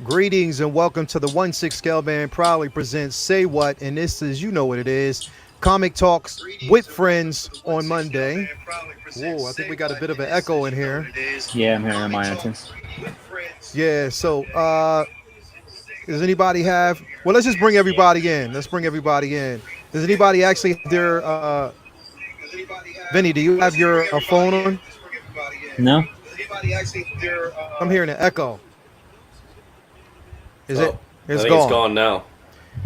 Greetings and welcome to the 1/6 Scale Band proudly presents Say What, and this is, you know what it is, Comic Talks with Friends on Monday. Whoa, I think we got a bit of an echo in here. Yeah, I'm hearing my answer. Yeah, does anybody have, well, let's just bring everybody in. Let's bring everybody in. Does anybody actually have their, Vinny, do you have your phone on? No? I'm hearing an echo. Is it? Oh, I It's think it's gone. gone now.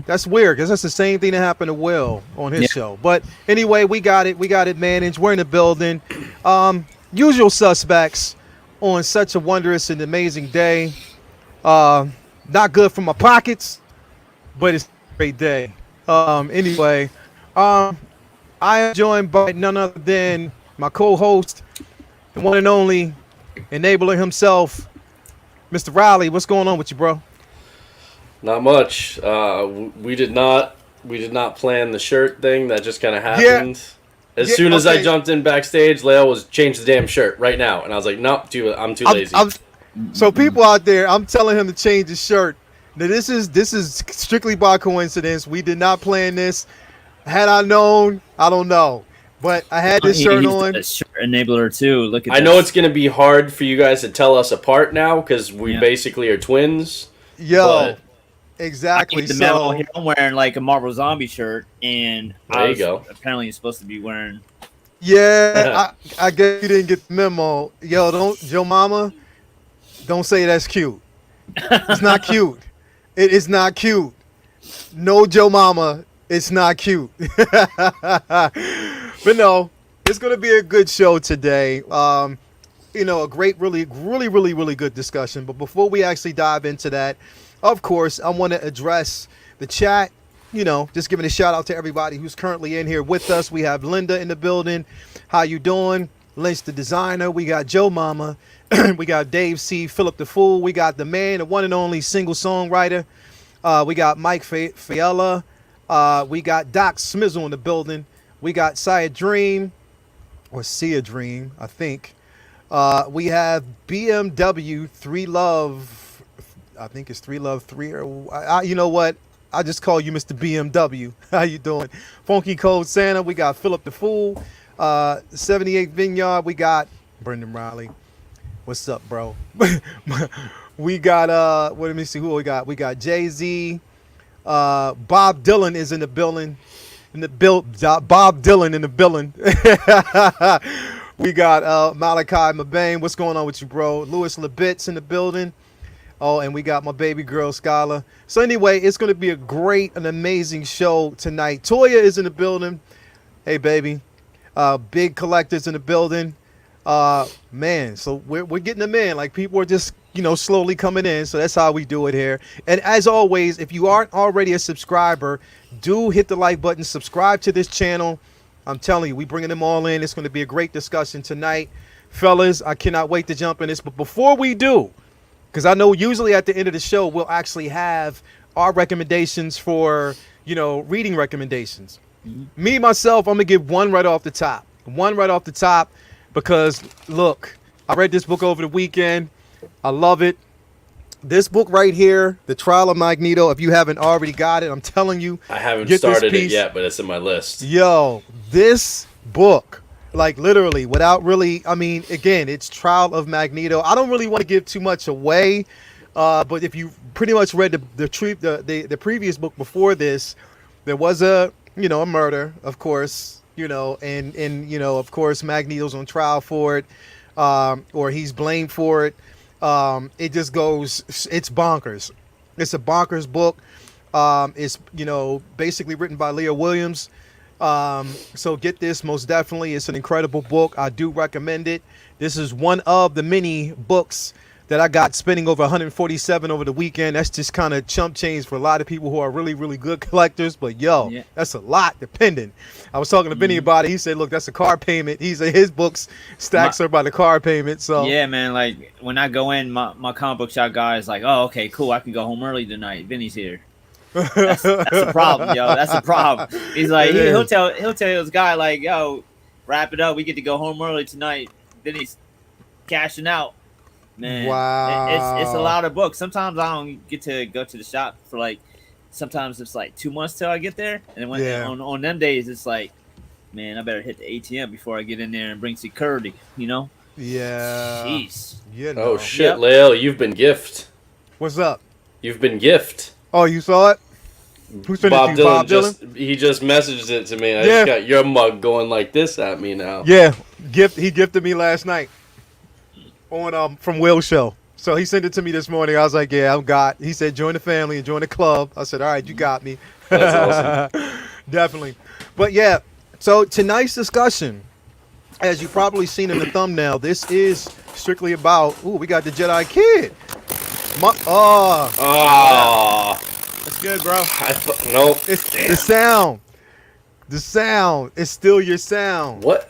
That's weird because that's the same thing that happened to Will on his Yeah. show. But anyway, we got it. We got it managed. We're in the building. Usual suspects on such a wondrous and amazing day. Not good for my pockets, but it's a great day. Anyway, I am joined by none other than my co-host, the one and only enabler himself, Mr. Riley. What's going on with you, bro? Not much. We did not plan the shirt thing. That just kind of happened. As soon as I jumped in backstage, Leo was change the damn shirt right now, and I was like, nope, I'm too lazy. So people out there, I'm telling him to change his shirt. Now this is strictly by coincidence. We did not plan this. Had I known, I don't know. But I had this shirt on. A shirt enabler too. Look at. I know it's gonna be hard for you guys to tell us apart now because we basically are twins. Yo, but exactly. The memo here, I'm wearing like a Marvel Zombie shirt, and there you go. Apparently, you're supposed to be wearing. Yeah, I guess you didn't get the memo. Yo, Joe Mama, don't say that's cute. It's not cute. It is not cute. No, Joe Mama, it's not cute. But no, it's gonna be a good show today. A great, really good discussion. But before we actually dive into that, of course, I want to address the chat. Just giving a shout out to everybody who's currently in here with us. We have Linda in the building. How you doing? Lynch the designer. We got Joe Mama. We got Dave C. Philip the Fool. We got the man, the one and only single songwriter. We got Mike Fiella. We got Doc Smizzle in the building. We got Sia Dream, or Sia Dream, I think. We have BMW 3 Love. I think it's 3 Love 3. Or you know what? I just call you Mr. BMW. How you doing? Funky Cold Santa. We got Philip the Fool. 78 Vineyard. We got Brendan Riley. What's up, bro? We got let me see who we got. We got Jay-Z. Bob Dylan is in the building. Bob Dylan in the building. We got Malachi Mabane. What's going on with you, bro? Louis Labitz in the building. Oh, and we got my baby girl, Skylar. So anyway, it's going to be a great and amazing show tonight. Toya is in the building. Hey, baby. Big Collectors in the building. Man, so we're getting them in. Like, people are just, slowly coming in. So that's how we do it here. And as always, if you aren't already a subscriber, do hit the like button. Subscribe to this channel. I'm telling you, we bringing them all in. It's going to be a great discussion tonight. Fellas, I cannot wait to jump in this. But before we do, because I know usually at the end of the show, we'll actually have our recommendations for, reading recommendations. Me, myself, I'm going to give one right off the top. One right off the top because, look, I read this book over the weekend. I love it. This book right here, The Trial of Magneto, if you haven't already got it, I'm telling you. I haven't started it yet, but it's in my list. Yo, this book, like literally, without really, again, it's Trial of Magneto. I don't really want to give too much away, but if you pretty much read the previous book before this, there was a murder, of course, and of course, Magneto's on trial for it, or he's blamed for it. It just goes, it's bonkers. It's a bonkers book. It's, basically written by Leah Williams. So get this, most definitely. It's an incredible book. I do recommend it. This is one of the many books that I got spending over 147 over the weekend. That's just kind of chump change for a lot of people who are really, really good collectors. But that's a lot depending. I was talking to Vinny about it. He said, look, that's a car payment. He said his books stacks are by the car payment. So yeah, man, like when I go in, my comic book shop guy is like, oh, okay, cool. I can go home early tonight. Vinny's here. That's a problem, yo. That's a problem. He's like, he'll tell this guy like, yo, wrap it up. We get to go home early tonight. Vinny's cashing out. Man, it's a Wow. lot of books. Sometimes I don't get to go to the shop for like. Sometimes it's like 2 months till I get there, and when Yeah. on them days it's like, man, I better hit the ATM before I get in there and bring security. You know? Yeah. Jeez. You Oh know. shit, Yep. Leo, you've been gift. What's up? You've been gift. Oh, you saw it? Who sent it to you? Bob Dylan? He just messaged it to me. I Yeah. just got your mug going like this at me now. Yeah. He gifted me last night on from Will's show. So he sent it to me this morning. I was like, yeah, I'm got. He said, join the family and join the club. I said, all right, you got me. That's awesome. Definitely. But yeah, so tonight's discussion, as you've probably seen in the thumbnail, this is strictly about, we got the Jedi Kid. That's good, bro. Nope. It's the sound. The sound is still your sound. What?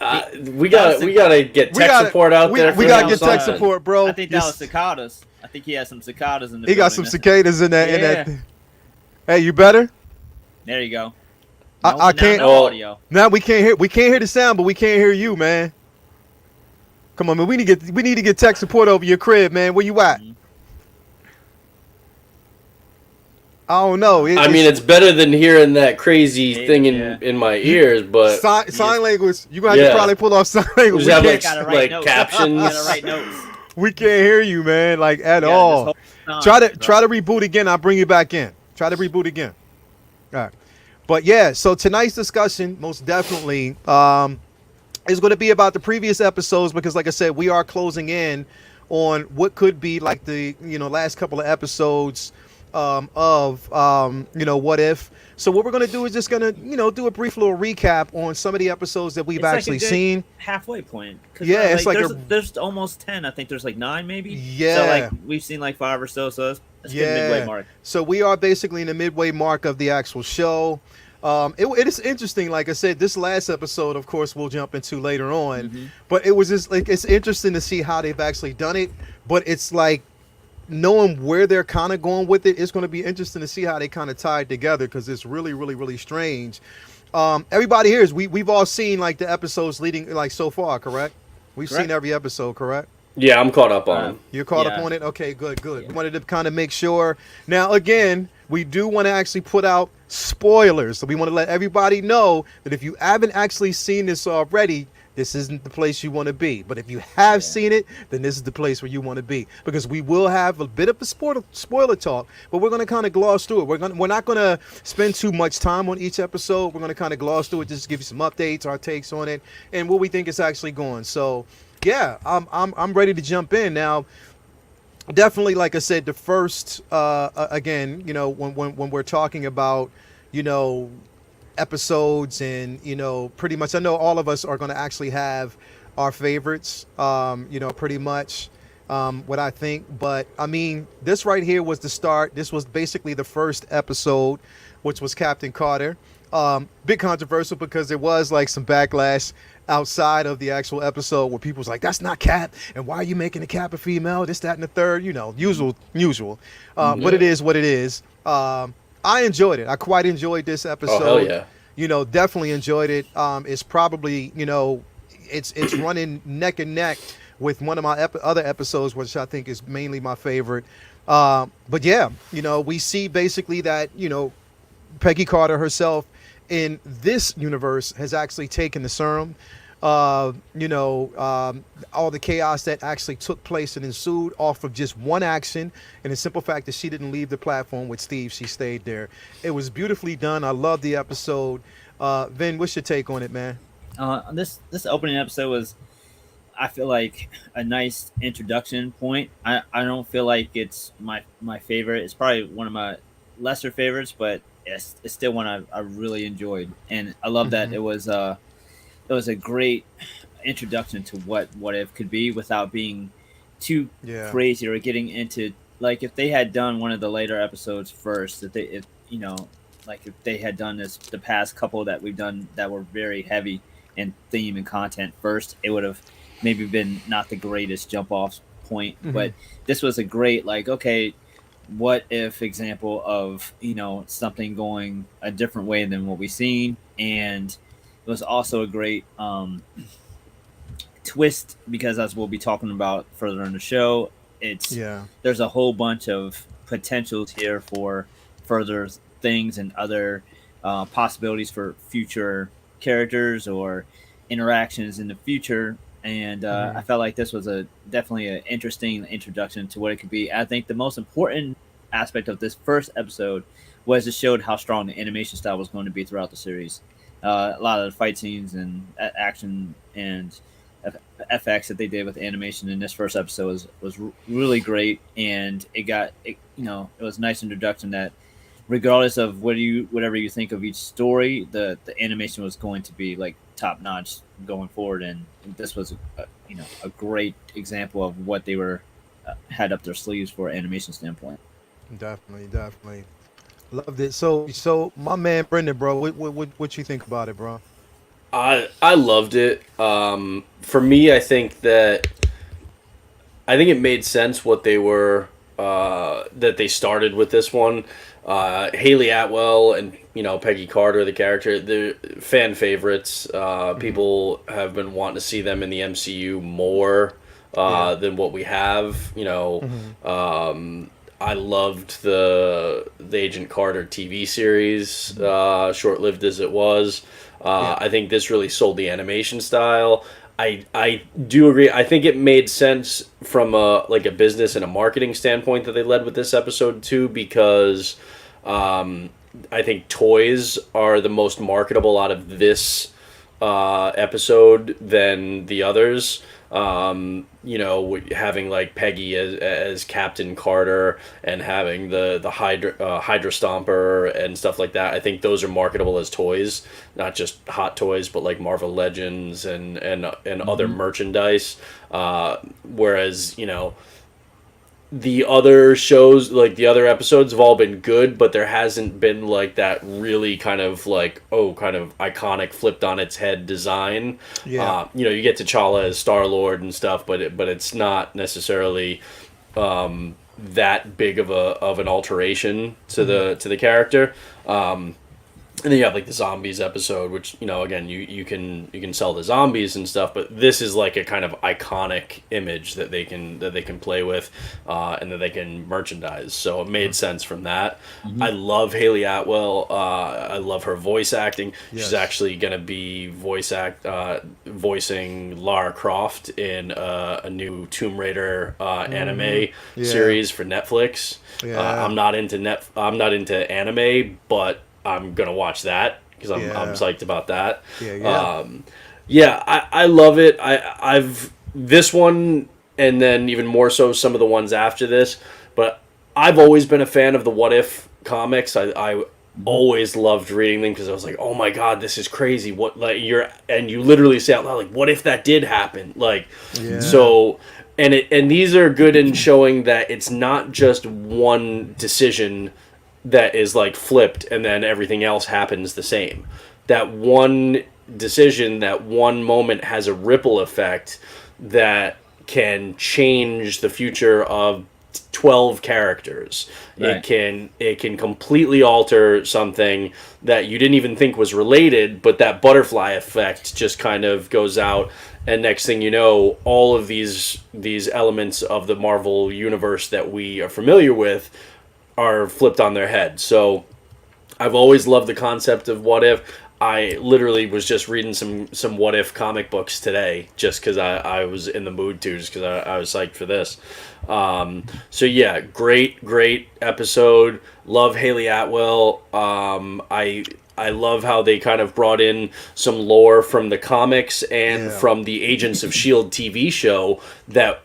We gotta get tech support out there. We gotta get tech support, bro. I think that was cicadas. I think he has some cicadas in the He got some cicadas in that. Yeah. Hey, you better? There you go. I can't. No audio. Now we can't hear the sound, but we can't hear you, man. Come on, man. We need to get tech support over your crib, man. Where you at? Mhm. I don't know. I mean, it's better than hearing that crazy thing in my ears, but sign language. You gonna have to probably pull off sign language. Just We have can't, like captions. Gotta write notes. we can't hear you, man. Like at Yeah, all. this whole Try time, to reboot again. I'll bring you back in. Try to reboot again. All right. But yeah, so tonight's discussion most definitely is going to be about the previous episodes because, like I said, we are closing in on what could be like the last couple of episodes of What If. So what we're going to do is just going to do a brief little recap on some of the episodes that we've actually seen. Halfway point. Yeah, it's like there's almost 10. I think there's like 9 maybe. Yeah. So like we've seen like 5 or so. So that's a good midway mark. So we are basically in the midway mark of the actual show. It is interesting. Like I said, this last episode, of course, we'll jump into later on. Mhm. But it was just like it's interesting to see how they've actually done it. But it's like knowing where they're kind of going with it. It's going to be interesting to see how they kind of tie it together because it's really, really, really strange. Everybody here we've all seen like the episodes leading like so far, correct? We've seen every episode, correct? Yeah, I'm caught up on them. You're caught up on it? Okay, good. Yeah. Wanted to kind of make sure. Now, again, we do want to actually put out spoilers. So we want to let everybody know that if you haven't actually seen this already, this isn't the place you want to be. But if you have seen it, then this is the place where you want to be. Because we will have a bit of a spoiler talk, but we're going to kind of gloss through it. We're not going to spend too much time on each episode. We're going to kind of gloss through it, just give you some updates, our takes on it, and what we think is actually going. So, yeah, I'm ready to jump in now. Definitely, like I said, the first again, when we're talking about, episodes and pretty much, I know all of us are going to actually have our favorites, pretty much what I think. But I mean, this right here was the start. This was basically the first episode, which was Captain Carter. Bit controversial because there was like some backlash outside of the actual episode where people was like, that's not Cap, and why are you making the Cap a female, this, that, and the third, usual. But it is what it is. I enjoyed it. I quite enjoyed this episode. Oh, hell yeah. Definitely enjoyed it. It's probably, it's running neck and neck with one of my other episodes, which I think is mainly my favorite. But yeah, we see basically that, Peggy Carter herself in this universe has actually taken the serum. All the chaos that actually took place and ensued off of just one action and the simple fact that she didn't leave the platform with Steve. She stayed there. It was beautifully done. I love the episode. Vin, what's your take on it, man? This opening episode was, I feel like, a nice introduction point. I don't feel like it's my favorite. It's probably one of my lesser favorites, but it's still one I really enjoyed. And I love that it was a great introduction to what If could be without being too crazy or getting into, like, if they had done one of the later episodes first, if they had done the past couple that we've done that were very heavy in theme and content first, it would have maybe been not the greatest jump off point. But this was a great, like, okay, what if example of, something going a different way than what we've seen. And it was also a great twist because, as we'll be talking about further in the show, there's a whole bunch of potentials here for further things and other possibilities for future characters or interactions in the future. And I felt like this was definitely an interesting introduction to what it could be. I think the most important aspect of this first episode was it showed how strong the animation style was going to be throughout the series. A lot of the fight scenes and action and FX that they did with animation in this first episode was really great, and it was a nice introduction that regardless of whatever you think of each story, the animation was going to be like top notch going forward, and this was a great example of what they were had up their sleeves for animation standpoint. Definitely loved it. So my man Brendan, bro, what you think about it, bro? I loved it. For me, I think it made sense what they were that they started with this one. Haley Atwell and Peggy Carter, the character, the fan favorites. People have been wanting to see them in the MCU more than what we have. I loved the Agent Carter TV series, short-lived as it was. I think this really sold the animation style. I do agree. I think it made sense from a business and a marketing standpoint that they led with this episode too, because I think toys are the most marketable out of this episode than the others. Having like Peggy as Captain Carter and having the Hydra Stomper and stuff like that. I think those are marketable as toys, not just Hot Toys, but like Marvel Legends and other merchandise. Whereas the other shows, like the other episodes, have all been good, but there hasn't been like that really kind of iconic flipped on its head design. You get T'Challa as Star-Lord and stuff, but it's not necessarily that big of an alteration to the character. And then you have like the zombies episode, which again you can sell the zombies and stuff, but this is like a kind of iconic image that they can play with, and that they can merchandise. So it made sense from that. I love Haley Atwell. I love her voice acting. Yes. She's actually gonna be voicing Lara Croft in a new Tomb Raider anime series for Netflix. I'm not into anime, but I'm gonna watch that because I'm psyched about that. I love it. I've this one, and then even more so some of the ones after this. But I've always been a fan of the What If comics. I always loved reading them because I was like, oh my god, this is crazy. What and you literally say out loud like, what if that did happen? So. And these are good in showing that it's not just one decision that is like flipped and then everything else happens the same. That one decision, that one moment has a ripple effect that can change the future of 12 characters. Right. It can completely alter something that you didn't even think was related, but that butterfly effect just kind of goes out, and next thing you know, all of these elements of the Marvel universe that we are familiar with are flipped on their head. So I've always loved the concept of What If. I literally was just reading some What If comic books today just because I was in the mood to, just because I was psyched for this. So yeah, great episode. Love Haley Atwell. I love how they kind of brought in some lore from the comics and from the Agents of S.H.I.E.L.D. TV show that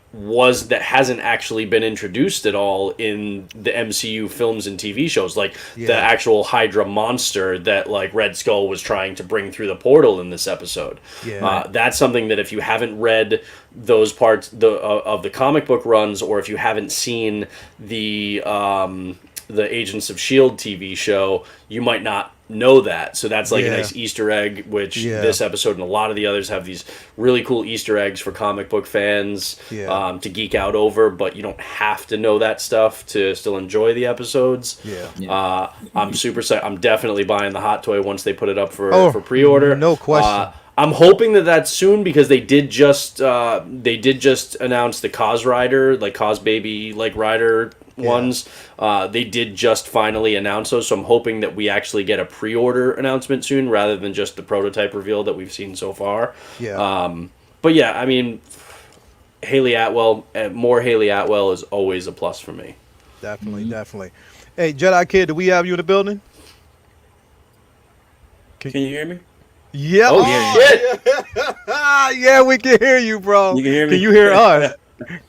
hasn't actually been introduced at all in the MCU films and TV shows, like the actual Hydra monster that like Red Skull was trying to bring through the portal in this episode. That's something that if you haven't read those parts of the comic book runs, or if you haven't seen the Agents of S.H.I.E.L.D. TV show, you might not know that. So that's like a nice Easter egg, which this episode and a lot of the others have these really cool Easter eggs for comic book fans to geek out over, but you don't have to know that stuff to still enjoy the episodes. I'm super excited. I'm definitely buying the Hot Toy once they put it up for pre-order. No question. I'm hoping that that's soon because they did just announce the Cos Rider, like Cos Baby like Rider ones. They did just finally announce those, so I'm hoping that we actually get a pre-order announcement soon rather than just the prototype reveal that we've seen so far. But yeah, I mean, Haley Atwell, more Haley Atwell is always a plus for me. Definitely. Hey, Jedi Kid, do we have you in the building? Can you hear me? Yeah. Oh, shit. Yeah, we can hear you, bro. You can hear me? Can you hear us?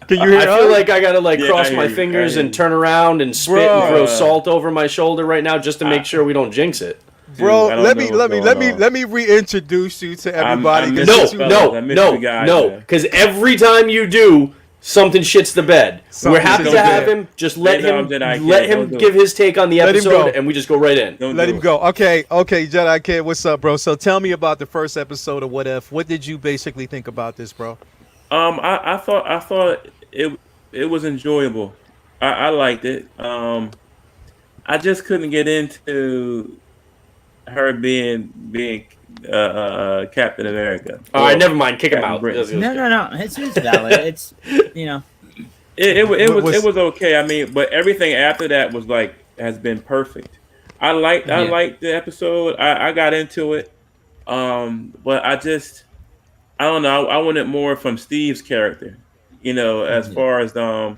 Can you hear us? I feel like I gotta Yeah, cross I hear my you. fingers I hear and you. turn around and spit Bro. and throw salt over my shoulder right now just to make sure we don't jinx it. Bro, I don't let know me what's going on. let me reintroduce you to everybody. I miss No, you, fellas. I miss you guys, man. because every time you do, something shits the bed. Something We're happy shits to the have bed. him. Just let him Don't do give it. his take on the Let him episode, go. and we just go right in. Don't Let do him it. go. Okay, Jedi Kid, what's up, bro? So tell me about the first episode of What If. What did you basically think about this, bro? I thought it was enjoyable. I liked it. I just couldn't get into her being Captain America. All right, never mind. Kick him Captain out. Britain. No. It's valid. It's It was okay. I mean, but everything after that was has been perfect. I liked the episode. I got into it. But I don't know. I wanted more from Steve's character. As far as I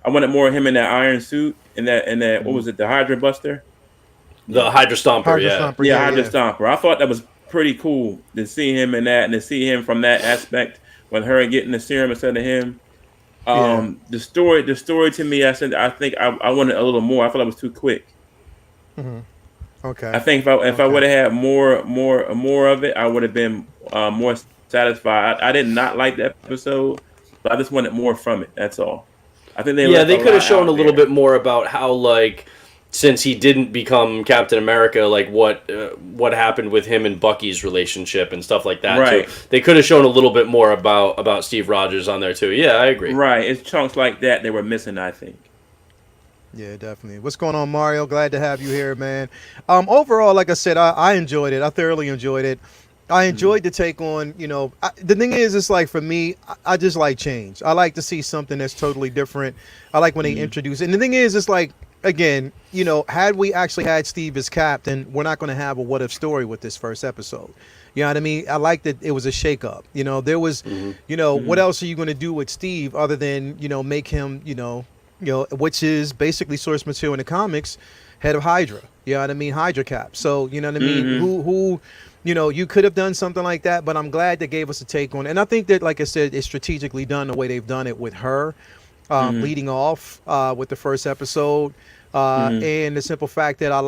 wanted more of him in that iron suit and that what was it, the Hydra Buster? The Hydra Stomper, Hydra yeah. Stomper, Yeah, Hydra Stomper. I thought that was pretty cool to see him in that and to see him from that aspect with her getting the serum instead of him. The story to me, I think I wanted a little more. I thought it was too quick. Okay. I think if I would have had more of it, I would have been more satisfied. I did not like the episode, but I just wanted more from it. That's all. I think they they could have shown a little bit more about how since he didn't become Captain America, what happened with him and Bucky's relationship and stuff like that. Right. Too. They could have shown a little bit more about Steve Rogers on there too. Yeah, I agree. Right, it's chunks like that they were missing, I think. Yeah, definitely. What's going on, Mario? Glad to have you here, man. Overall, like I said, I enjoyed it. I thoroughly enjoyed it. I enjoyed the take on, the thing is, it's for me, I just like change. I like to see something that's totally different. I like when they introduce it. And the thing is, it's again, had we actually had Steve as Captain, we're not going to have a what if story with this first episode. You know what I mean? I like that it was a shakeup. There was, what else are you going to do with Steve other than, make him, which is basically source material in the comics, head of Hydra. You know what I mean? Hydra Cap. So, you know what I mean? Who you could have done something like that, but I'm glad they gave us a take on it. And I think that, like I said, it's strategically done the way they've done it with her leading off with the first episode. And the simple fact that I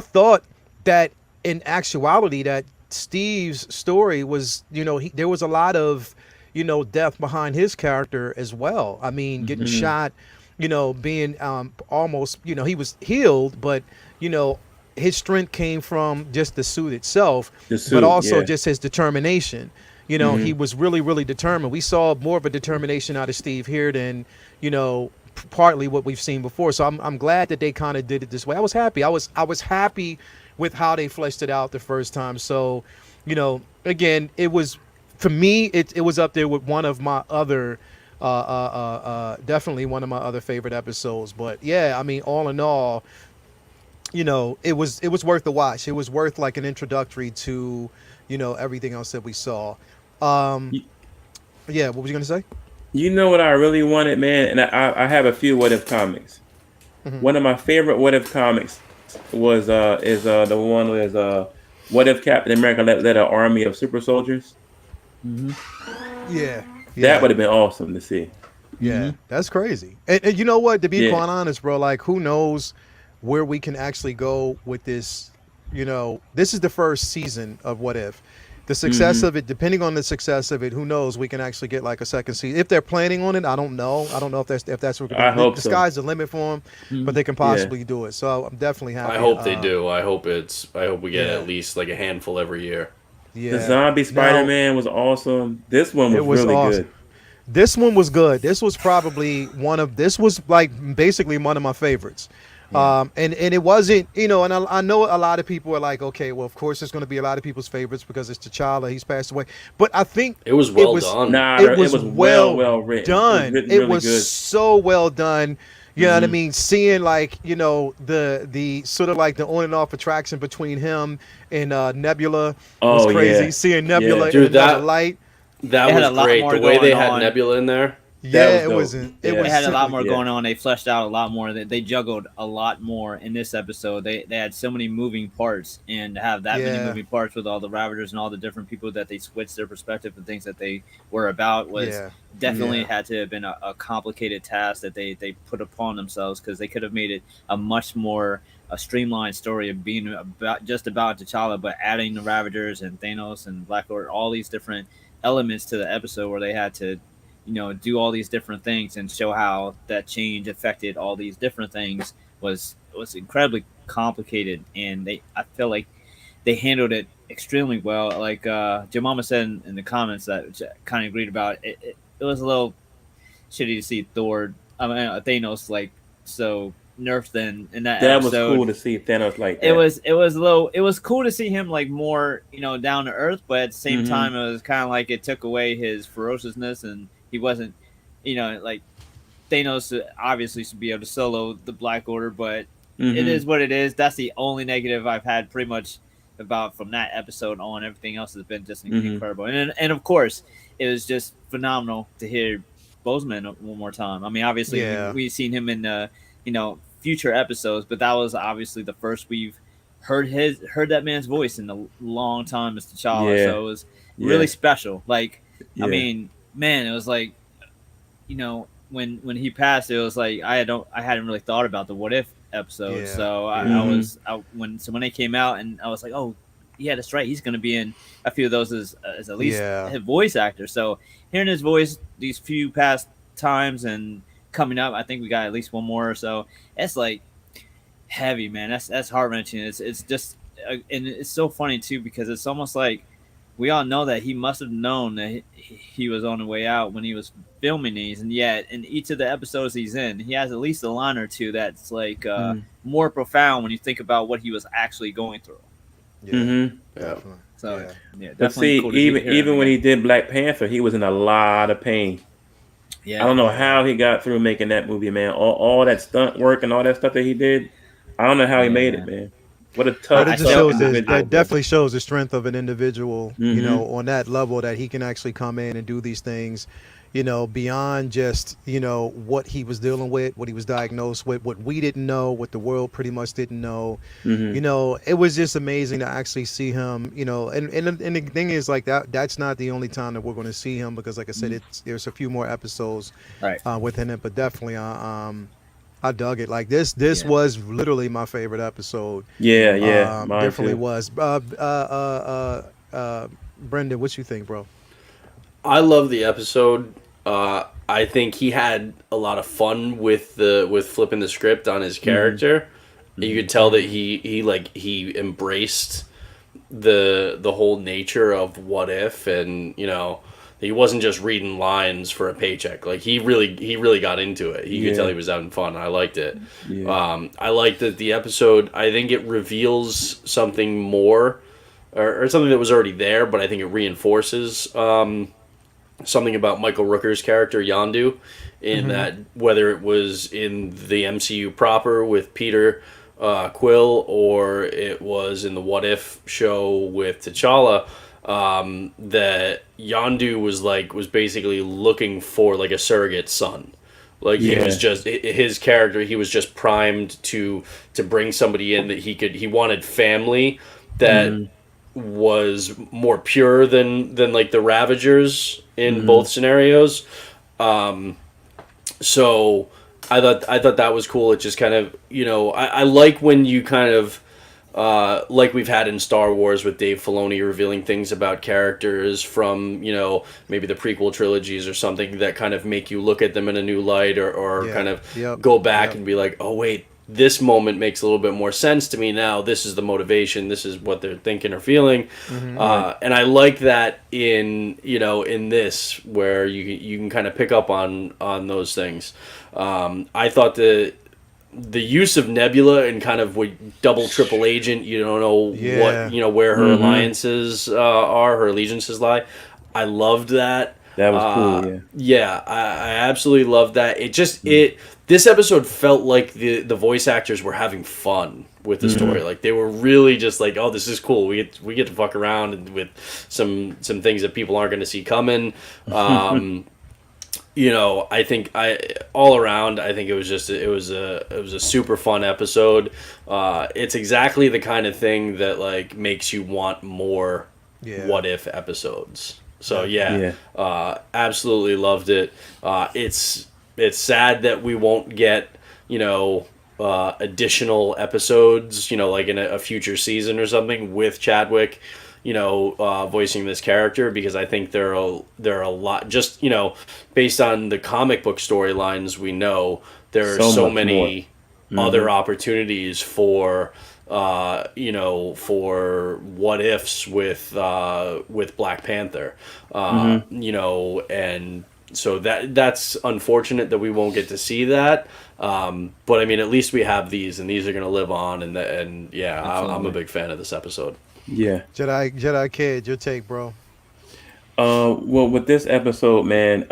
thought that in actuality that Steve's story was, there was a lot of, depth behind his character as well. I mean, getting shot, being almost, he was healed, but, his strength came from just the suit itself, but also just his determination. He was really, really determined. We saw more of a determination out of Steve here than, partly what we've seen before. So I'm glad that they kind of did it this way. I was happy. I was happy with how they fleshed it out the first time. So, again, it was, for me, it was up there with one of my other, definitely one of my other favorite episodes. But yeah, I mean, all in all, it was worth the watch. It was worth an introductory to, everything else that we saw. Yeah, what was you gonna say? You know what I really wanted, man, and I have a few What If comics. One of my favorite What If comics was the one with What If Captain America led an army of super soldiers. Yeah, That would have been awesome to see. Yeah, that's crazy. And you know what? To be quite honest, bro, who knows where we can actually go with this? This is the first season of What If. The success of it, depending on the success of it, who knows? We can actually get a second season if they're planning on it. I don't know. I don't know if that's what I hope the so. sky's the limit for them, but they can possibly do it. So I'm definitely happy. I hope they do. I hope we get at least a handful every year. Yeah. The zombie Spider-Man was awesome. This one was really awesome. good. This one was good. This was probably basically one of my favorites. And it wasn't, and I know a lot of people are like, okay, well, of course, it's going to be a lot of people's favorites because it's T'Challa, he's passed away. But I think It was well done. Nah, it it was was well well written. It was done. written It really was good. so well done. You know what I mean? Seeing like, the sort of like the on and off attraction between him and Nebula was Oh crazy. yeah, Seeing Nebula yeah. in Dude, another light. That It had was a lot great. more The way they going had on. Nebula in there. Yeah, was dope. it Yeah. was It had a lot simply- more yeah. going on. They fleshed out a lot more. They juggled a lot more in this episode. They had so many moving parts, and to have that many Yeah. moving parts with all the Ravagers and all the different people that they switched their perspective and things that they were about was Yeah. definitely Yeah. had to have been a complicated task that they put upon themselves, because they could have made it a much more a streamlined story of being about T'Challa, but adding the Ravagers and Thanos and Black Lord, all these different elements to the episode where they had to do all these different things and show how that change affected all these different things was incredibly complicated. And I feel like they handled it extremely well. Like Jamama said in the comments, that which I kind of agreed about, it was a little shitty to see Thanos like so nerfed in that That was episode. cool to see Thanos like that. It was cool to see him like more down to earth, but at the same time it was kind of like it took away his ferociousness, and he wasn't like Thanos obviously should be able to solo the Black Order, but it is what it is. That's the only negative I've had pretty much about from that episode on. Everything else has been just incredible, and of course it was just phenomenal to hear Boseman one more time. I mean, obviously we've seen him in future episodes, but that was obviously the first we've heard that man's voice in a long time as T'Challa. Yeah. So it was really special. Like, Yeah. I mean, man, it was like, when he passed, it was like I hadn't really thought about the What If episode. Yeah. So when they came out, and I was like, oh yeah, that's right, he's going to be in a few of those as at least his voice actor. So hearing his voice these few past times and coming up, I think we got at least one more or so. It's like heavy, man. That's heart wrenching. It's just and it's so funny too, because it's almost like we all know that he must have known that he was on the way out when he was filming these, and yet in each of the episodes he's in, he has at least a line or two that's like more profound when you think about what he was actually going through. Yeah. Definitely. So But definitely see, cool to even when he did Black Panther, he was in a lot of pain. Yeah, I don't know how he got through making that movie, man. All that stunt work and all that stuff that he did. I don't know how he made it, man. What a tough, But it just tough shows individual. that definitely shows the strength of an individual, on that level, that he can actually come in and do these things, beyond just, what he was dealing with, what he was diagnosed with, what we didn't know, what the world pretty much didn't know. It was just amazing to actually see him, and the thing is, like, that's not the only time that we're going to see him, because like I said, there's a few more episodes within it, but definitely I dug it. Like this was literally my favorite episode. Yeah, mine definitely too. was. Brendan, what you think, bro? I love the episode. I think he had a lot of fun with flipping the script on his character. You could tell that he embraced the whole nature of What If, and he wasn't just reading lines for a paycheck. Like he really got into it. You could tell he was having fun. I liked it. Yeah. I liked that the episode, I think it reveals something more, or something that was already there, but I think it reinforces something about Michael Rooker's character Yondu, in that whether it was in the MCU proper with Peter Quill, or it was in the What If show with T'Challa, that Yondu was basically looking for like a surrogate son. Like he was just his character. He was just primed to bring somebody in that he wanted family that was more pure than like the Ravagers in both scenarios. So I thought that was cool. It just kind of I like when you kind of like we've had in Star Wars with Dave Filoni revealing things about characters from maybe the prequel trilogies or something that kind of make you look at them in a new light, or kind of go back and be like, oh wait, this moment makes a little bit more sense to me now. This is the motivation. This is what they're thinking or feeling. And I like that in this, where you can kind of pick up on those things. I thought the use of Nebula and kind of double triple agent, you don't know what where her alliances are, her allegiances lie. I loved that. That was cool. Yeah, I absolutely loved that. This episode felt like the voice actors were having fun with the story. Like they were really just like, oh, this is cool. We get to fuck around with some things that people aren't going to see coming. I think all around, I think it was a super fun episode. It's exactly the kind of thing that like makes you want more what if episodes. So absolutely loved it. It's sad that we won't get additional episodes, like in a future season or something with Chadwick, voicing this character, because I think there are a lot, just based on the comic book storylines we know, there are so many other opportunities for for what ifs with Black Panther, and so that's unfortunate that we won't get to see that. But I mean, at least we have these, and these are going to live on, and I'm a big fan of this episode. Yeah. Jedi Kid, your take, bro. Well, with this episode, man,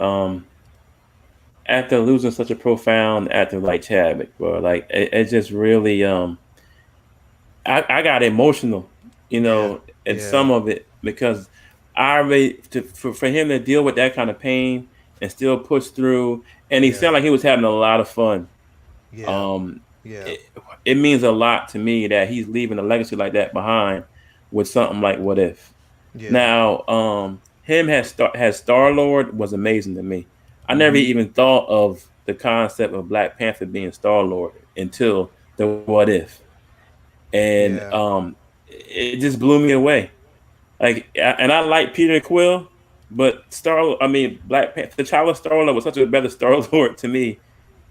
after losing such a profound actor like Chadwick, bro, like it just really, I got emotional, in some of it, because for him to deal with that kind of pain and still push through, and he sounded like he was having a lot of fun. It means a lot to me that he's leaving a legacy like that behind with something like What If. Now, him as Star-Lord was amazing to me. I never even thought of the concept of Black Panther being Star-Lord until the What If. And it just blew me away. And I like Peter Quill, but Black Panther, T'Challa Star-Lord was such a better Star-Lord to me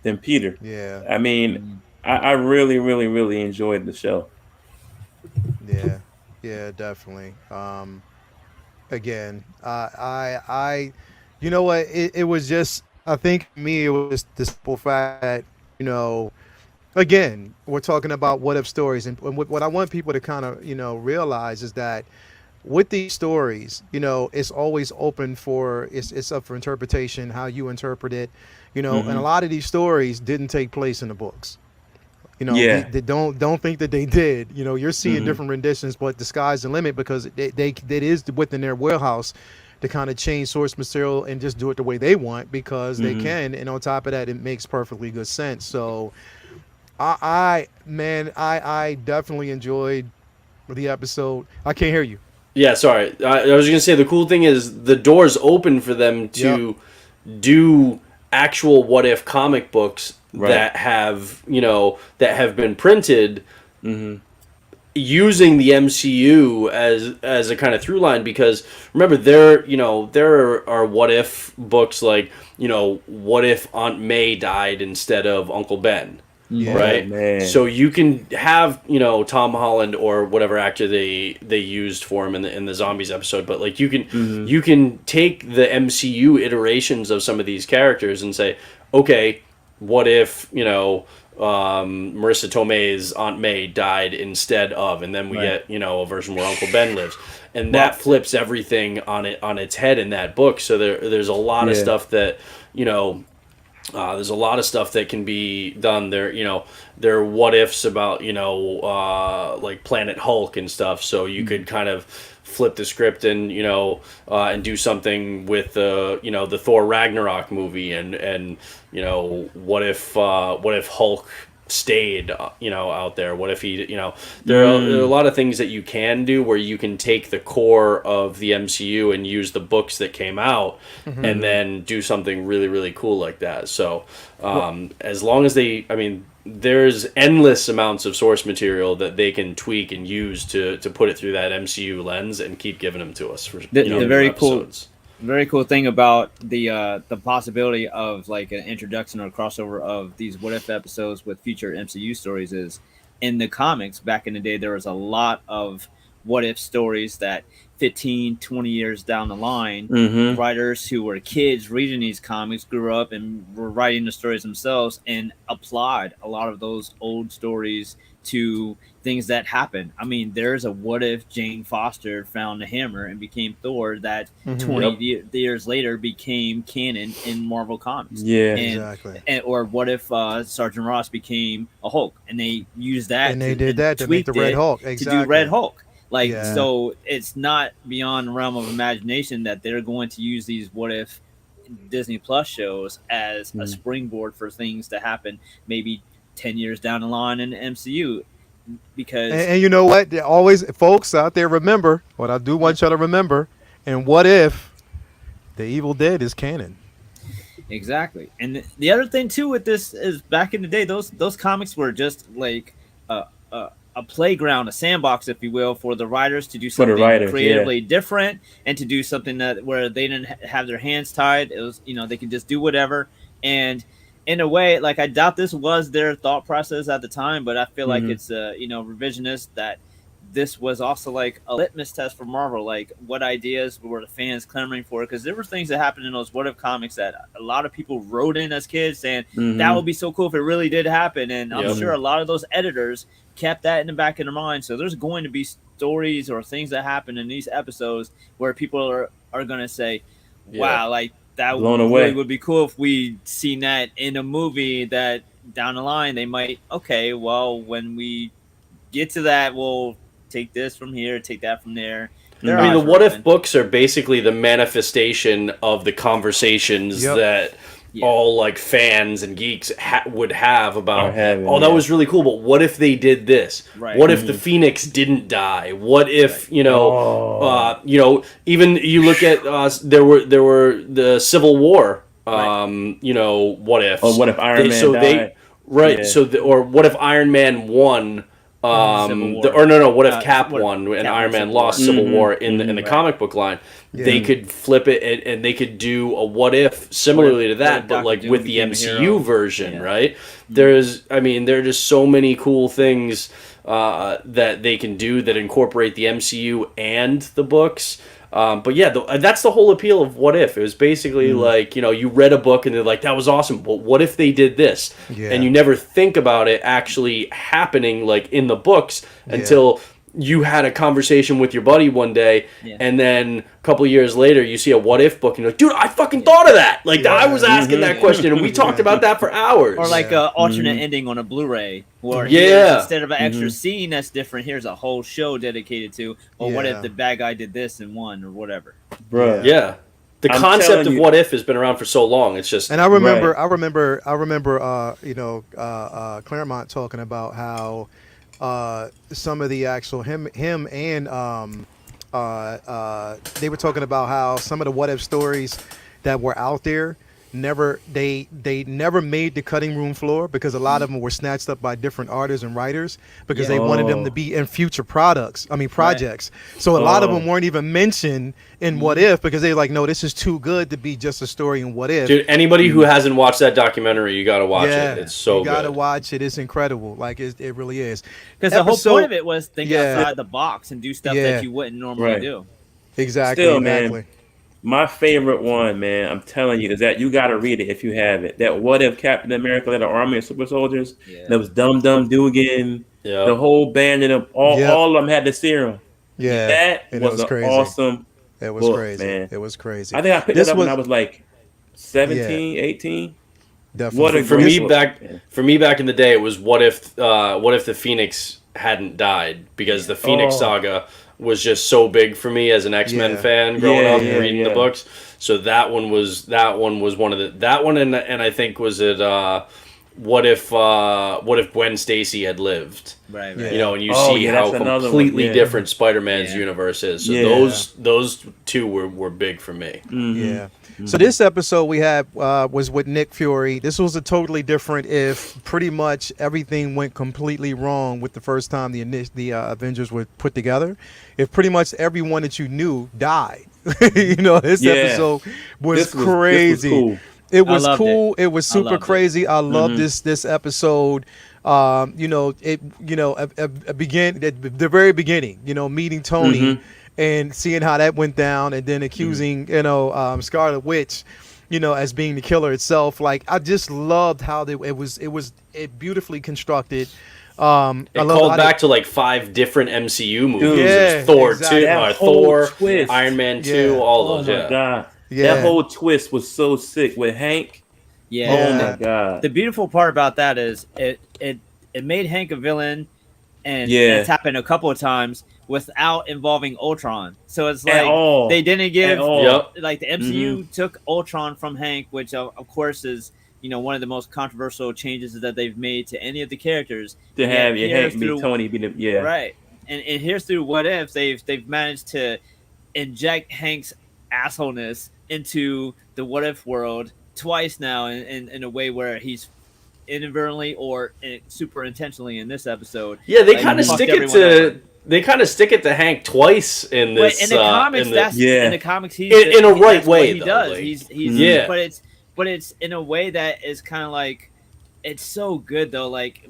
than Peter. Yeah. I mean, I really, really, really enjoyed the show. Yeah, definitely. Again, I you know what? It was just, I think for me, it was the simple fact that, again, we're talking about what if stories, and what I want people to kind of, realize is that with these stories, it's always open for, it's up for interpretation, how you interpret it, and a lot of these stories didn't take place in the books. They don't think that they did. You're seeing different renditions, but the sky's the limit, because it is within their warehouse to kind of change source material and just do it the way they want, because they can. And on top of that, it makes perfectly good sense. So I definitely enjoyed the episode. I can't hear you. Yeah, sorry. I was going to say, the cool thing is the door's open for them to do actual what if comic books that have been printed using the MCU as a kind of through line, because remember, there are what if books like, what if Aunt May died instead of Uncle Ben. Right. Man. So you can have, Tom Holland or whatever actor they used for him in the zombies episode, but like you can take the MCU iterations of some of these characters and say, okay, what if, Marissa Tomei's Aunt May died instead of, and then we get, a version where Uncle Ben lives, and that flips everything on its head in that book. So there's a lot of stuff that, there's a lot of stuff that can be done there. There are what ifs about, like Planet Hulk and stuff. So you could kind of flip the script and, and do something with the Thor Ragnarok movie, and what if Hulk stayed, out there? What if he, there are a lot of things that you can do where you can take the core of the MCU and use the books that came out and then do something really, really cool like that. So as long as there's endless amounts of source material that they can tweak and use to put it through that MCU lens and keep giving them to us for the very cool thing about the possibility of like an introduction or crossover of these what if episodes with future MCU stories is, in the comics back in the day, there was a lot of what if stories that 15, 20 years down the line, Mm-hmm. writers who were kids reading these comics grew up and were writing the stories themselves and applied a lot of those old stories to things that happened. I mean, there's a what if Jane Foster found the hammer and became Thor that 20 years later became canon in Marvel Comics. Yeah, exactly. Or what if Sergeant Ross became a Hulk and they used that and they did that to make the Red Hulk. Exactly. To do Red Hulk. Like, Yeah. so it's not beyond the realm of imagination that they're going to use these what if Disney Plus shows as a springboard for things to happen maybe 10 years down the line in the MCU. Because and you know what? Always, folks out there, remember what I do want y'all to remember. And what if the Evil Dead is canon? Exactly. And the other thing too with this is back in the day, those comics were just like a playground, a sandbox, if you will, for the writers to do something creatively different and to do something that where they didn't have their hands tied. It was, they could just do whatever. And in a way, like, I doubt this was their thought process at the time, but I feel like it's revisionist that this was also like a litmus test for Marvel. Like, what ideas were the fans clamoring for? Because there were things that happened in those what if comics that a lot of people wrote in as kids saying that would be so cool if it really did happen. And I'm sure a lot of those editors kept that in the back of their mind. So there's going to be stories or things that happen in these episodes where people are going to say, wow, like that really would be cool if we seen that in a movie that down the line they might, okay, well, when we get to that, we'll take this from here, take that from there. I mean, the what if books are basically the manifestation of the conversations that all like fans and geeks would have about, that was really cool, but what if they did this? Right. What if the Phoenix didn't die? What if, even you look at, there were the Civil War, what if? Or what if Iron Man died? Or what if Iron Man won? What if Cap won and Iron Man lost Civil War in the comic book line? They could flip it and they could do a what if similarly to that, but like with the MCU version, right? There are just so many cool things that they can do that incorporate the MCU and the books. But that's the whole appeal of what if. It was basically like, you read a book and they're like, that was awesome, but what if they did this? And you never think about it actually happening like in the books until you had a conversation with your buddy one day, and then a couple of years later you see a what if book and you're like, dude, I fucking thought of that. Like I was asking that question and we talked about that for hours. Or like an alternate ending on a Blu-ray where instead of an extra scene that's different, here's a whole show dedicated to, or what if the bad guy did this and won or whatever. Bro. Yeah. The concept of what if has been around for so long. It's just, and I remember Claremont talking about how some of the actual him and they were talking about how some of the what if stories that were out there never made the cutting room floor because a lot of them were snatched up by different artists and writers because they wanted them to be in future projects. So a lot of them weren't even mentioned in what if because they're like, no, this is too good to be just a story in what if. Dude, anybody who hasn't watched that documentary, you got to watch it. It's so good. You got to watch it. It's incredible. Like it really is. Because the whole point of it was think outside the box and do stuff that you wouldn't normally do. Exactly. Still, man. My favorite one, man, I'm telling you, is that you got to read it if you have it. That what if Captain America led an army of super soldiers? That was Dum Dum Dugan. The whole band of them, all of them had the serum. Yeah, that was an awesome. It was crazy, man. It was crazy. I think I picked it up when I was like 17, 18. Definitely. For me back in the day, it was what if the Phoenix hadn't died, because the Phoenix saga was just so big for me as an X-Men fan growing up and reading the books. So that one was one of that one, and I think was it what if Gwen Stacy had lived, right. And you see how completely different Spider-Man's universe is. So those two were big for me. So this episode we had was with Nick Fury. This was a totally different if pretty much everything went completely wrong with the first time the Avengers were put together. If pretty much everyone that you knew died. This episode was crazy. This was cool. It was cool. It was super crazy. I love this episode. At the very beginning, meeting Tony. and seeing how that went down, and then accusing Scarlet Witch, as being the killer itself. Like, I just loved how it was beautifully constructed. It called back to like 5 different MCU movies. Dude, There's Thor exactly. 2, Thor, twist. Iron Man 2, all those. Oh my god, Yeah. that whole twist was so sick with Hank. Yeah. Oh my god. The beautiful part about that is it made Hank a villain, and Yeah. it's happened a couple of times without involving Ultron. So it's like they didn't give like the MCU took Ultron from Hank, which of course is one of the most controversial changes that they've made to any of the characters. To have Hank be Tony be the right. And here's through What If they've managed to inject Hank's assholeness into the What If world twice now in a way where he's inadvertently or super intentionally in this episode. Yeah, they kind of stick it to. They kind of stick it to Hank twice in this. In the comics, in the comics, he's in a right way. He though, does. like, He's but it's in a way that is kind of like, it's so good though. Like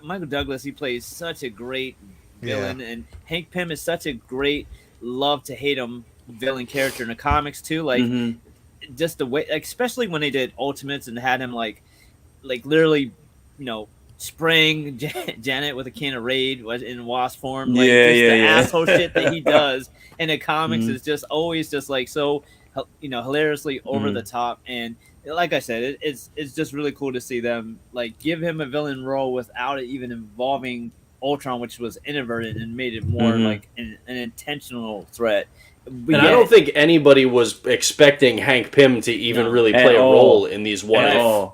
Michael Douglas, he plays such a great villain, and Hank Pym is such a great love to hate him villain character in the comics too. Like just the way, like, especially when they did Ultimates and had him like literally, spraying Janet with a can of Raid was in Wasp form. Like, the asshole shit that he does in the comics is just always just like so, hilariously over the top. And like I said, it's just really cool to see them like give him a villain role without it even involving Ultron, which was inadvertent and made it more like an intentional threat. But I don't think anybody was expecting Hank Pym to even really play a role in these What If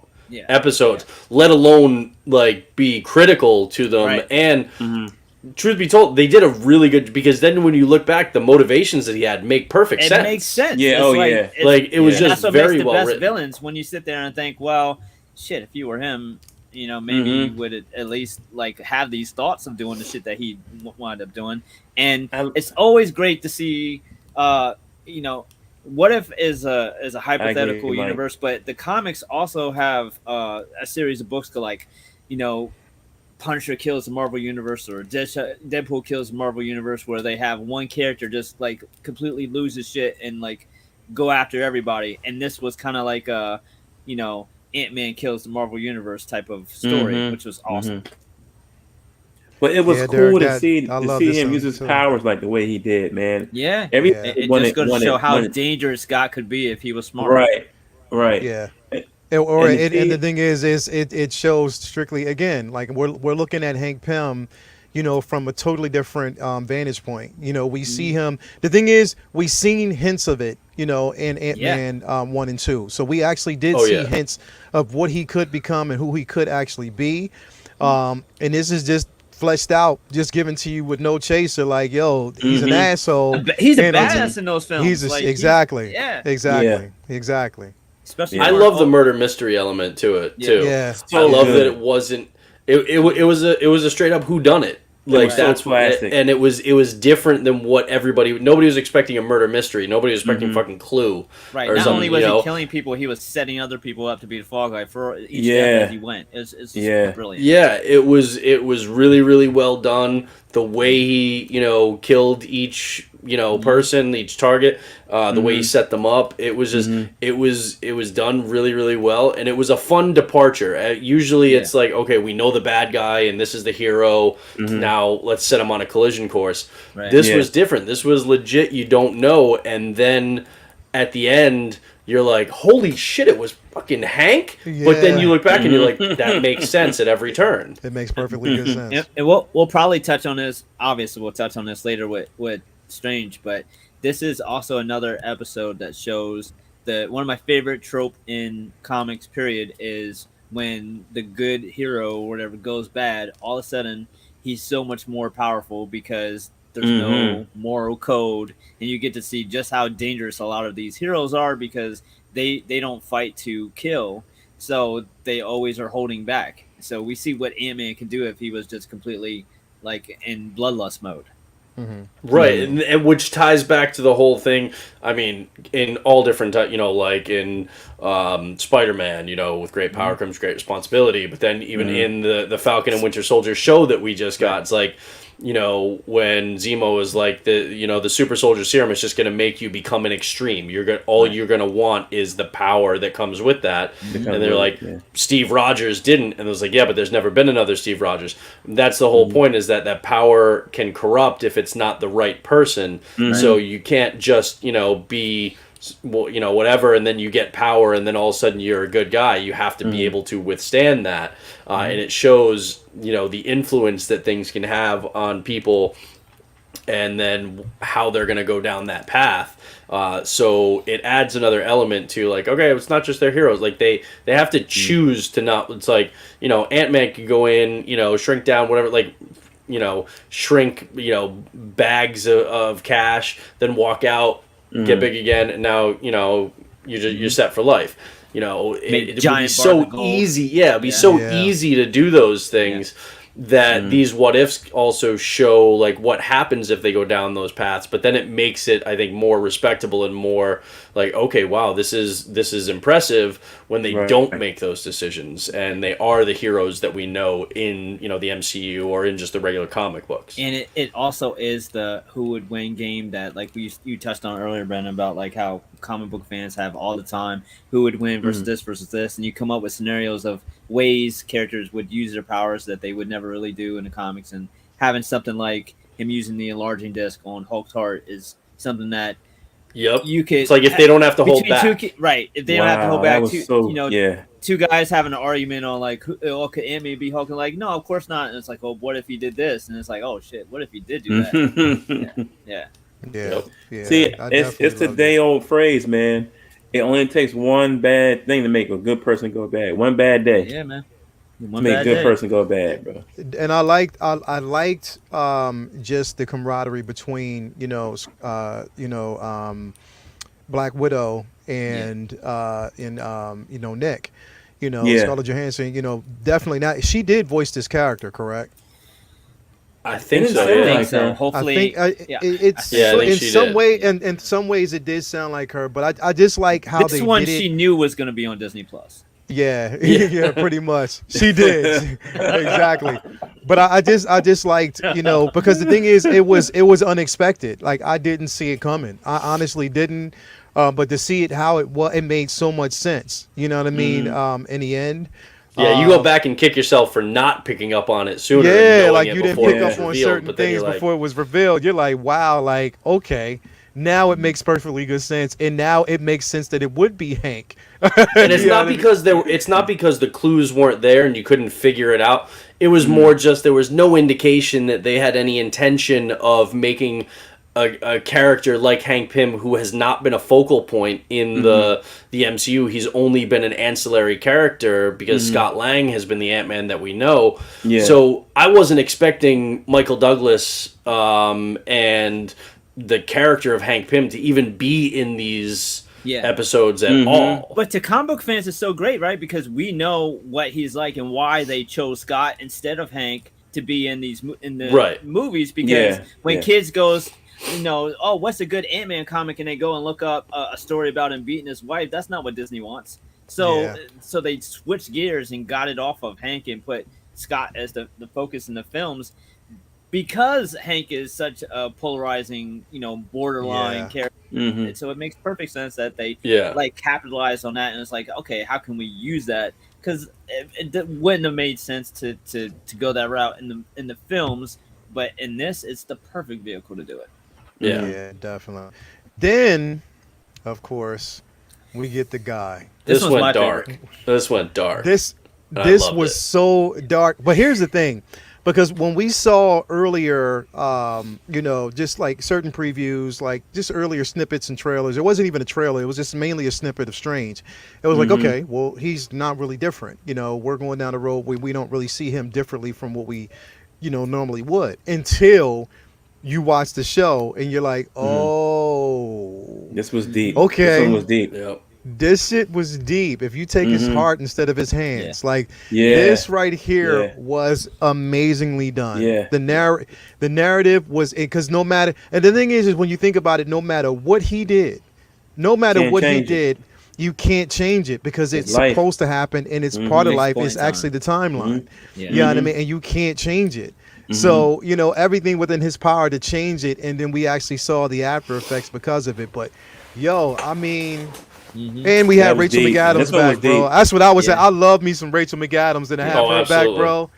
episodes, let alone like be critical to them. Right. And truth be told, they did a really good, because then when you look back, the motivations that he had make perft sense. It makes sense. Yeah, like it was just that's what very makes the well best written. villains when you sit there and think, well, shit, if you were him, maybe you would at least like have these thoughts of doing the shit that he wound up doing. And it's always great to see, What If is a hypothetical universe, but the comics also have a series of books called Punisher kills the Marvel Universe, or Deadpool kills the Marvel Universe, where they have one character just like completely loses shit and like go after everybody. And this was kind of like a, Ant-Man kills the Marvel Universe type of story, which was awesome. But it was cool to see him use his powers like the way he did, man. Yeah, it just goes to show how dangerous Scott could be if he was smart. Right. Yeah. And the thing is it shows strictly, again, like we're looking at Hank Pym, from a totally different vantage point. We see him. The thing is, we seen hints of it, in Ant-Man 1 and 2. So we actually did see hints of what he could become and who he could actually be. And this is just fleshed out, just given to you with no chaser. Like, yo, he's an asshole. He's a badass in those films. Exactly. Especially, I love the murder mystery element to it too. Yeah, I love that it wasn't. It was a straight up whodunit. Like that's classic. And it was different than what nobody was expecting a murder mystery. Nobody was expecting fucking Clue. Right. Not only was he killing people, he was setting other people up to be the fall guy for each step as he went. It's brilliant. Yeah, it was really, really well done. The way he, killed each, person, each target, the way he set them up, it was just, it was done really, really well, and it was a fun departure. Usually it's like, okay, we know the bad guy, and this is the hero, now let's set him on a collision course. Right. This was different. This was legit, you don't know, and then at the end, you're like, holy shit, it was fucking Hank? Yeah. But then you look back and you're like, that makes sense at every turn. It makes perfectly good sense. And we'll probably touch on this. Obviously, we'll touch on this later with Strange, but this is also another episode that shows one of my favorite trope in comics, period, is when the good hero or whatever goes bad, all of a sudden he's so much more powerful because there's no moral code, and you get to see just how dangerous a lot of these heroes are because they don't fight to kill, so they always are holding back. So we see what Ant-Man can do if he was just completely like in bloodlust mode. Right, and which ties back to the whole thing. I mean, in all different, like in Spider-Man, with great power comes great responsibility. But then even in the Falcon and Winter Soldier show that we just got, it's like when Zemo is like the super soldier serum is just going to make you become an extreme. You're going to want is the power that comes with that. And they're like, Steve Rogers didn't, and it was like, yeah, but there's never been another Steve Rogers. That's the whole point, is that power can corrupt if it's not the right person. So you can't just be whatever, and then you get power, and then all of a sudden you're a good guy. You have to be able to withstand that, and it shows the influence that things can have on people, and then how they're going to go down that path. So it adds another element to, like, okay, it's not just their heroes. Like they have to choose to not. It's like Ant-Man could go in, shrink down, whatever, like. Shrink, bags of cash, then walk out, get big again, and now you're set for life. It would be so easy. Yeah, it'd be so easy to do those things. That these what ifs also show, like, what happens if they go down those paths, but then it makes it, I think, more respectable and more like, okay, wow, this is impressive when they don't make those decisions, and they are the heroes that we know in the MCU or in just the regular comic books. And it also is the who would win game that, like, you touched on earlier, Brendan, about like how comic book fans have all the time who would win versus this, and you come up with scenarios of ways characters would use their powers that they would never really do in the comics, and having something like him using the enlarging disc on Hulk's heart is something that you could. It's like if they don't have to hold back, if they don't have to hold back, two guys having an argument on like, could Ant-Man be Hulk? And like, no, of course not. And it's like, well, what if he did this? And it's like, oh shit, what if he did do that? Yeah. See, it's the day old phrase, man. It only takes one bad thing to make a good person go bad. One bad day. Yeah, man. To make a good person go bad, bro. And I liked just the camaraderie between Black Widow and Nick. Scarlett Johansson. Definitely not. She did voice this character, correct? I think so. I think so. Hopefully, in some ways it did sound like her, but I just like how this they one did it. She knew was going to be on Disney Plus. Yeah, pretty much. She did exactly. But I just liked, because the thing is, it was unexpected. Like, I didn't see it coming. I honestly didn't. But to see it how it made so much sense. You know what I mean? In the end. Yeah, you go back and kick yourself for not picking up on it sooner. Yeah, like you didn't pick up on certain things before it was revealed. You're like, wow, like, okay. Now it makes perfectly good sense, and now it makes sense that it would be Hank. And it's not because the clues weren't there and you couldn't figure it out. It was more just there was no indication that they had any intention of making a character like Hank Pym, who has not been a focal point in the MCU. He's only been an ancillary character because Scott Lang has been the Ant-Man that we know. Yeah. So I wasn't expecting Michael Douglas and the character of Hank Pym to even be in these episodes at all. But to comic book fans, it's so great, right? Because we know what he's like and why they chose Scott instead of Hank to be in the movies. Because when kids goes, what's a good Ant-Man comic, and they go and look up a story about him beating his wife, that's not what Disney wants. So they switched gears and got it off of Hank and put Scott as the focus in the films. Because Hank is such a polarizing, borderline character, so it makes perfect sense that they capitalize on that. And it's like, okay, how can we use that? Because it wouldn't have made sense to go that route in the films, but in this, it's the perfect vehicle to do it. Yeah, definitely. Then, of course, we get the guy. This went dark. This went dark. This was so dark. But here's the thing. Because when we saw earlier, just like certain previews, like just earlier snippets and trailers, it wasn't even a trailer. It was just mainly a snippet of Strange. It was like, okay, well, he's not really different. We're going down the road where we don't really see him differently from what we, normally would, until you watch the show and you're like, oh. This was deep. Okay. This one was deep. Yep. This shit was deep. If you take his heart instead of his hands, this right here was amazingly done. Yeah. The narrative was, because no matter, and the thing is when you think about it, no matter what he did, you can't change it because it's supposed to happen and it's part of life. It's actually the timeline. You know what I mean? And you can't change it. Mm-hmm. So, everything within his power to change it, and then we actually saw the after effects because of it. But, yo, I mean, Hmm. and we That had was Rachel deep. McAdams This one was back, bro. deep. That's what I was saying. Yeah. I love me some Rachel McAdams, and to have Oh, her back, absolutely. bro.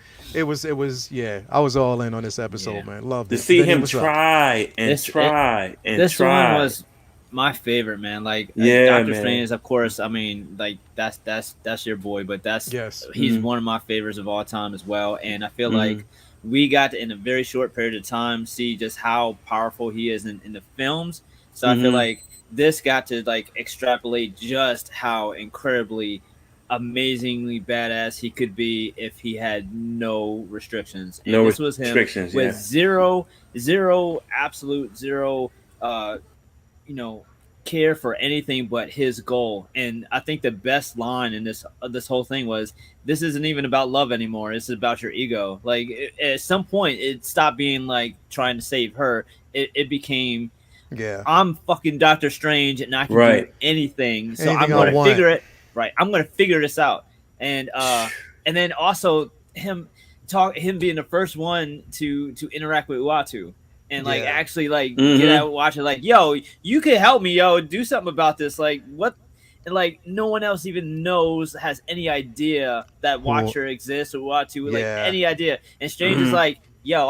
Yeah. I was all in on this episode, Yeah. man. Loved To it. see Vinny, him what's up? try and This it, try and this one try. was my favorite, man. Like Yeah, Doctor man. Strange, of course. I mean, like that's your boy, but Yes. he's Mhm. one of my favorites of all time as well. And I feel Mhm. like we got to, in a very short period of time, see just how powerful he is in the films. So I feel Mhm. like this got to like extrapolate just how incredibly amazingly badass he could be if he had no restrictions. And No this was him restrictions. with Yeah. zero absolute zero uh you know care for anything but his goal. And I think the best line in this whole thing was, this isn't even about love anymore, it's about your ego. Like at some point it stopped being like trying to save her. It became, Yeah. I'm fucking Doctor Strange and I can do Right. anything. So Anything I'm I gonna Right. want. figure it right. I'm gonna figure this out. And then also him being the first one to interact with Uatu and like Yeah. actually like get Mhm. out watching like, yo, you could help me, yo, do something about this. Like what? And like no one else even knows, has any idea that Who? Watcher exists or Uatu, like Yeah. any idea. And Strange is Mhm. like, yo,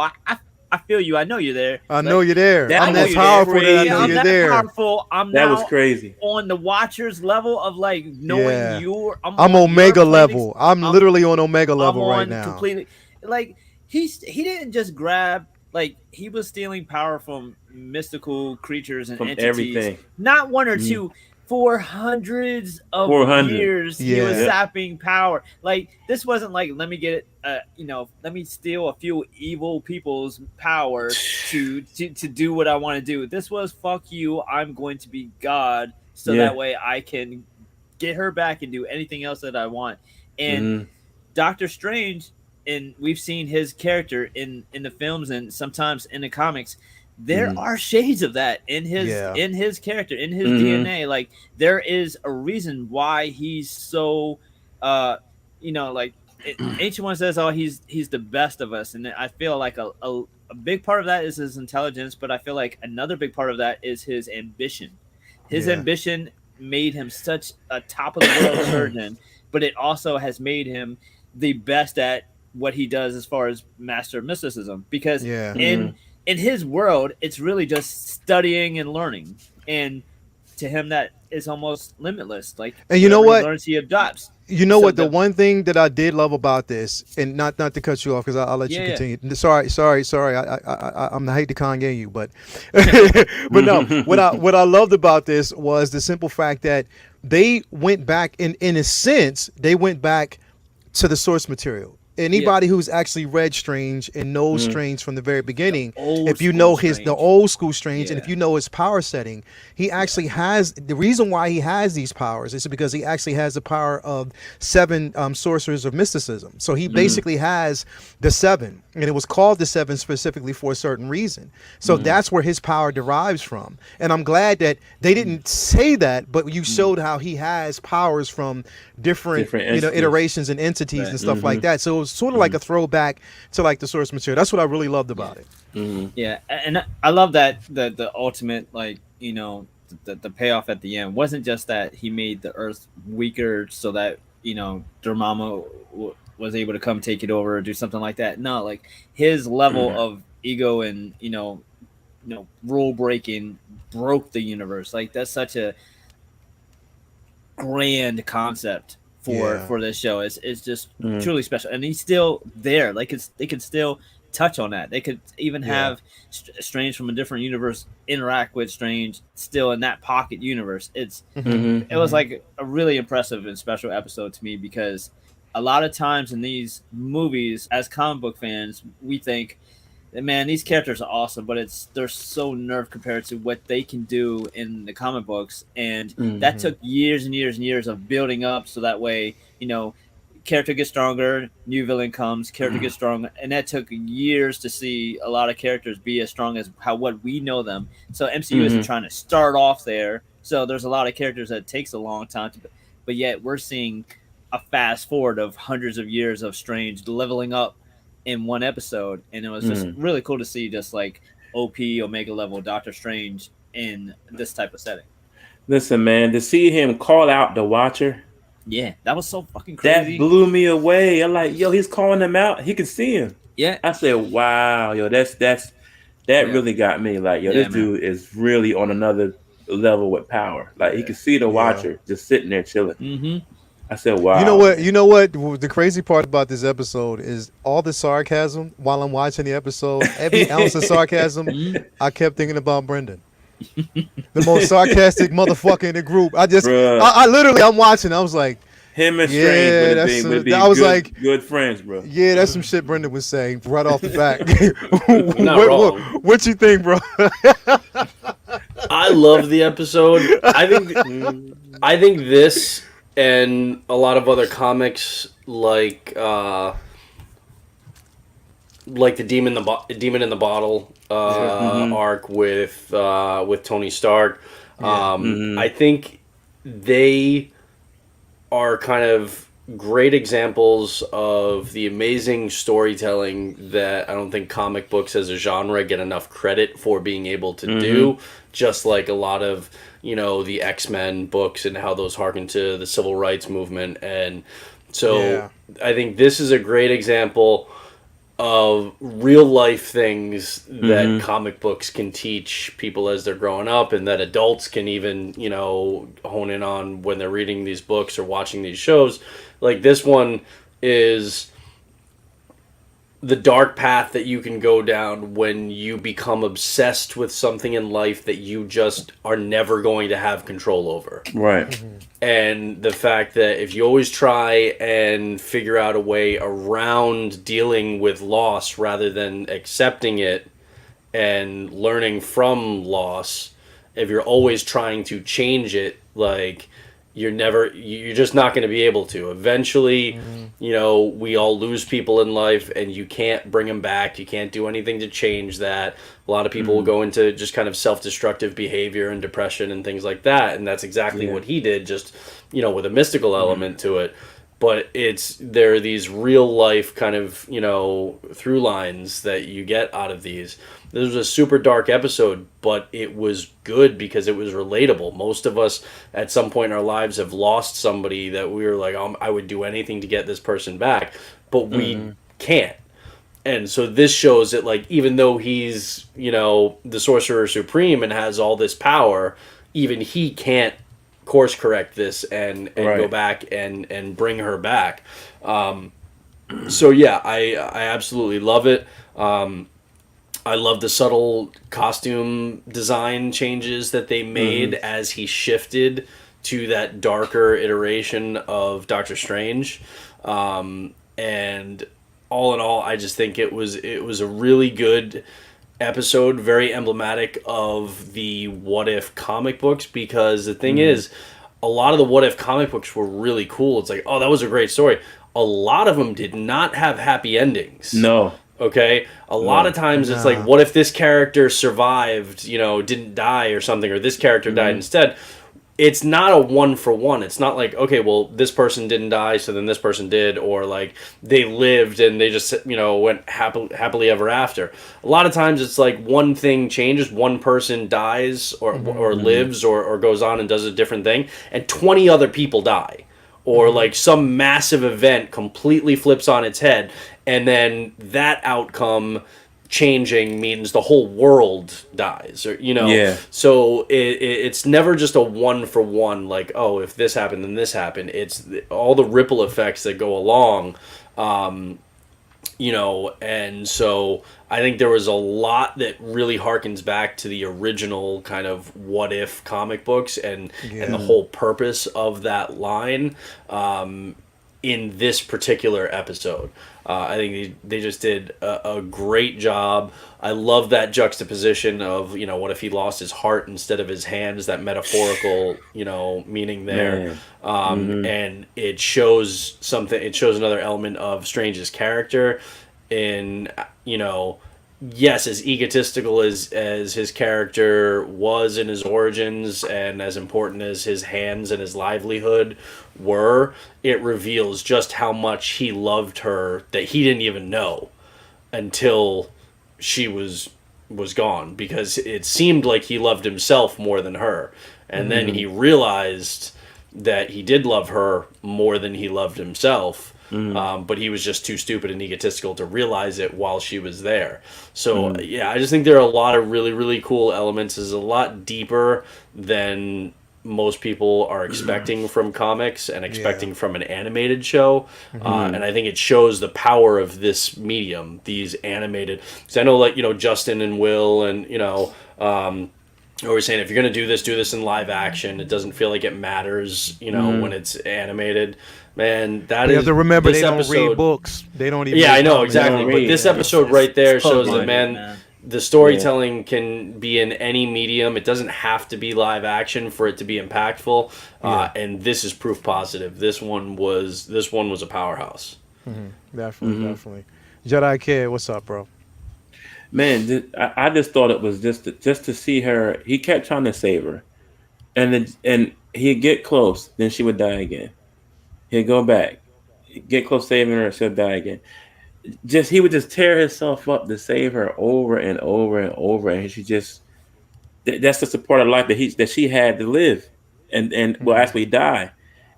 I feel you. I know you're there. I know Like you're there. That I I'm know that was you're there. powerful that I Yeah, know I'm crazy. you're that there. powerful. I'm That was now crazy. on the Watcher's level of like knowing Yeah. I'm I'm on your Omega planets. level. I'm I'm literally on Omega I'm level right on now. completely, like he didn't just grab, like he was stealing power from mystical creatures and From entities, everything. not one or Mhm. two, for hundreds of 400. years he was Yeah. Yep. sapping power. Like this wasn't like, let me get let me steal a few evil people's power to do what I want to do. This was, fuck you, I'm going to be God, so Yeah. that way I can get her back and do anything else that I want. And Mhm. Doctor Strange, and we've seen his character in the films and sometimes in the comics. There Mhm. are shades of that Yeah. in his character, in his Mhm. DNA. Like there is a reason why he's so, uh, like Ancient One says, "Oh, he's the best of us," and I feel like a big part of that is his intelligence, but I feel like another big part of that is his ambition. His Yeah. ambition made him such a top of the world surgeon, but it also has made him the best at what he does as far as master of mysticism. Because Yeah. in Mhm. in his world, it's really just studying and learning, and to him that is almost limitless. Like And you know whatever he what? learns, he adopts. You know So what? The one thing that I did love about this, and not to cut you off, because I'll let you yeah, continue. Sorry. I'm I hate to Kanye you, but but no. What I loved about this was the simple fact that they went back in a sense they went back to the source material. yeah, Anybody who's actually read Strange and knows Mhm. Strange from the very beginning, old if you school know the Strange. old school Strange, and if Yeah. you know his power setting, he actually has the reason why he has these powers is because he actually has the power of seven sorcerers of mysticism. So he basically has the seven, and it was called the seven specifically for a certain reason. So that's where his power derives from. And I'm glad that they didn't say that, but you showed how he has powers from different, Different entities. iterations and entities Right. and stuff like that. So it was sort of like a throwback to like the source material. That's what I really loved about it. Mhm. Yeah, and I love that the ultimate, like the payoff at the end wasn't just that he made the Earth weaker so that Dormammu was able to come take it over or do something like that. No, like his level of ego and rule breaking broke the universe. Like that's such a grand concept Yeah. for this show. It's just Mhm. truly special, and he's still there. Like they could still touch on that. They could even Yeah. have Strange from a different universe interact with Strange still in that pocket universe. Mhm. It was like a really impressive and special episode to me, because a lot of times in these movies, as comic book fans, we think, man, these characters are awesome, but they're so nerve compared to what they can do in the comic books. And that took years and years and years of building up, so that way, character gets stronger, new villain comes, character gets stronger, and that took years to see a lot of characters be as strong as what we know them. So MCU isn't trying to start off there. So there's a lot of characters that takes a long time but yet we're seeing a fast forward of hundreds of years of Strange leveling up in one episode, and it was just really cool to see just like OP Omega level Doctor Strange in this type of setting. Listen, man, to see him call out the Watcher, yeah, that was so fucking crazy. That blew me away. I'm like, yo, he's calling him out. He can see him. Yeah. I said, wow, yo, that really got me. Like, yo, this dude is really on another level with power. Like, he can see the Watcher just sitting there chilling. Mm-hmm. I said, wow. You know what? The crazy part about this episode is all the sarcasm while I'm watching the episode. Every ounce of sarcasm, I kept thinking about Brendan. The most sarcastic motherfucker in the group. I literally, I'm watching. I was like, him and Strange would be good friends, bro. Yeah, that's some shit Brendan was saying right off the bat. Not wrong. What you think, bro? I love the episode. I think this and a lot of other comics like the Demon in the Bottle arc with Tony Stark. I think they are kind of great examples of the amazing storytelling that I don't think comic books as a genre get enough credit for being able to do. Just like a lot of, the X-Men books and how those harken to the civil rights movement. And so I think this is a great example of real life things that comic books can teach people as they're growing up, and that adults can even, hone in on when they're reading these books or watching these shows. Like, this one is the dark path that you can go down when you become obsessed with something in life that you just are never going to have control over. Right. And the fact that if you always try and figure out a way around dealing with loss rather than accepting it and learning from loss, if you're always trying to change it, like, you're just not going to be able to. Eventually, we all lose people in life, and you can't bring them back. You can't do anything to change that. A lot of people will go into just kind of self-destructive behavior and depression and things like that, and that's exactly what he did, just, with a mystical element to it. But there are these real life kind of, through lines that you get out of these. This was a super dark episode, but it was good because it was relatable. Most of us at some point in our lives have lost somebody that we were like, I would do anything to get this person back, but we can't. And so this shows that, like, even though he's, the Sorcerer Supreme and has all this power, even he can't course correct this and go back and bring her back. So yeah, I absolutely love it. I love the subtle costume design changes that they made as he shifted to that darker iteration of Doctor Strange. And all in all, I just think it was a really good episode, very emblematic of the What If comic books, because the thing is, a lot of the What If comic books were really cool. It's like, oh, that was a great story. A lot of them did not have happy endings. No. Okay? A lot of times it's like, what if this character survived, didn't die or something, or this character died instead? It's not a one-for-one. It's not like, okay, well, this person didn't die, so then this person did, or like they lived and they just, went happily ever after. A lot of times it's like one thing changes, one person dies or lives or goes on and does a different thing, and 20 other people die. Or like some massive event completely flips on its head, and then that outcome changing means the whole world dies, or so it's never just a one for one, like, oh, if this happened then this happened. It's all the ripple effects that go along, and so I think there was a lot that really harkens back to the original kind of What If comic books and the whole purpose of that line in this particular episode. I think they just did a great job. I love that juxtaposition of, what if he lost his heart instead of his hands, that metaphorical, meaning there. And it shows something, it shows another element of Strange's character in, yes, as egotistical as his character was in his origins, and as important as his hands and his livelihood were, it reveals just how much he loved her that he didn't even know. until she was gone, because it seemed like he loved himself more than her, and then he realized that he did love her more than he loved himself. But he was just too stupid and egotistical to realize it while she was there. So yeah, I just think there are a lot of really, really cool elements. It's a lot deeper than most people are expecting from comics and expecting from an animated show. And I think it shows the power of this medium, these animated. Because I know, like, Justin and Will and, always saying, if you're going to do this in live action. It doesn't feel like it matters, when it's animated. Man, You have to remember, they episode, don't read books. They don't even. Yeah, I know, comics. exactly. But this episode right there shows that, close-minded, man, the storytelling can be in any medium. It doesn't have to be live action for it to be impactful. And this is proof positive. This one was a powerhouse. Definitely. Jedi Kid, what's up, bro? Man, I just thought it was just to see her. He kept trying to save her, and he'd get close, then she would die again. He'd go back, get close saving her, she'll die again. He would just tear himself up to save her over and over and over, and she just that's just a part of life that she had to live, and will actually die,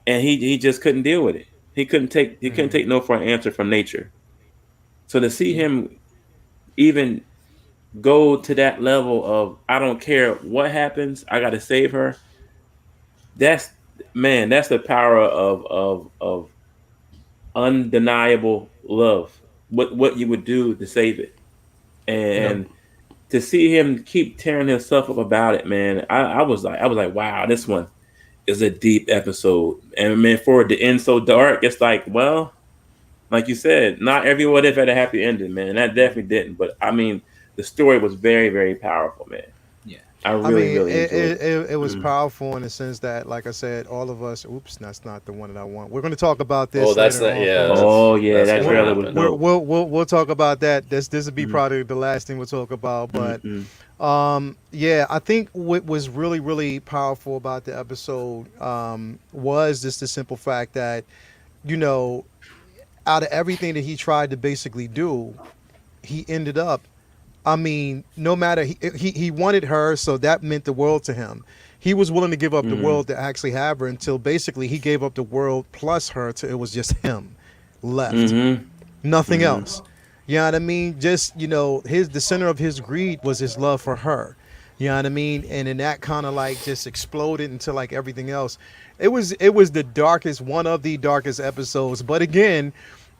and he just couldn't deal with it. He couldn't take no for an answer from nature. So to see him even go to that level of, I don't care what happens, I got to save her. That's the power of undeniable love. What you would do to save it, and to see him keep tearing himself up about it, man. I was like, wow, this one is a deep episode, and man, for it to end so dark, it's like, well, like you said, not every what if had a happy ending, man. That definitely didn't. But I mean, the story was very, very powerful, man. Yeah. I mean, really enjoyed it. it was powerful in the sense that, like I said, all of us. Oops, that's not the one that I want. We're going to talk about this. Oh, that's later not. on, Yeah. folks. Oh yeah, that gonna trailer was happen. dope. We'll talk about that. This will be probably the last thing we'll talk about. But yeah, I think what was really, really powerful about the episode was just the simple fact that, out of everything that he tried to basically do, he ended up. I mean, no matter he wanted her, so that meant the world to him. He was willing to give up the world to actually have her, until basically he gave up the world plus her till it was just him left, nothing else. You know what I mean? Just the center of his greed was his love for her. You know what I mean? And then that kind of like just exploded into like everything else. It was the darkest, one of the darkest episodes. But again,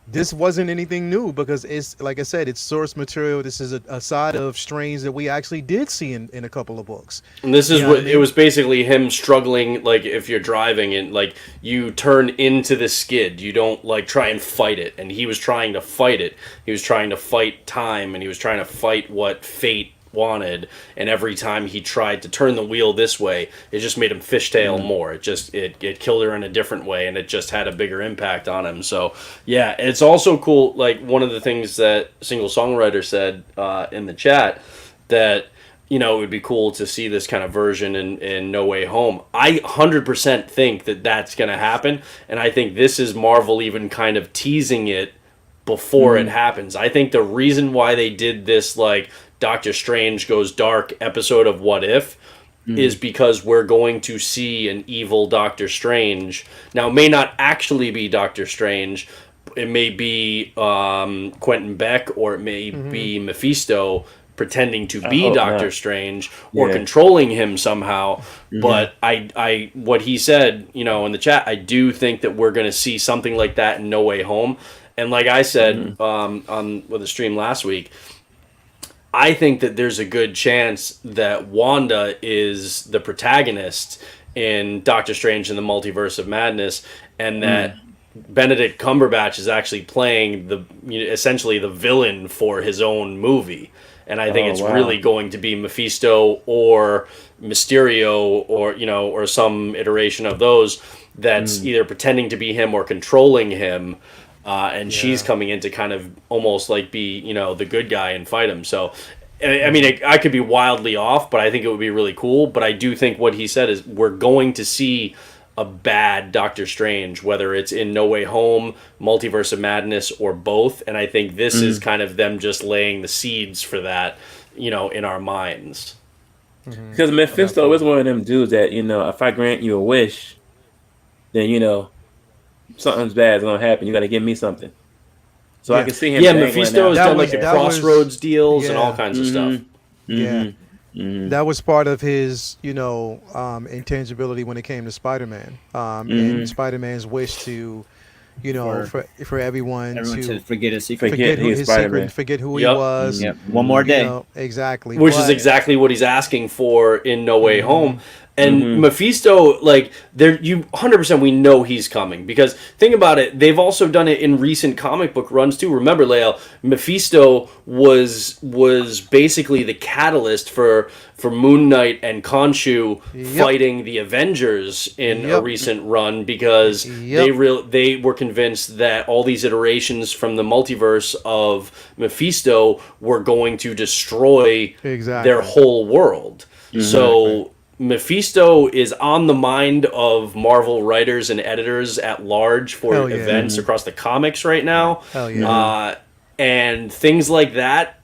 this wasn't anything new, because it's, like I said, it's source material. This is a side of Strange that we actually did see in a couple of books. And this is You know what what I it was basically him struggling. Like, if you're driving and like you turn into the skid, you don't like try and fight it. And he was trying to fight it. He was trying to fight time, and he was trying to fight what fate wanted, and every time he tried to turn the wheel this way, it just made him fishtail more. It killed her in a different way, and it just had a bigger impact on him. So yeah, it's also cool, like one of the things that Single Songwriter said in the chat, that it would be cool to see this kind of version in No Way Home. I 100% think that that's going to happen, and I think this is Marvel even kind of teasing it before it happens. I think the reason why they did this, like, Doctor Strange Goes Dark episode of What If is because we're going to see an evil Doctor Strange. Now, it may not actually be Doctor Strange. It may be Quentin Beck, or it may be Mephisto pretending to be Doctor Strange, or controlling him somehow. But I what he said, in the chat, I do think that we're going to see something like that in No Way Home. And like I said on the stream last week, I think that there's a good chance that Wanda is the protagonist in Doctor Strange in the Multiverse of Madness, and that Benedict Cumberbatch is actually playing essentially the villain for his own movie. And I think it's really going to be Mephisto or Mysterio, or some iteration of those that's either pretending to be him or controlling him. And she's coming in to kind of almost like be, the good guy and fight him. So, I mean, I could be wildly off, but I think it would be really cool. But I do think what he said is we're going to see a a bad Doctor Strange, whether it's in No Way Home, Multiverse of Madness, or both. And I think this is kind of them just laying the seeds for that, in our minds. Because Mephisto is one of them dudes that, if I grant you a wish, then, something's bad is going to happen. You got to give me something. So I can see him. Yeah, Mephisto has done the Crossroads deals and all yeah. kinds of stuff. Yeah. That was part of his, intangibility when it came to Spider-Man. And Spider-Man's wish to, for everyone to forget his secret. Forget his secret and forget who he was. Yep. One more day. Exactly. Which is exactly what he's asking for in No Way Home. And Mephisto, you 100% we know he's coming, because think about it, they've also done it in recent comic book runs too. Remember, Lael, Mephisto was basically the catalyst for Moon Knight and Khonshu fighting the Avengers in a recent run, because they were convinced that all these iterations from the multiverse of Mephisto were going to destroy their whole world. So Mephisto is on the mind of Marvel writers and editors at large for events across the comics right now. And things like that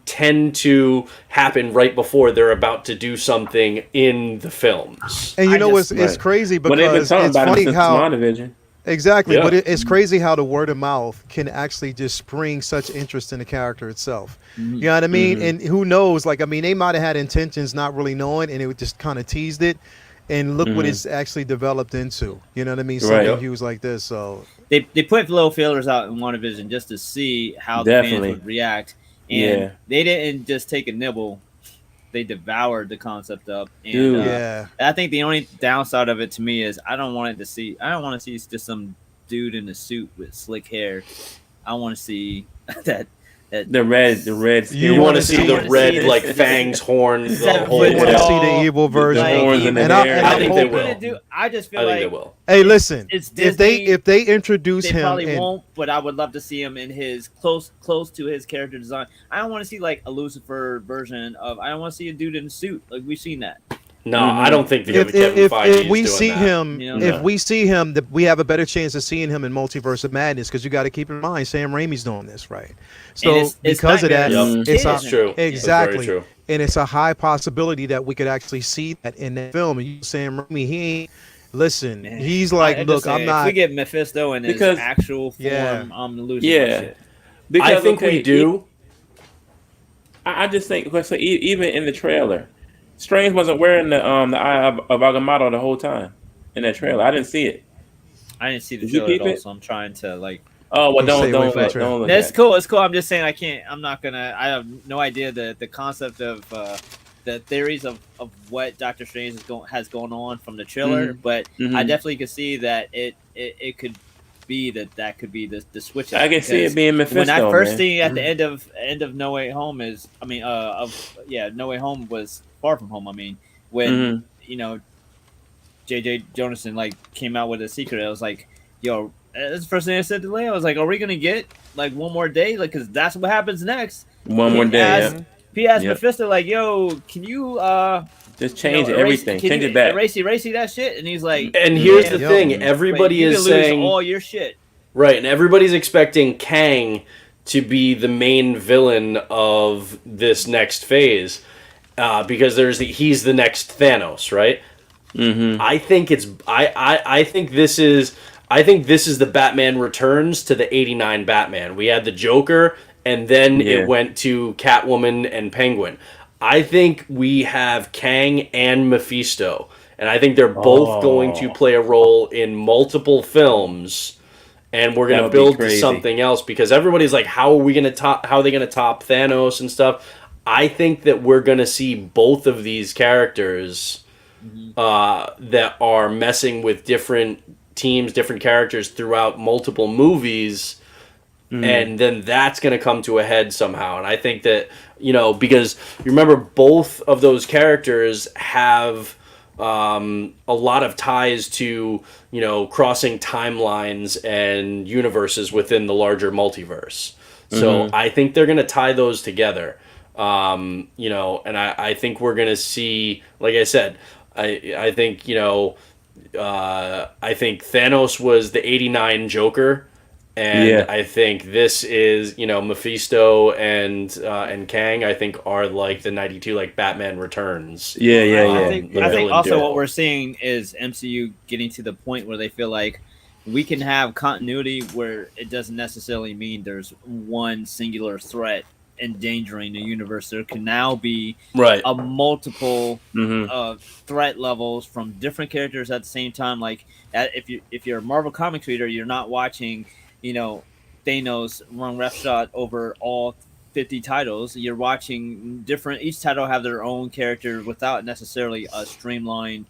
tend to happen right before they're about to do something in the films. And it's crazy because it's funny how exactly, but it's crazy how the word of mouth can actually just spring such interest in the character itself. You know what I mean? And who knows? They might have had intentions not really knowing, and it just kind of teased it. And look what it's actually developed into. You know what I mean? Something huge like this. So they put little feelers out in WandaVision just to see how the fans would react. And they didn't just take a nibble; they devoured the concept up. And I think the only downside of it to me is I don't want to see just some dude in a suit with slick hair. I want to see that. The red. You want to see the red, like fangs, horns, the whole. You want to see the evil version. I think they will. I just feel like they will. Hey, listen. It's if they introduce him, they probably won't. But I would love to see him in his close to his character design. I don't want to see like a Lucifer version of. I don't want to see a dude in a suit like we've seen that. No, I don't think if we see him, if we see him, we have a better chance of seeing him in Multiverse of Madness, because you got to keep in mind Sam Raimi's doing this, right? So because of that, it's true. Exactly, it's very true. And it's a high possibility that we could actually see that in that film. And Sam Raimi, he's like, look, I'm not. If we get Mephisto in his actual form, I'm losing my shit. Because, I think we do. I just think, so even in the trailer, Strange wasn't wearing the eye of Agamotto the whole time in that trailer. I didn't see it. I didn't see the trailer at all, so I'm trying to like. Oh well, don't look. That's cool. It's cool. I'm just saying I'm not gonna. I have no idea the concept of the theories of what Doctor Strange has going on from the trailer, but I definitely could see that it could be that could be the switch. I can see it being Mephisto. When I first see at the end of No Way Home No Way Home was Far From Home. I mean, when J.J. Jonathan came out with a secret, I was like, yo, that's the first thing I said to Leia. I was like, are we gonna get one more day? Because that's what happens next. One more day. He asked Mephisto, yo, can you just change everything, change it back, erase that shit? And he's like, and here's the thing: everybody is saying all your shit, right? And everybody's expecting Kang to be the main villain of this next phase, because he's the next Thanos, right? I think I think this is the Batman Returns to the '89 Batman. We had the Joker, and then it went to Catwoman and Penguin. I think we have Kang and Mephisto, and I think they're both going to play a role in multiple films, and we're going to build to something else, because everybody's like, how are they going to top Thanos and stuff? I think that we're going to see both of these characters that are messing with different teams, different characters throughout multiple movies, and then that's going to come to a head somehow. And I think that, because you remember both of those characters have a lot of ties to, crossing timelines and universes within the larger multiverse. So I think they're going to tie those together. And I think we're going to see, like I said, I think, I think Thanos was the '89 Joker. And I think this is, Mephisto and Kang, I think, are like the '92 like Batman Returns. I think also what we're seeing is MCU getting to the point where they feel like we can have continuity where it doesn't necessarily mean there's one singular threat endangering the universe. There can now be a multiple threat levels from different characters at the same time. Like if you're a Marvel Comics reader, you're not watching Thanos run roughshod over all 50 titles. You're watching different. Each title have their own character without necessarily a streamlined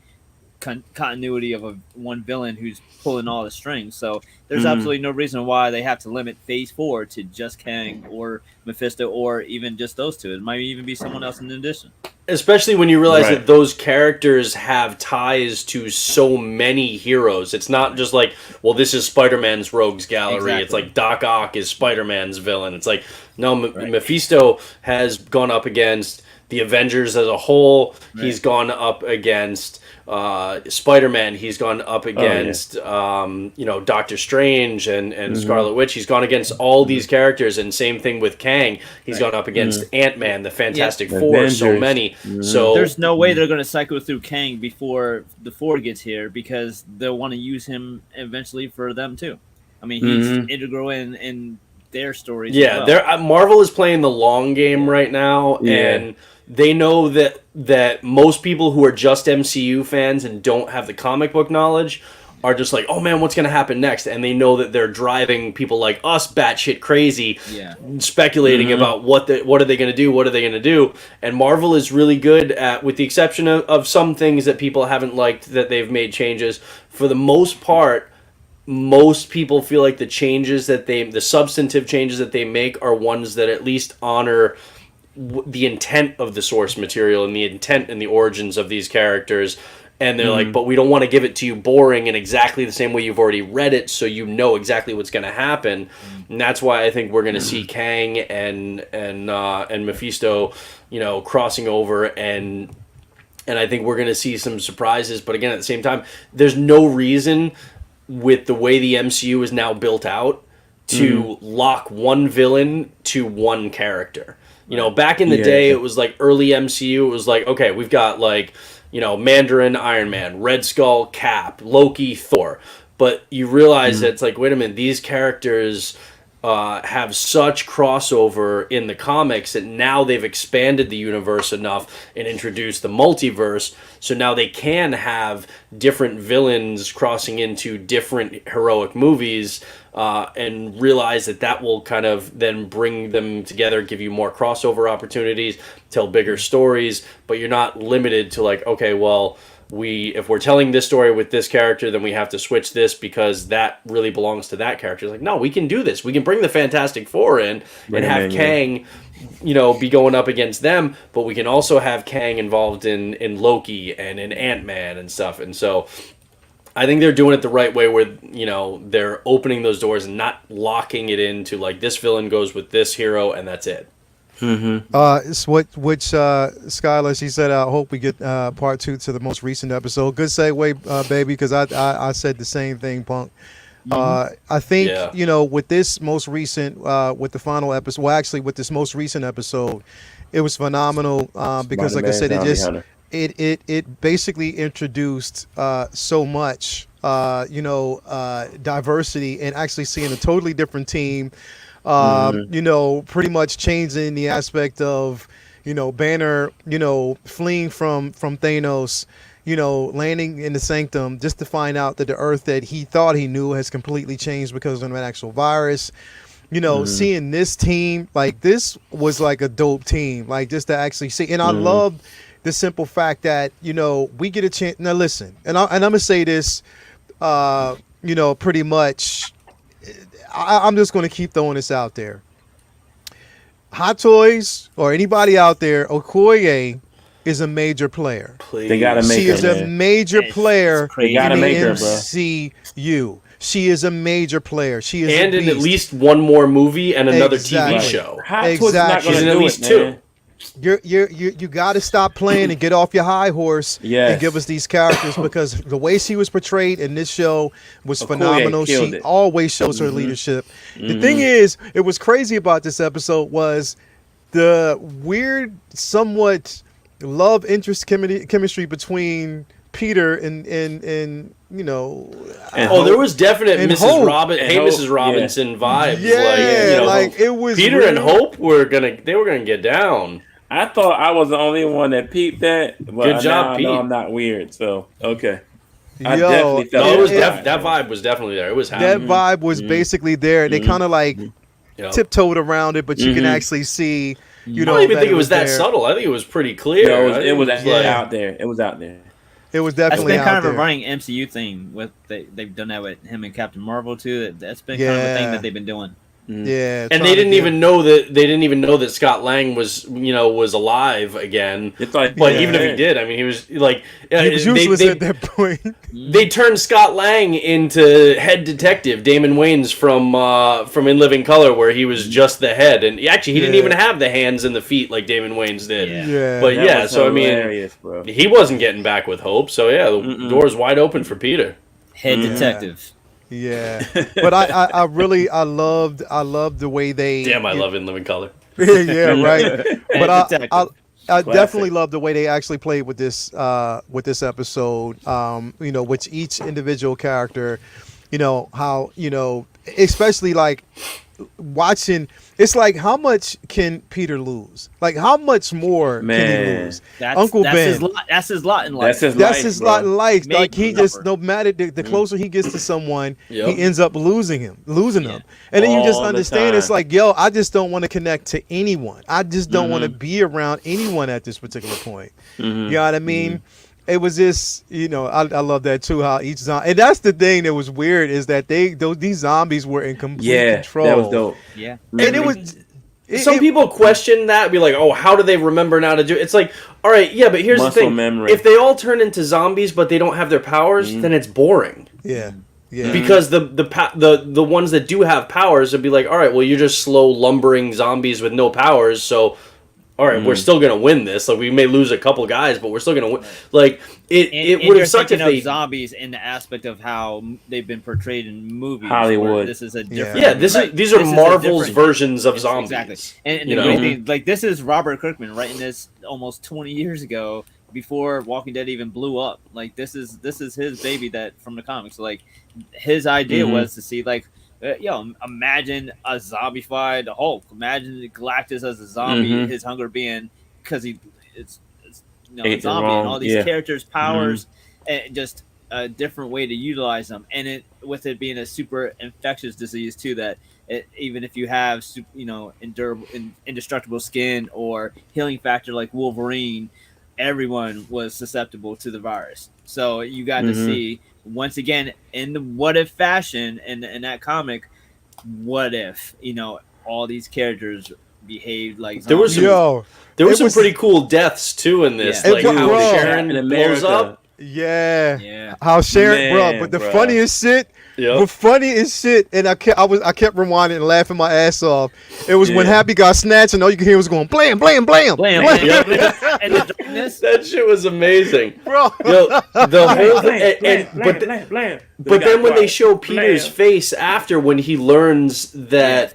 continuity of one villain who's pulling all the strings. So there's absolutely no reason why they have to limit Phase 4 to just Kang or Mephisto or even just those two. It might even be someone else in addition. Especially when you realize that those characters have ties to so many heroes. It's not just like, well, this is Spider-Man's rogues gallery. Exactly. It's like Doc Ock is Spider-Man's villain. It's like, no, Mephisto has gone up against the Avengers as a whole. He's gone up against Spider-Man. He's gone up against Doctor Strange and Scarlet Witch. He's gone against all these characters, and same thing with Kang. He's gone up against Ant-Man, the Fantastic Four, Avengers. So many. So there's no way they're going to cycle through Kang before the Four gets here, because they'll want to use him eventually for them too. I mean, he's integral in their stories. Yeah, as well. Marvel is playing the long game right now, and they know that most people who are just MCU fans and don't have the comic book knowledge are just like, oh man, what's going to happen next? And they know that they're driving people like us batshit crazy, speculating about what are they going to do? What are they going to do? And Marvel is really good at, with the exception of some things that people haven't liked that they've made changes, for the most part, most people feel like the substantive changes that they make are ones that at least honor the intent of the source material and the intent and the origins of these characters. And they're like, but we don't want to give it to you boring in exactly the same way you've already read it, so you know exactly what's going to happen. And that's why I think we're going to see Kang and Mephisto, crossing over, and I think we're going to see some surprises. But again, at the same time, there's no reason, with the way the MCU is now built out, to lock one villain to one character. Back in the day, it was like early MCU, it was like, okay, we've got like, Mandarin, Iron Man, Red Skull, Cap, Loki, Thor. But you realize that it's like, wait a minute, these characters have such crossover in the comics that now they've expanded the universe enough and introduced the multiverse, so now they can have different villains crossing into different heroic movies, and realize that will kind of then bring them together, give you more crossover opportunities, tell bigger stories, but you're not limited to like, okay, well, if we're telling this story with this character, then we have to switch this because that really belongs to that character. It's like, no, we can do this. We can bring the Fantastic Four in and have Kang, be going up against them, but we can also have Kang involved in Loki and in Ant-Man and stuff. And so I think they're doing it the right way, where, they're opening those doors and not locking it into like, this villain goes with this hero and that's it. It's which Skylar, she said, I hope we get part 2 to the most recent episode. Good segue, baby, because I said the same thing, Punk. I think, with this most recent, with the final episode, well, actually with this most recent episode, it was phenomenal, because like I said, it basically introduced so much, diversity, and actually seeing a totally different team. Pretty much changing the aspect of, Banner, fleeing from Thanos, landing in the Sanctum, just to find out that the Earth that he thought he knew has completely changed because of an actual virus. Seeing this team, like, this was like a dope team, like, just to actually see. And I love the simple fact that, we get a chance. Now listen, and I'm gonna say this, pretty much, I'm just going to keep throwing this out there. Hot Toys or anybody out there, Okoye is a major player. Please. They gotta make her. She is a major player in gotta the make her, MCU. She is a major player. She is, and in at least one more movie and another TV show. Hot Toys is not She's gonna in at do least it, two. man. you got to stop playing and get off your high horse Yes. and give us these characters, because the way she was portrayed in this show was Okoye phenomenal. killed She it. always shows her leadership. The thing is, it was crazy about this episode was the weird, somewhat love interest chemistry between Peter and you know. And Oh, there was definite And Mrs. Hope. Hey Hope, Mrs. Robinson vibes. Yeah, like it was Peter weird. and Hope were gonna get down. I thought I was the only one that peeped that. But Good job, now I Pete. know I'm not weird. So okay. I Yo, definitely felt No, it was it- that vibe was definitely there. It was That happening. vibe was basically there. They kind of like Yep. tiptoed around it, but you can actually see. You I know, don't even think it was that there. subtle. I think it was pretty clear. No, I think it was like- out there. It was out there. It was That's definitely been kind out of a there. running MCU thing. With they've done that with him and Captain Marvel too. That's been kind of a thing Yeah. that they've been doing. Yeah, And trying they to didn't get- even know that Scott Lang was alive again. It's like, But Yeah. even if he did, I mean, he was like He was useless they, at that point. they turned Scott Lang into head detective Damon Wayans from In Living Color, where he was just the head, and actually he didn't Yeah. even have the hands and the feet like Damon Wayans did. Yeah. Yeah, But that yeah, was so I mean, hilarious, bro. he wasn't getting back with Hope, so yeah, the door's wide open for Peter. Head detective. yeah. But I really loved the way they. Damn, I love In Living Color. Yeah, right. But I Detective. definitely love the way they actually played with this episode. You know, which each individual character, you know, how, you know, especially like watching, it's like, how much can Peter lose? Like, how much more can he Man. lose? That's, Uncle that's Ben. His lot, that's his lot in life. That's his That's life, his bro. lot in life. Make Like, he number. just, no matter the closer he gets to someone, Yep. he ends up losing them. And then you just All the understand it's time. like, yo, I just don't want to connect to anyone. I just don't want to be around anyone at this particular point. You know what I mean? It was just, you know, I love that too. How each zombie, and that's the thing that was weird, is that these zombies were in complete Yeah, control. that was dope. Yeah. And it was. Some people question that, be like, "Oh, how do they remember now to do it?" It's like, all right, yeah, but here's the Muscle thing: memory. if they all turn into zombies but they don't have their powers, then it's boring. Yeah, yeah. Because the ones that do have powers would be like, all right, well, you're just slow lumbering zombies with no powers, so all right, we're still gonna win this. Like, we may lose a couple guys, but we're still gonna win. Like, it And would you're have sucked if thinking they. of zombies in the aspect of how they've been portrayed in movies. Hollywood. where This is a different. Yeah, these are This is a Marvel's different- versions of Yes, zombies. Exactly. And You the know? crazy thing, like, this is Robert Kirkman writing this almost 20 years ago, before Walking Dead even blew up. Like, this is his baby that from the comics. Like, his idea was to see, like, imagine a zombified Hulk. Imagine Galactus as a zombie. His hunger being because it's a Ate the zombie, and all these wrong- yeah. characters' powers, and just a different way to utilize them. And with it being a super infectious disease too, that even if you have indestructible skin or healing factor like Wolverine, everyone was susceptible to the virus. So you got to see, once again, in the what if fashion in that comic, what if all these characters behaved like zombies. There was some- Yo, There were it some was- pretty cool deaths too in this, Yeah. like It- how bro. Sharon Captain blows up. yeah. Yeah. How Sharon, Man, but the bro. funniest shit, Yep. the funniest shit, and I kept rewinding and laughing my ass off. It was when Yeah. Happy got snatched, and all you could hear was going blam, blam, blam, Blam, blam. blam, blam. And the darkness. That shit was amazing. bro. Yo, the whole Blam, thing, blam, blam, blam. but then when they show Blam. Peter's face after when he learns that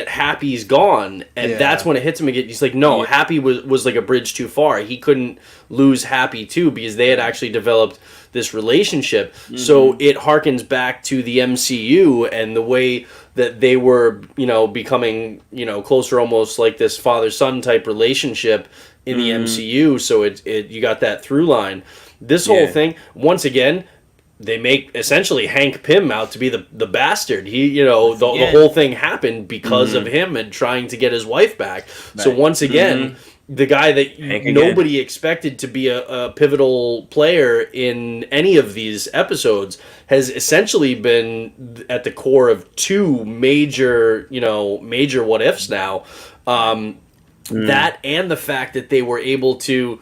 Happy's gone, and Yeah. that's when it hits him again. He's like, no, Happy was like a bridge too far. He couldn't lose Happy too because they had actually developed this relationship. So it harkens back to the MCU and the way that they were, becoming, closer, almost like this father-son type relationship in the MCU. So it you got that through line. This whole Yeah. thing, once again, they make essentially Hank Pym out to be the bastard. He, the whole thing happened because of him and trying to get his wife back. So Right. once again, the guy that Hank again. nobody expected to be a pivotal player in any of these episodes has essentially been at the core of two major what ifs now. That and the fact that they were able to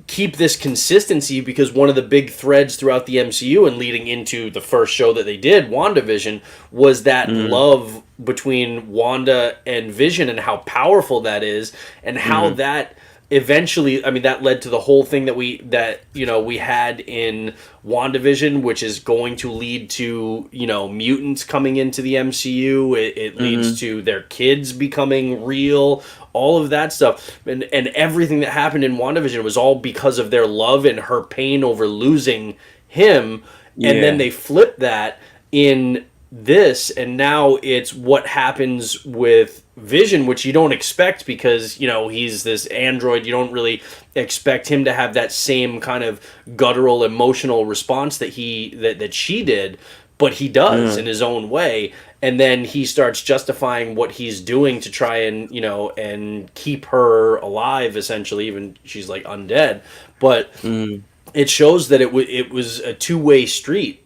keep this consistency, because one of the big threads throughout the MCU and leading into the first show that they did, WandaVision, was that love between Wanda and Vision and how powerful that is, and how that eventually, I mean, that led to the whole thing that we had in WandaVision, which is going to lead to, mutants coming into the MCU. It leads to their kids becoming real, all of that stuff. And everything that happened in WandaVision was all because of their love and her pain over losing him. Yeah. And then they flipped that in this, and now it's what happens with Vision, which you don't expect, because he's this android. You don't really expect him to have that same kind of guttural emotional response that she did, but he does in his own way. And then he starts justifying what he's doing to try and and keep her alive, essentially, even she's like undead. But it shows that it was a two-way street.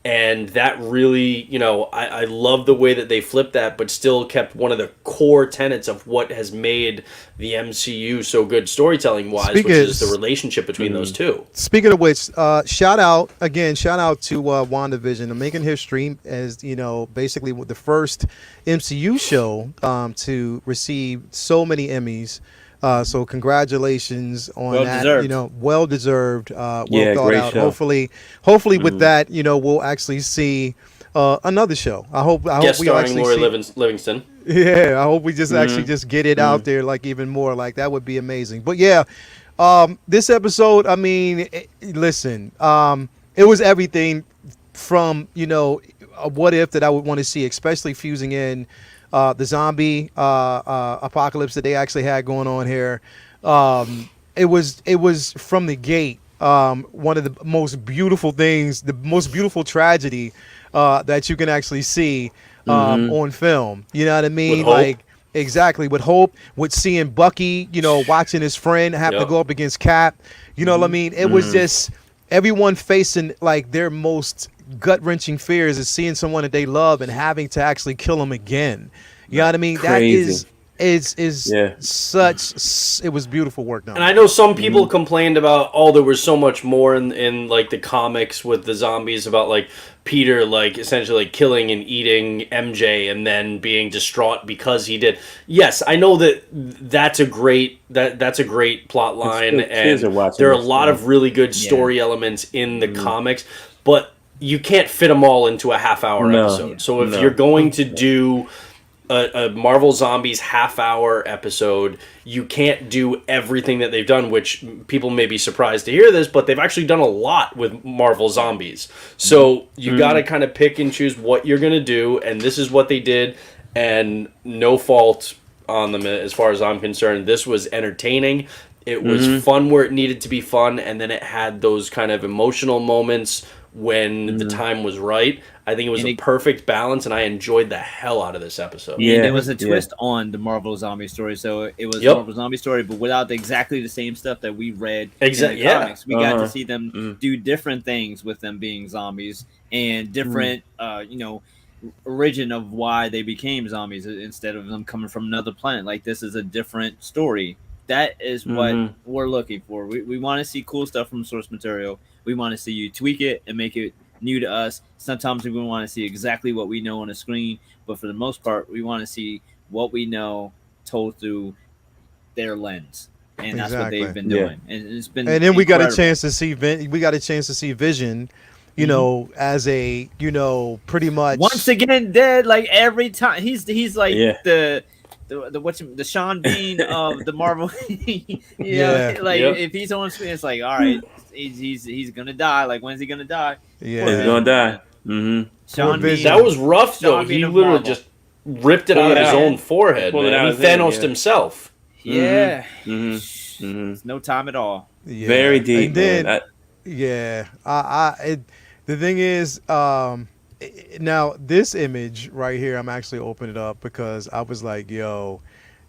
And that really, I love the way that they flipped that, but still kept one of the core tenets of what has made the MCU so good storytelling-wise, which is the relationship between those two. Speaking of which, shout out to WandaVision. I'm making history as, basically the first MCU show to receive so many Emmys. So congratulations on that. Deserved. Well deserved. Well thought out. Show. Hopefully with that, we'll actually see another show. I hope we starring Lori Livingston. Yeah, I hope we just actually just get it out there, like even more. Like that would be amazing. But yeah, this episode, I mean, listen, it was everything from a what if that I would want to see, especially fusing in the zombie apocalypse that they actually had going on here. It was from the gate one of the most beautiful things, the most beautiful tragedy that you can actually see on film. You know what I mean? Like exactly, with hope, with seeing Bucky, watching his friend have to go up against Cap. You know what I mean? It was just everyone facing like their most gut-wrenching fears is seeing someone that they love and having to actually kill them again. You know what I mean? Crazy. That is such. It was beautiful work done. And I know some people complained about, there was so much more in like the comics with the zombies, about like Peter like essentially like killing and eating MJ and then being distraught because he did. Yes, I know that's a great plot line, and there are a lot of really good story elements in the comics, but you can't fit them all into a half-hour episode. So if you're going to do a Marvel Zombies half-hour episode, you can't do everything that they've done, which people may be surprised to hear this, but they've actually done a lot with Marvel Zombies. So you got to kind of pick and choose what you're going to do, and this is what they did, and no fault on them as far as I'm concerned. This was entertaining. It was fun where it needed to be fun, and then it had those kind of emotional moments when the time was right. I think it was a perfect balance, and I enjoyed the hell out of this episode. Yeah, and there was a twist on the Marvel Zombie story, so it was Marvel Zombie story, but without exactly the same stuff that we read in the comics. We got to see them do different things with them being zombies, and different, origin of why they became zombies instead of them coming from another planet. Like, this is a different story. That is what we're looking for. We want to see cool stuff from source material. We want to see you tweak it and make it new to us. Sometimes we want to see exactly what we know on the screen, but for the most part, we want to see what we know told through their lens, and that's what they've been doing. And it's been. And then we got a chance to see. Vision. As a pretty much once again dead. Like every time he's like the Sean Bean of the Marvel. If he's on screen, it's like, all right, he's gonna die. Like, when's he gonna die? Yeah, he's gonna die. Sean Bean, that was rough though. He literally just ripped it out of his own forehead. Man. He Thanos'd himself. Yeah, It's no time at all. Yeah. Very deep. And then, the thing is, now this image right here, I'm actually opening it up because I was like, yo,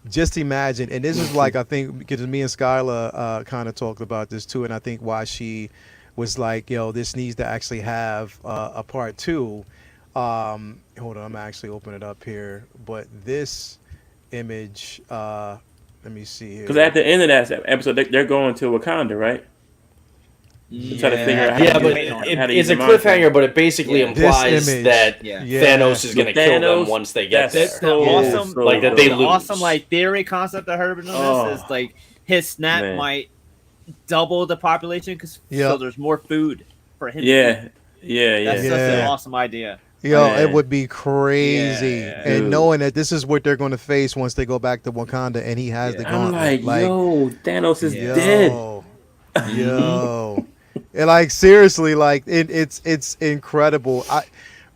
just imagine. And this is like, I think because me and Skylar kind of talked about this too, and I think why she was like, yo, this needs to actually have a part 2. Hold on, I'm actually opening it up here. But this image, Let me see here. Because at the end of that episode, they're going to Wakanda, right? To try to figure out Yeah, how but to it's use a the mind cliffhanger, stone. but it basically This implies image. that Yeah. Thanos is going to kill them Thanos, once they get that's there. The so- awesome, so like that they the lose. awesome like theory concept I heard in this is like his snap Man. might double the population because Yep. so there's more food for him. to Yeah, eat. yeah, That's yeah. such an Yeah. awesome idea. Yo, Man. it would be crazy. Yeah. And Dude. knowing that this is what they're going to face once they go back to Wakanda and he has the Yeah. I'm gauntlet. like, yo, Thanos is Yeah. dead. Yo. And like seriously, like it's incredible.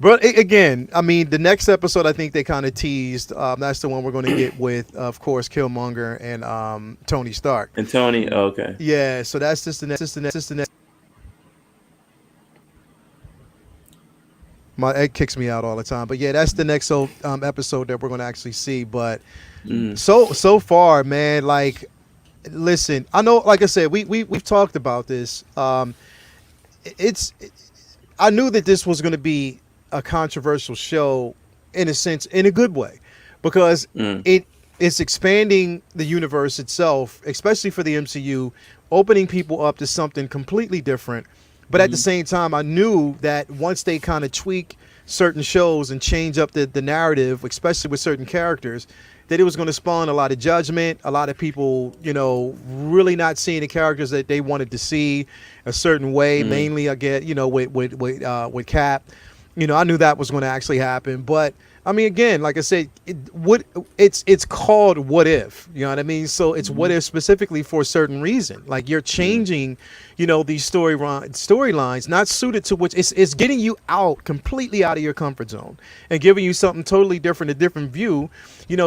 Again, I mean, the next episode I think they kind of teased. That's the one we're going to get with, of course, Killmonger and Tony Stark. And Tony, okay. Yeah, so that's just the next. It kicks me out all the time, but yeah, that's the next episode that we're going to actually see. But so far, man, like, listen, I know, like I said, we've talked about this. I knew that this was going to be a controversial show in a sense, in a good way, because it's expanding the universe itself, especially for the MCU, opening people up to something completely different. But at the same time, I knew that once they kind of tweak certain shows and change up the narrative, especially with certain characters, that it was going to spawn a lot of judgment, a lot of people, really not seeing the characters that they wanted to see a certain way. Mainly, I get, with Cap, I knew that was going to actually happen. But I mean, again, like I said, it's called What If, you know what I mean? So it's what if specifically for a certain reason. Like you're changing, these storylines not suited to which it's getting you completely out of your comfort zone and giving you something totally different, a different view.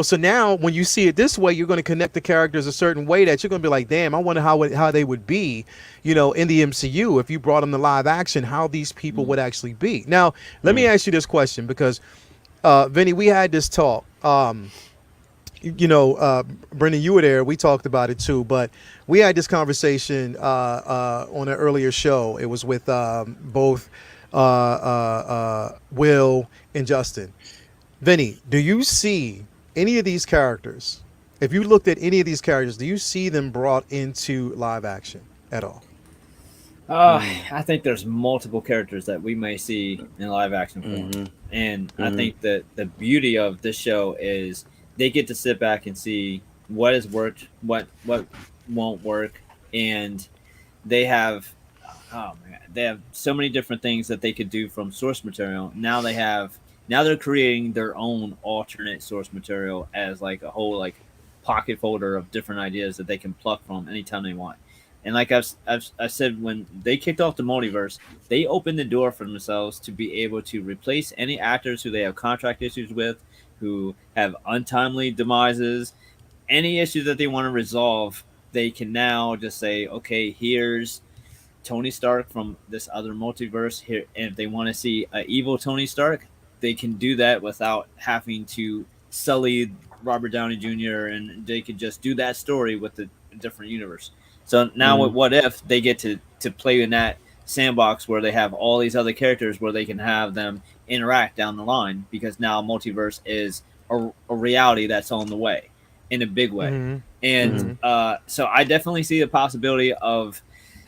So now when you see it this way, you're going to connect the characters a certain way that you're going to be like, damn, I wonder how they would be, in the MCU if you brought them to live action, how these people would actually be. Now, let me ask you this question because. Vinny, we had this talk. Brendan, you were there. We talked about it too, but we had this conversation on an earlier show. It was with both Will and Justin. Vinny, do you see any of these characters? If you looked at any of these characters, do you see them brought into live action at all? I think there's multiple characters that we may see in live action form. And I think that the beauty of this show is they get to sit back and see what has worked, what won't work, and they have so many different things that they could do from source material. Now they're creating their own alternate source material as like a whole like pocket folder of different ideas that they can pluck from anytime they want. And like I've said, when they kicked off the multiverse, they opened the door for themselves to be able to replace any actors who they have contract issues with, who have untimely demises, any issues that they want to resolve. They can now just say, okay, here's Tony Stark from this other multiverse here. And if they want to see an evil Tony Stark, they can do that without having to sully Robert Downey Jr. and they could just do that story with a different universe. So now with What If, they get to play in that sandbox where they have all these other characters where they can have them interact down the line, because now multiverse is a reality that's on the way in a big way. And so I definitely see the possibility of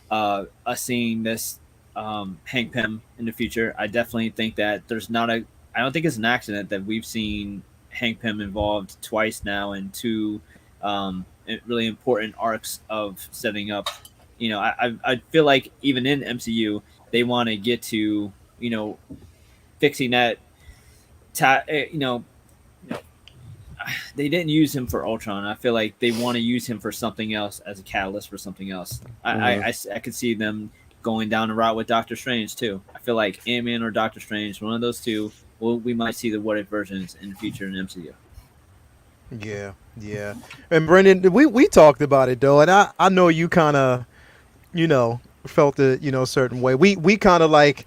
us seeing this Hank Pym in the future. I definitely think that I don't think it's an accident that we've seen Hank Pym involved twice now in two really important arcs of setting up. I feel like even in MCU they want to get to fixing that. They didn't use him for Ultron. I feel like they want to use him for something else as a catalyst for something else. I could see them going down the route with Doctor Strange too. I feel like Ant-Man or Doctor Strange, one of those two. We might see the what if versions in the future in MCU. Yeah. And Brendan, we talked about it though, and I know you kind of, felt it, a certain way. We kind of like,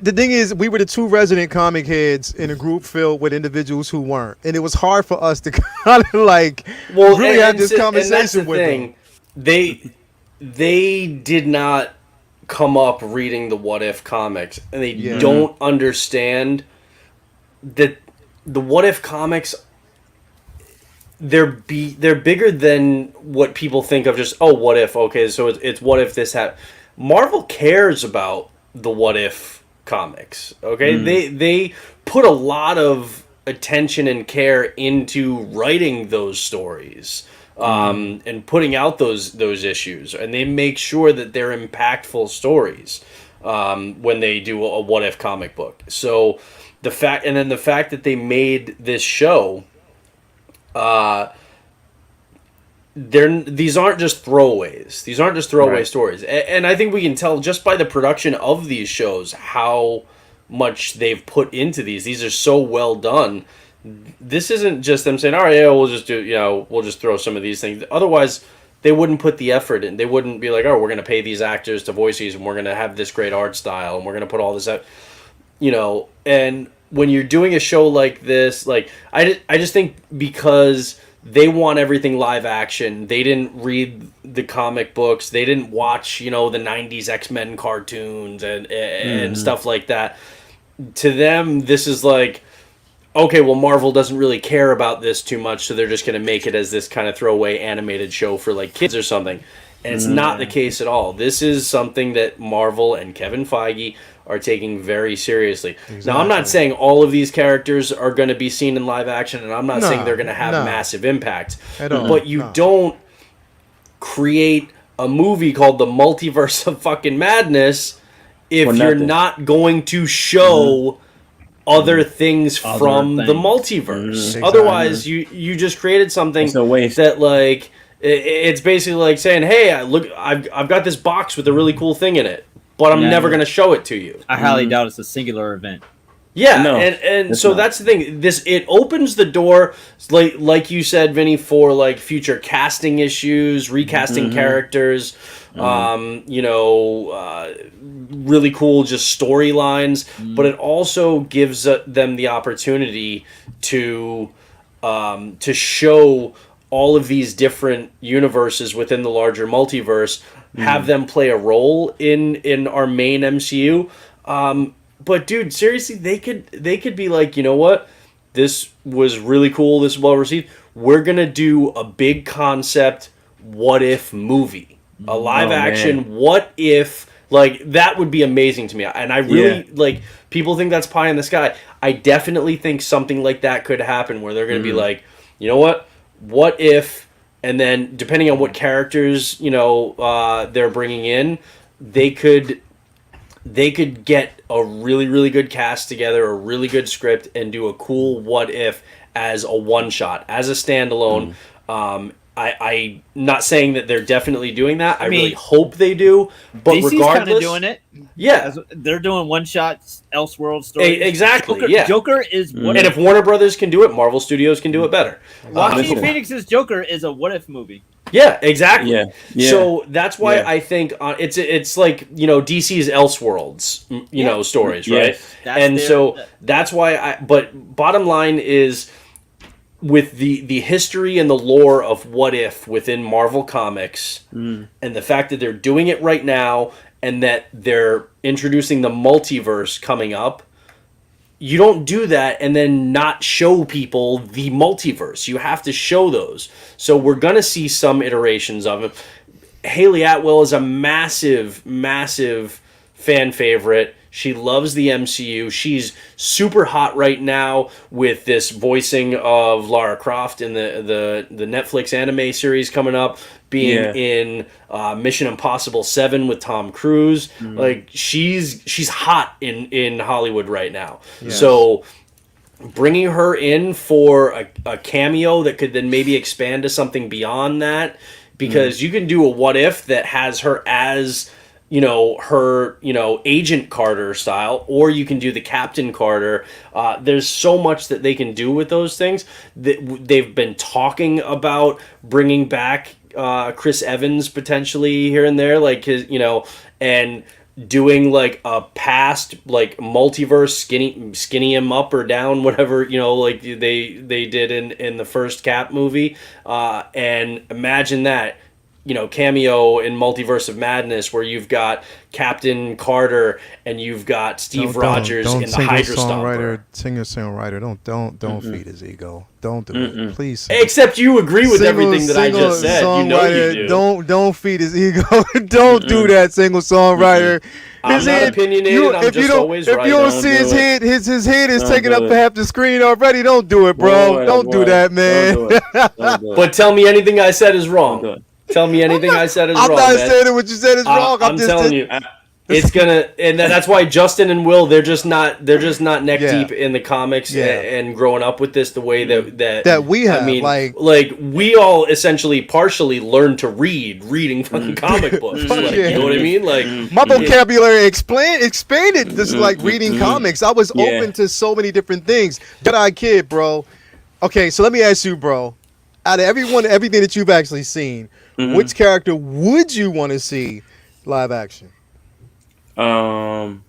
the thing is, we were the two resident comic heads in a group filled with individuals who weren't, and it was hard for us to kind of like really have this conversation with them. They did not come up reading the What If comics, and they don't understand that the What If comics, they're bigger than what people think of. Just, oh, what if? Okay, so it's what if this happened. Marvel cares about the what if comics. Okay, they put a lot of attention and care into writing those stories. And putting out those issues, and they make sure that they're impactful stories when they do a what if comic book. So the fact that they made this show, these aren't just throwaways. These aren't just throwaway stories, and I think we can tell just by the production of these shows how much they've put into these. These are so well done. This isn't just them saying, all right, yeah, we'll just we'll just throw some of these things. Otherwise, they wouldn't put the effort in. They wouldn't be like, oh, we're going to pay these actors to voice these, and we're going to have this great art style, and we're going to put all this out, and when you're doing a show like this, like, I just think because they want everything live action, they didn't read the comic books, they didn't watch, the 90s X-Men cartoons and stuff like that. To them, this is like, okay, well, Marvel doesn't really care about this too much, so they're just going to make it as this kind of throwaway animated show for, like, kids or something. And it's not the case at all. This is something that Marvel and Kevin Feige are taking very seriously. Exactly. Now, I'm not saying all of these characters are going to be seen in live action, and I'm not saying they're going to have massive impact. At all. But you don't create a movie called The Multiverse of Fucking Madness if you're not going to show other things from the multiverse. Exactly. Otherwise, you just created something that, like, it's basically like saying, hey, I've got this box with a really cool thing in it, but I'm never going to show it to you. I highly doubt it's a singular event. Yeah, and so that's the thing. It opens the door, like you said, Vinny, for like future casting issues, recasting characters, really cool just storylines. But it also gives them the opportunity to show all of these different universes within the larger multiverse, have them play a role in our main MCU. But dude, seriously, they could be like, you know what? This was really cool. This is well received. We're gonna do a big concept what if movie, a live action what if. Like, that would be amazing to me. And I really like, people think that's pie in the sky. I definitely think something like that could happen where they're gonna be like, you know what if, and then depending on what characters they're bringing in, they could get a really, really good cast together, a really good script, and do a cool what if as a one-shot, as a standalone. I'm not saying that they're definitely doing that. I mean, really hope they do. But DC's regardless, kind of doing it. Yeah, they're doing one-shots, Elseworld stories. Exactly. Joker is what and if Warner Brothers can do it, Marvel Studios can do it better. Joaquin Phoenix's Joker is a what if movie. Yeah, exactly. Yeah. So that's why I think it's like, DC's Elseworlds, stories, right? So that's why but bottom line is, with the history and the lore of what if within Marvel Comics, and the fact that they're doing it right now, and that they're introducing the multiverse coming up, you don't do that and then not show people the multiverse. You have to show those. So we're going to see some iterations of it. Haley Atwell is a massive, massive fan favorite. She loves the MCU. She's super hot right now with this voicing of Lara Croft in the Netflix anime series coming up, being in Mission Impossible 7 with Tom Cruise. Like, she's hot in Hollywood right now. Yes. So bringing her in for a cameo that could then maybe expand to something beyond that, because you can do a what if that has her as her, Agent Carter style, or you can do the Captain Carter. There's so much that they can do with those things. They've been talking about bringing back Chris Evans potentially here and there, like his, and doing like a past like multiverse skinny him up or down, whatever, like they did in the first Cap movie. And imagine that. cameo in Multiverse of Madness where you've got Captain Carter and you've got Steve Rogers in the Hydra Stomper. Singer-songwriter, don't feed his ego. Don't do it, please. Except you agree with everything that I just said. You do. Don't feed his ego. Don't do that, single songwriter. I'm not opinionated. I'm just always right. If you don't see his head, his head is taking up half the screen already. Don't do it, bro. Don't do that, man. But tell me anything I said is wrong. Tell me anything I said is wrong. I'm not saying what you said is wrong. I'm just telling you. It's gonna, and that's why Justin and Will, they're just not neck deep in the comics and growing up with this the way that we have. I mean, like we all essentially partially learned to reading fucking comic books. You know what I mean? Like my vocabulary expanded just like reading comics. I was open to so many different things. Jedi kid, bro. Okay, so let me ask you, bro. Out of everything that you've actually seen, which character would you want to see live action? T'Challa,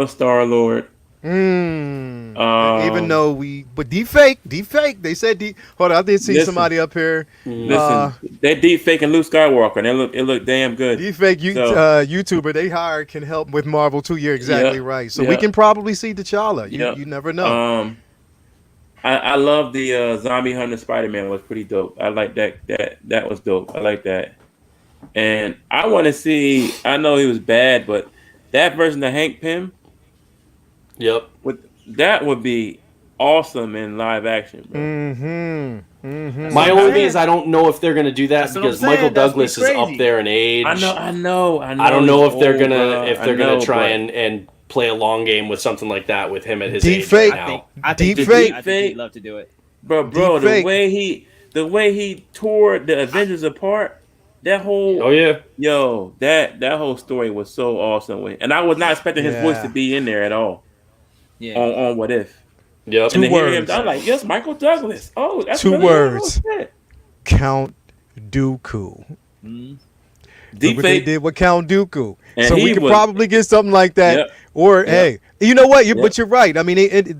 Star-Lord. Even though but deepfake. They said hold on, I did see somebody up here. Listen, they're deepfaking Luke Skywalker, and it looked damn good. Deepfake YouTuber they hired can help with Marvel too. You're exactly right. So we can probably see T'Challa. You never know. I love the Zombie Hunter Spider-Man. Was pretty dope. I like that was dope. I like that. And I want to see. I know he was bad, but that version of Hank Pym. Yep. That would be awesome in live action. Bro. My only thing is I don't know if they're gonna do that because Michael Douglas is up there in age. I know. I don't know if they're gonna try and play a long game with something like that with him at his age right now. I think he'd love to do it. Bro, the way he tore the Avengers apart. That whole that whole story was so awesome, and I was not expecting his voice to be in there at all. Yeah, on What If. Yep. And to hear him, I'm like, yes, Michael Douglas. Oh, that's two really words. Count Dooku. Look what they did with Count Dooku. And so we could probably get something like that. Yep. Or hey, you know what? But you're right. I mean, it is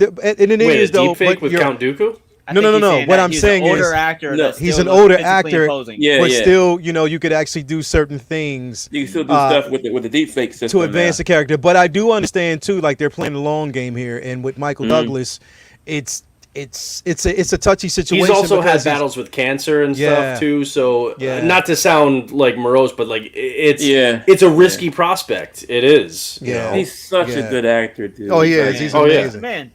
though. Deepfake with Count Dooku. No. What I'm saying is, he's an older actor, but still, you could actually do certain things. You can still do stuff with the deepfake system to advance the character. But I do understand too, like they're playing the long game here, and with Michael Douglas, it's a touchy situation. He's also had battles with cancer and stuff too. So not to sound like morose, but like it's a risky prospect. It is. Yeah, he's such a good actor, dude. Oh yeah, he's amazing. Man.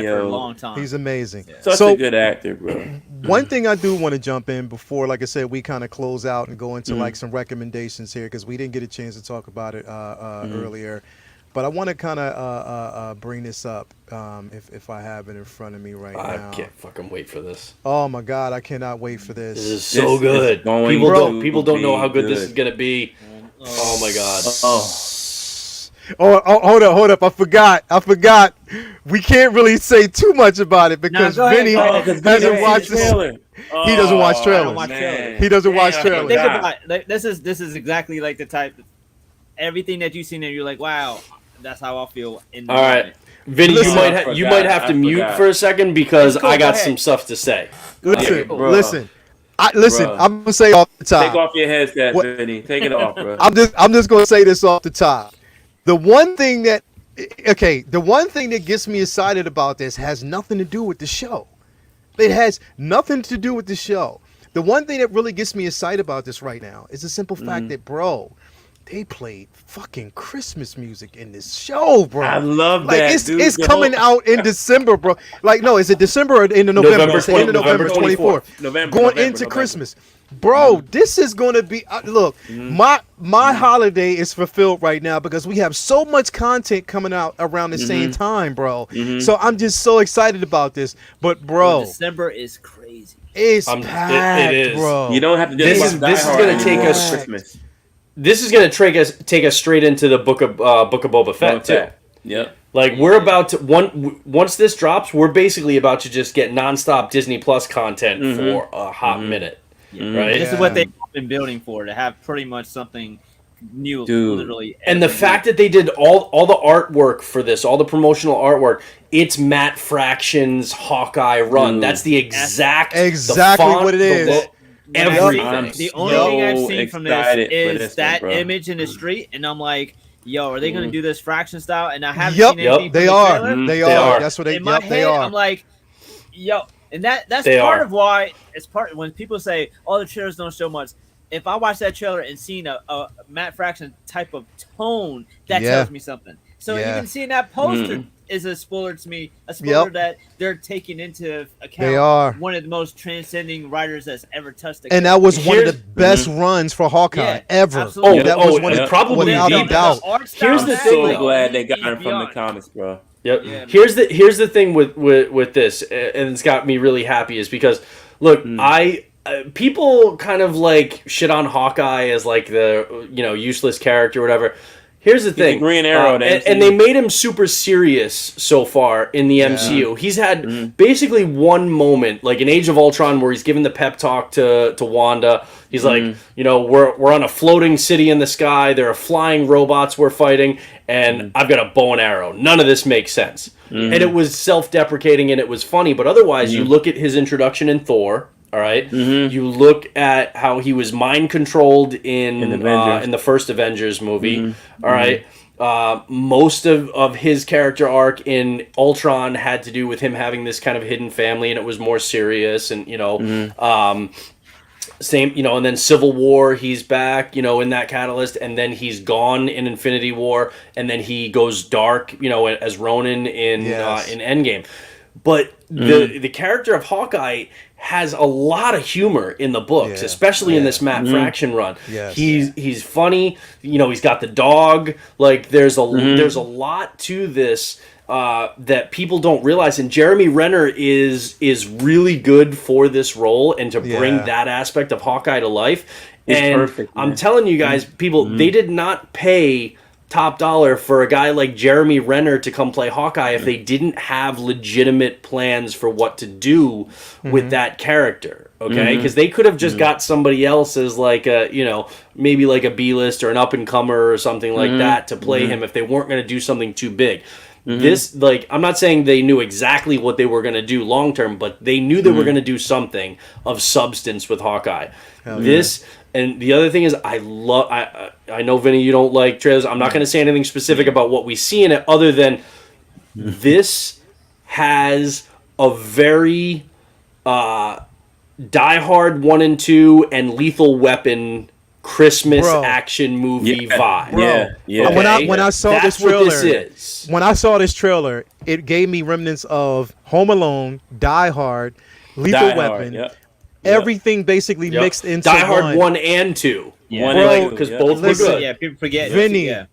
For a long time. He's amazing. Such a good actor, bro. One thing I do want to jump in before, like I said, we kind of close out and go into like some recommendations here because we didn't get a chance to talk about it earlier. But I want to kind of bring this up if I have it in front of me now. I can't fucking wait for this. Oh my God, I cannot wait for this. This is so good. People don't know how good this is gonna be. Oh my God. Hold up! I forgot. We can't really say too much about it because Vinny hasn't watched the He doesn't watch trailers. He doesn't watch trailers. Think about it. This is exactly like the type. Everything that you've seen, and you're like, wow, that's how I feel. All right, Vinny, you might have to mute for a second because I got some stuff to say. Listen. I'm gonna say off the top. Take off your headset, Vinny. Take it off, bro. I'm just gonna say this off the top. The one thing that gets me excited about this has nothing to do with the show. It has nothing to do with the show. The one thing that really gets me excited about this right now is the simple fact that, bro, they played fucking Christmas music in this show, bro. I love that. It's coming out in December, bro. Like, no, is it December or in November? It's the end of November 24th. Going into Christmas. Bro, this is going to be look, my holiday is fulfilled right now because we have so much content coming out around the same time, bro. So I'm just so excited about this. But bro, December is crazy. It's packed, it is. Bro. You don't have to do this is going to take us Christmas. This is going to take us straight into the book of Boba Fett too. Yep. Like we're about to once this drops, we're basically about to just get nonstop Disney Plus content for a hot minute. Right? This is what they've been building for, to have pretty much something new, literally. And the fact that they did all the artwork for this, all the promotional artwork, it's Matt Fraction's Hawkeye run. That's the exactly what it is. everything. The only thing I've so seen from this excited for is this that one, bro. image in the street, and I'm like, yo, are they going to do this Fraction style? And I haven't Yep, seen anything from they the are. trailer. They They are. are. That's what they. In my Yep, head, they are. I'm like, yo, and that's They part are. of why it's part when people say, "Oh, the trailers don't show much." If I watch that trailer and seen a Matt Fraction type of tone, that Yeah. tells me something. So Yeah. even seeing that poster is a spoiler to me. A spoiler Yep. that they're taking into account. They are. One of the most transcending writers that's ever touched the And that was one of the Here's- best runs for Hawkeye Yeah, ever. absolutely. Oh, that oh, was one and of, probably without the a doubt. art Here's style, the man, thing, So though. glad they got he's him from the beyond. comics, bro. Yep. Yeah, man. Here's the thing with this, and it's got me really happy is because look, people kind of like shit on Hawkeye as like the useless character or whatever. Here's the thing, the Green Arrow, and they made him super serious so far in the MCU. He's had basically one moment, like in Age of Ultron, where he's giving the pep talk to Wanda. He's like, we're on a floating city in the sky. There are flying robots we're fighting, and I've got a bow and arrow. None of this makes sense. And it was self-deprecating and it was funny, but otherwise, you look at his introduction in Thor. All right. You look at how he was mind controlled in the first Avengers movie. All right. Most of his character arc in Ultron had to do with him having this kind of hidden family, and it was more serious. And same, and then Civil War, he's back, in that catalyst, and then he's gone in Infinity War, and then he goes dark, as Ronin in Endgame. But the character of Hawkeye has a lot of humor in the books, especially in this Matt Fraction run. Yes. He's funny. He's got the dog. Like there's a lot to this that people don't realize. And Jeremy Renner is really good for this role and to bring that aspect of Hawkeye to life. He's and perfect, I'm man. telling you guys, people, they did not pay top dollar for a guy like Jeremy Renner to come play Hawkeye if they didn't have legitimate plans for what to do with that character. Okay, because they could have just got somebody else as like a maybe like a B-list or an up-and-comer or something like that to play him if they weren't going to do something too big. This, like, I'm not saying they knew exactly what they were going to do long term, but they knew they were going to do something of substance with Hawkeye. This and the other thing is, I know, Vinny, you don't like trailers. I'm not going to say anything specific about what we see in it, other than this has a very Die Hard 1 and 2 and Lethal Weapon Christmas action movie vibe. Bro, Okay? when I saw That's this trailer, what this is. when I saw this trailer, it gave me remnants of Home Alone, Die Hard, Lethal Weapon, everything basically mixed into Die Hard one. 1 and 2. One Bro, and two, because both were listen, good. Yeah, people forget. Vinny, Yeah.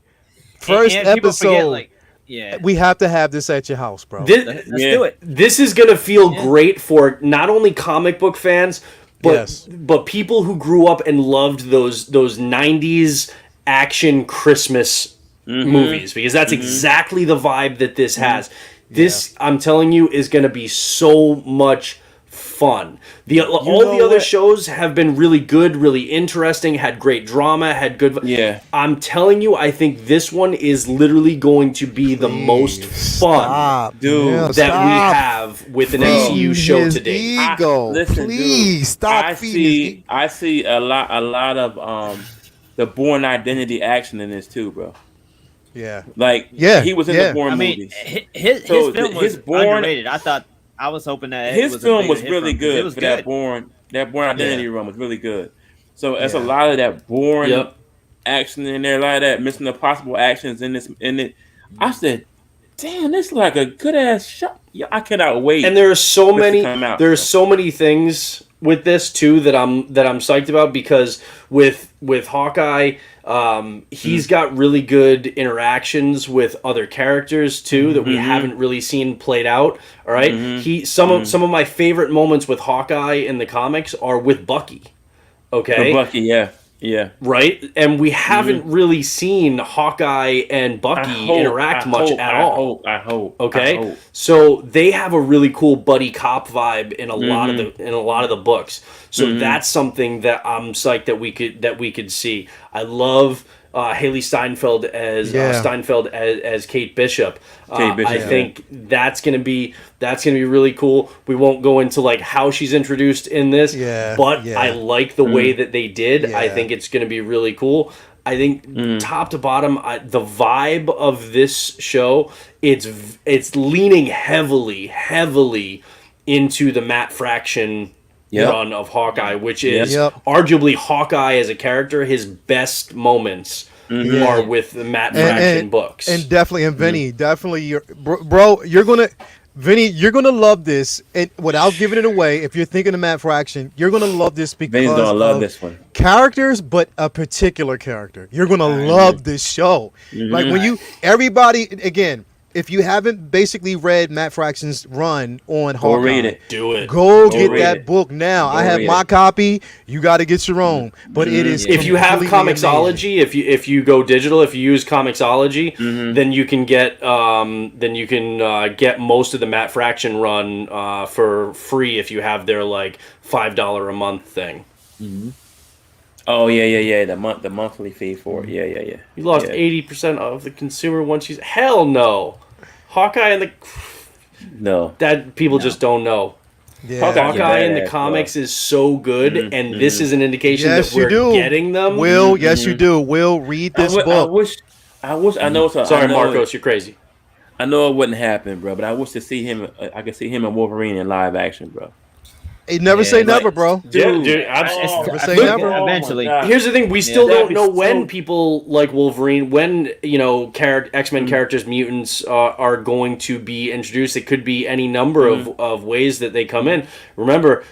first And people forget, episode, like, yeah. we have to have this at your house, bro. Let's do it. This is gonna feel great for not only comic book fans, but but people who grew up and loved those 90s action Christmas movies, because that's exactly the vibe that this has. This, I'm telling you, is gonna be so much fun. All the other shows have been really good, really interesting, had great drama, had good. Yeah. I'm telling you, I think this one is literally going to be the most fun dude, that we have with an MCU show to date. Ego. Listen, Please dude, stop feeding. I see a lot of the Bourne Identity action in this too, bro. Yeah. Like he was in the Bourne I mean, movies. his So film was his Bourne- underrated. I was hoping that His was film a was bigger hit really from him, 'cause good It was for good. that Bourne Identity run was really good. So it's a lot of that Bourne action in there, a lot of that Mission Impossible actions in it. I said, damn, this is like a good ass shot. Yeah, I cannot wait. And there are so for this to many. come out, There are bro. so many things with this too that I'm psyched about, because with Hawkeye, he's got really good interactions with other characters too that we haven't really seen played out. All right, some of my favorite moments with Hawkeye in the comics are with Bucky. Okay, Bucky, yeah. right, and we haven't really seen Hawkeye and Bucky interact much at all. I hope. Okay, so they have a really cool buddy cop vibe in a lot of the books. So that's something that I'm psyched that we could see. I love Haley Steinfeld as Kate Bishop. I think that's gonna be really cool. We won't go into like how she's introduced in this, but I like the way that they did. I think it's gonna be really cool. I think top to bottom, the vibe of this show, it's leaning heavily into the Matt Fraction run of Hawkeye, which is arguably Hawkeye as a character. His best moments are with the Matt Fraction books, and definitely, and Vinny, definitely, bro, Vinny, you're gonna love this, and without giving it away, if you're thinking of Matt Fraction, you're gonna love this because Vinny's gonna love this one. Characters, but a particular character. You're gonna love this show. Like when everybody again. If you haven't basically read Matt Fraction's run on Hawkeye, go read it. Do it. Go get that book now. I have my copy. You got to get your own. But it is. If you have Comixology, if you go digital, if you use Comixology, then you can get get most of the Matt Fraction run for free if you have their like $5 a month thing. Oh yeah. The monthly fee for it. Yeah. You lost 80% of the consumer once she's hell no. Hawkeye and that people just don't know. Yeah. Hawkeye in the comics is so good, and this is an indication that we're getting them. Will, yes you do. Will, read this book. I wish I know. Sorry, Marcos, you're crazy. I know it wouldn't happen, bro, but I wish to see him. I could see him and Wolverine in live action, bro. Never say never, bro. Dude, never say never. Eventually. Here's the thing: we still don't know when people like Wolverine, when X-Men characters, mutants are going to be introduced. It could be any number of ways that they come in. Remember,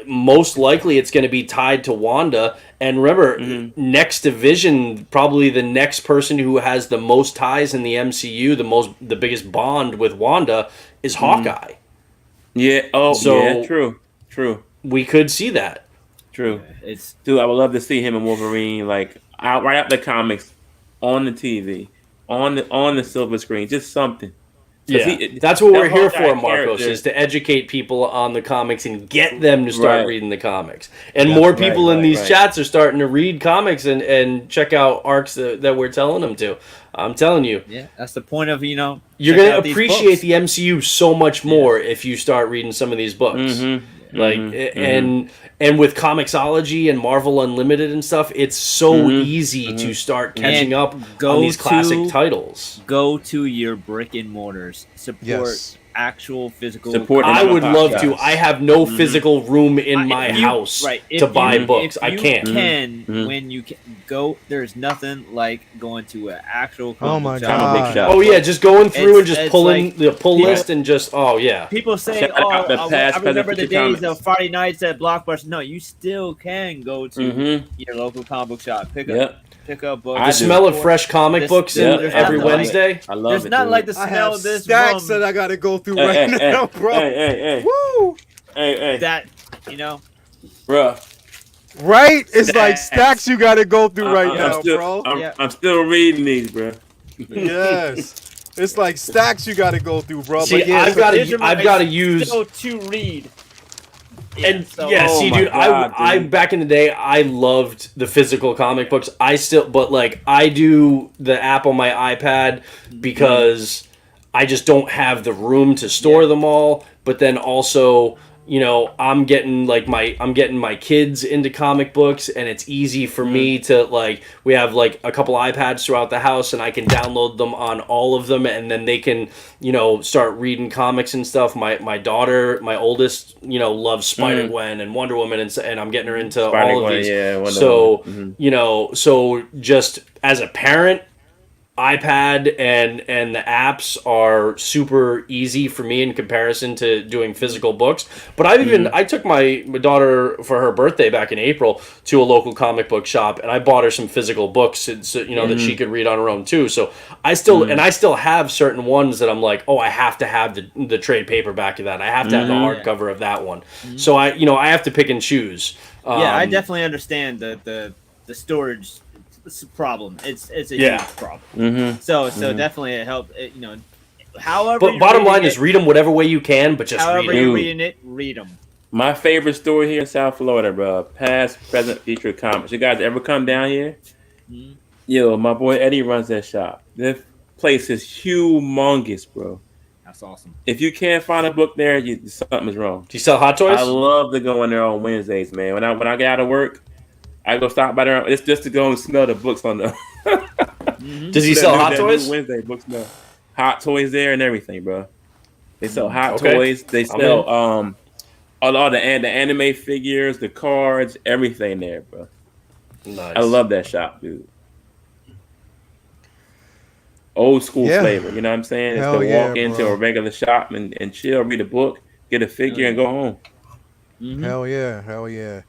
most likely it's going to be tied to Wanda. And remember, next division, probably the next person who has the most ties in the MCU, the biggest bond with Wanda is Hawkeye. Yeah. Oh, yeah. True. We could see that. True. Dude, I would love to see him and Wolverine right after the comics on the TV, on the silver screen, just something. Yeah, that's what we're here for, Marcos, is to educate people on the comics and get them to start reading the comics. And more people in these chats are starting to read comics and check out arcs that we're telling them to. I'm telling you. Yeah, that's the point of, you're going to appreciate the MCU so much more if you start reading some of these books. And with Comixology and Marvel Unlimited and stuff, it's so easy to start catching up on these classic titles. Go to your brick and mortars. Support actual physical. I would love to. I have no physical room in my house to buy books. I can't. When you can go, there's nothing like going to an actual comic shop. Oh yeah, just going through and just pulling the pull list and just People say, I remember the days of Friday nights at Blockbuster. No, you still can go to your local comic book shop. Pick up books. The smell of fresh comic books every Wednesday. I love There's it. not like the smell of this stacks that I gotta go through now, bro. Hey. Woo! Hey. That Bro. Right? It's like stacks you gotta go through now, bro. I'm still reading these, bro. Yes. It's like stacks you gotta go through, bro. See, but I've got to use to read. Dude, I back in the day, I loved the physical comic books. I do the app on my iPad because I just don't have the room to store them all. But then also, I'm getting my kids into comic books, and it's easy for me to we have a couple iPads throughout the house, and I can download them on all of them, and then they can start reading comics and stuff. My daughter, my oldest, loves Spider-Gwen and Wonder Woman, and I'm getting her into all of these. So just as a parent, iPad and the apps are super easy for me in comparison to doing physical books. But I took my daughter for her birthday back in April to a local comic book shop, and I bought her some physical books that she could read on her own too. So I still have certain ones that I'm like, I have to have the trade paperback of that. I have to have the hardcover of that one. So I have to pick and choose. I definitely understand the storage problem. It's a huge problem. So definitely it helps. However. But bottom line is read them whatever way you can, but just however read you're reading it, read them. My favorite store here in South Florida, bro. Past, present, future comics. You guys ever come down here? Yo, my boy Eddie runs that shop. This place is humongous, bro. That's awesome. If you can't find a book there, something is wrong. Do you sell Hot I Toys? love to go in there on Wednesdays, man. When I get out of work, I go stop by there. It's just to go and smell the books on the. Does he sell Hot that Toys? New Wednesday book smell. Hot Toys there and everything, bro. They sell Hot Okay. Toys. They sell all the anime figures, the cards, everything there, bro. Nice. I love that shop, dude. Old school flavor, you know what I'm saying? Hell It's to yeah, walk into bro. a regular shop and chill, read a book, get a figure, and go home. Hell yeah, hell yeah.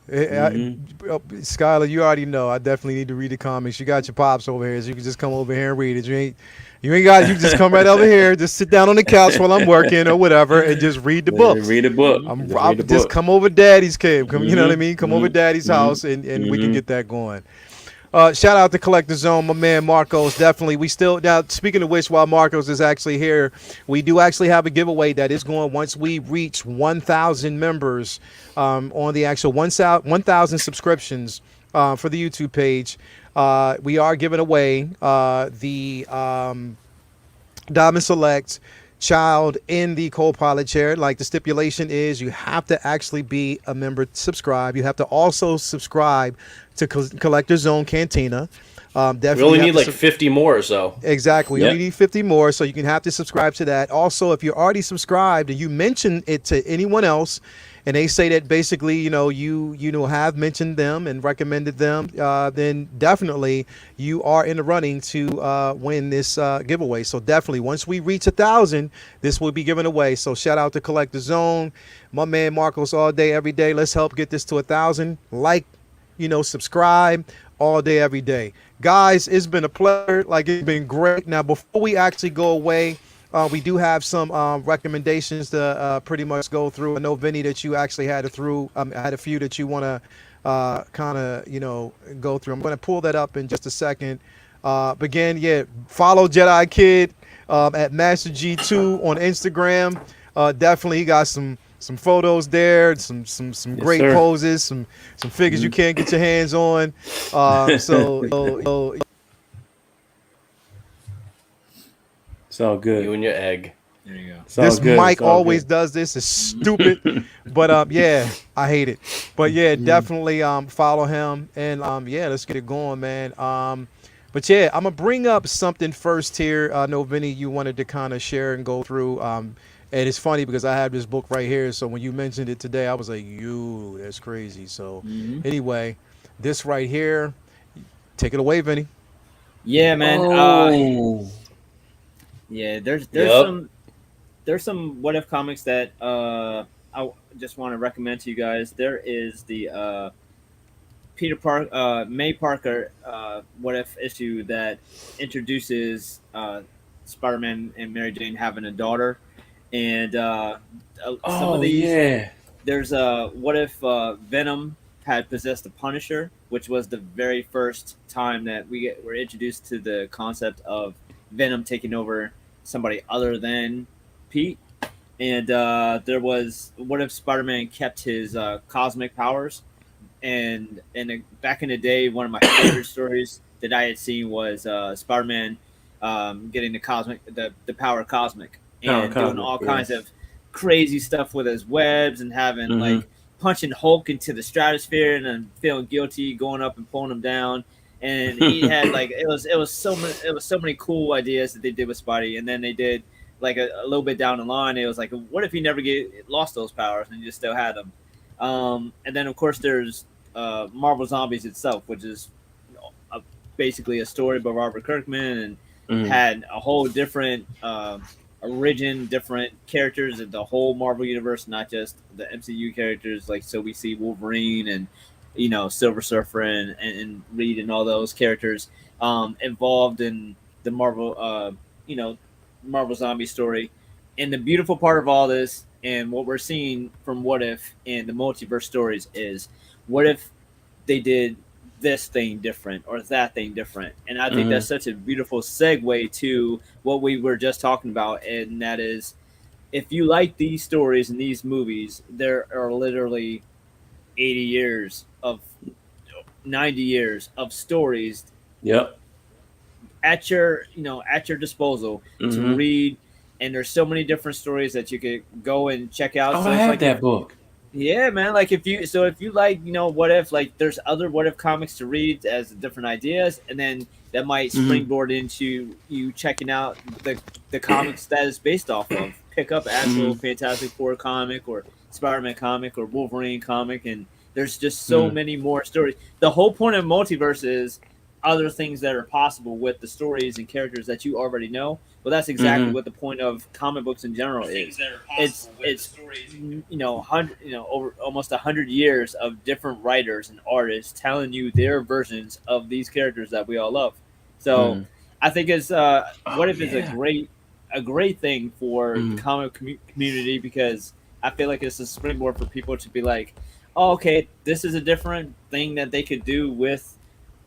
Mm-hmm. Skylar, you already know. I definitely need to read the comics. You got your pops over here, so you can just come over here and read it. You ain't got. You just come right over here, just sit down on the couch while I'm working or whatever, and just read the books. Read a book. I'll just come over Daddy's cave. Come, you know what I mean? Come over Mhm. Daddy's house, and we can get that going. Shout out to Collector Zone, my man Marcos. Definitely, we still now. Speaking of which, while Marcos is actually here, we do actually have a giveaway that is going once we reach 1,000 members on the actual 1,000 subscriptions for the YouTube page. We are giving away the Diamond Select child in the co-pilot chair. Like, the stipulation is you have to actually be a member, subscribe. You have to also subscribe to Collector Zone Cantina. We only need like 50 more or so. Exactly. We only need 50 more, so you can have to subscribe to that. Also, if you're already subscribed and you mention it to anyone else, and they say that basically, you have mentioned them and recommended them, then definitely you are in the running to win this giveaway. So definitely, once we reach 1,000, this will be given away. So shout out to Collector Zone, my man Marcos, all day, every day. Let's help get this to 1,000. Subscribe all day, every day. Guys, it's been a pleasure. Like, it's been great. Now, before we actually go away, we do have some recommendations to pretty much go through. I know, Vinny, that you actually had a few that you want to kind of, go through. I'm going to pull that up in just a second. But again, follow Jedi Kid at Master G2 on Instagram. Definitely, he got some photos there, some great poses, some figures you can't get your hands on. It's all good. You and your egg. There you go. This Mike always does this. It's stupid. But I hate it. But definitely follow him, and let's get it going, man. But I'm gonna bring up something first here. I know, Vinny, you wanted to kind of share and go through. And it's funny because I have this book right here. So when you mentioned it today, I was like, that's crazy. So anyway, this right here, take it away, Vinny. Yeah, man. Yeah, there's some What If comics that I just want to recommend to you guys. There is the May Parker What If issue that introduces Spider-Man and Mary Jane having a daughter, and some of these. There's What If Venom had possessed the Punisher, which was the very first time that we were introduced to the concept of Venom taking over somebody other than Pete. And there was What If Spider-Man kept his cosmic powers. And back in the day, one of my favorite stories that I had seen was Spider-Man getting the power cosmic and doing all kinds of crazy stuff with his webs and having like punching Hulk into the stratosphere and then feeling guilty, going up and pulling him down. And he had like it was so many cool ideas that they did with Spidey, and then they did like a little bit down the line. It was like, what if he never lost those powers and he just still had them? And then of course there's Marvel Zombies itself, which is basically a story by Robert Kirkman and had a whole different origin, different characters in the whole Marvel universe, not just the MCU characters. Like, so we see Wolverine and Silver Surfer and Reed and all those characters involved in the Marvel Marvel Zombie story. And the beautiful part of all this and what we're seeing from What If and the multiverse stories is, what if they did this thing different or that thing different? And I think that's such a beautiful segue to what we were just talking about, and that is, if you like these stories and these movies, there are literally 80 years of 90 years of stories Yep. At your disposal to read, and there's so many different stories that you could go and check out. Oh, So I it's have like that book. yeah, man. Like if you like, what if, like, there's other what if comics to read as different ideas, and then that might springboard into you checking out the comics that is based off of. Pick up actual Fantastic Four comic or Spider-Man comic or Wolverine comic, and there's just so many more stories. The whole point of multiverse is other things that are possible with the stories and characters that you already know. Well, that's exactly what the point of comic books in general is. It's over almost 100 years of different writers and artists telling you their versions of these characters that we all love. So I think it's what if is a great thing for the comic community, because I feel like it's a springboard for people to be like, oh, okay, this is a different thing that they could do with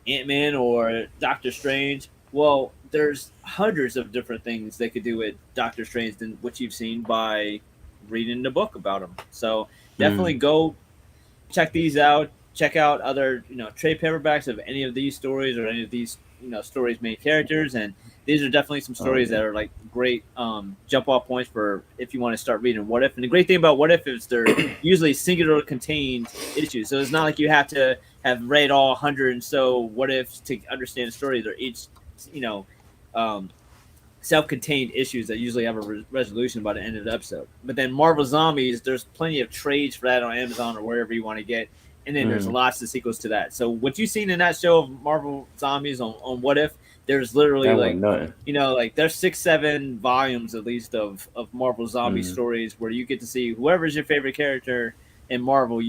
Ant-Man or Doctor Strange. Well, there's hundreds of different things they could do with Doctor Strange than what you've seen by reading the book about him. So definitely go check these out. Check out other trade paperbacks of any of these stories or any of these stories main characters, and these are definitely some stories that are like great jump off points for if you want to start reading What If. And the great thing about What If is they're usually singular contained issues, so it's not like you have to have read all 100 and so what ifs to understand the story. They're each self-contained issues that usually have a resolution by the end of the episode. But then Marvel Zombies, there's plenty of trades for that on Amazon or wherever you want to get, and then there's lots of sequels to that. So what you've seen in that show of Marvel Zombies on What If, there's literally there's 6-7 volumes at least of Marvel Zombie stories where you get to see whoever's your favorite character in Marvel.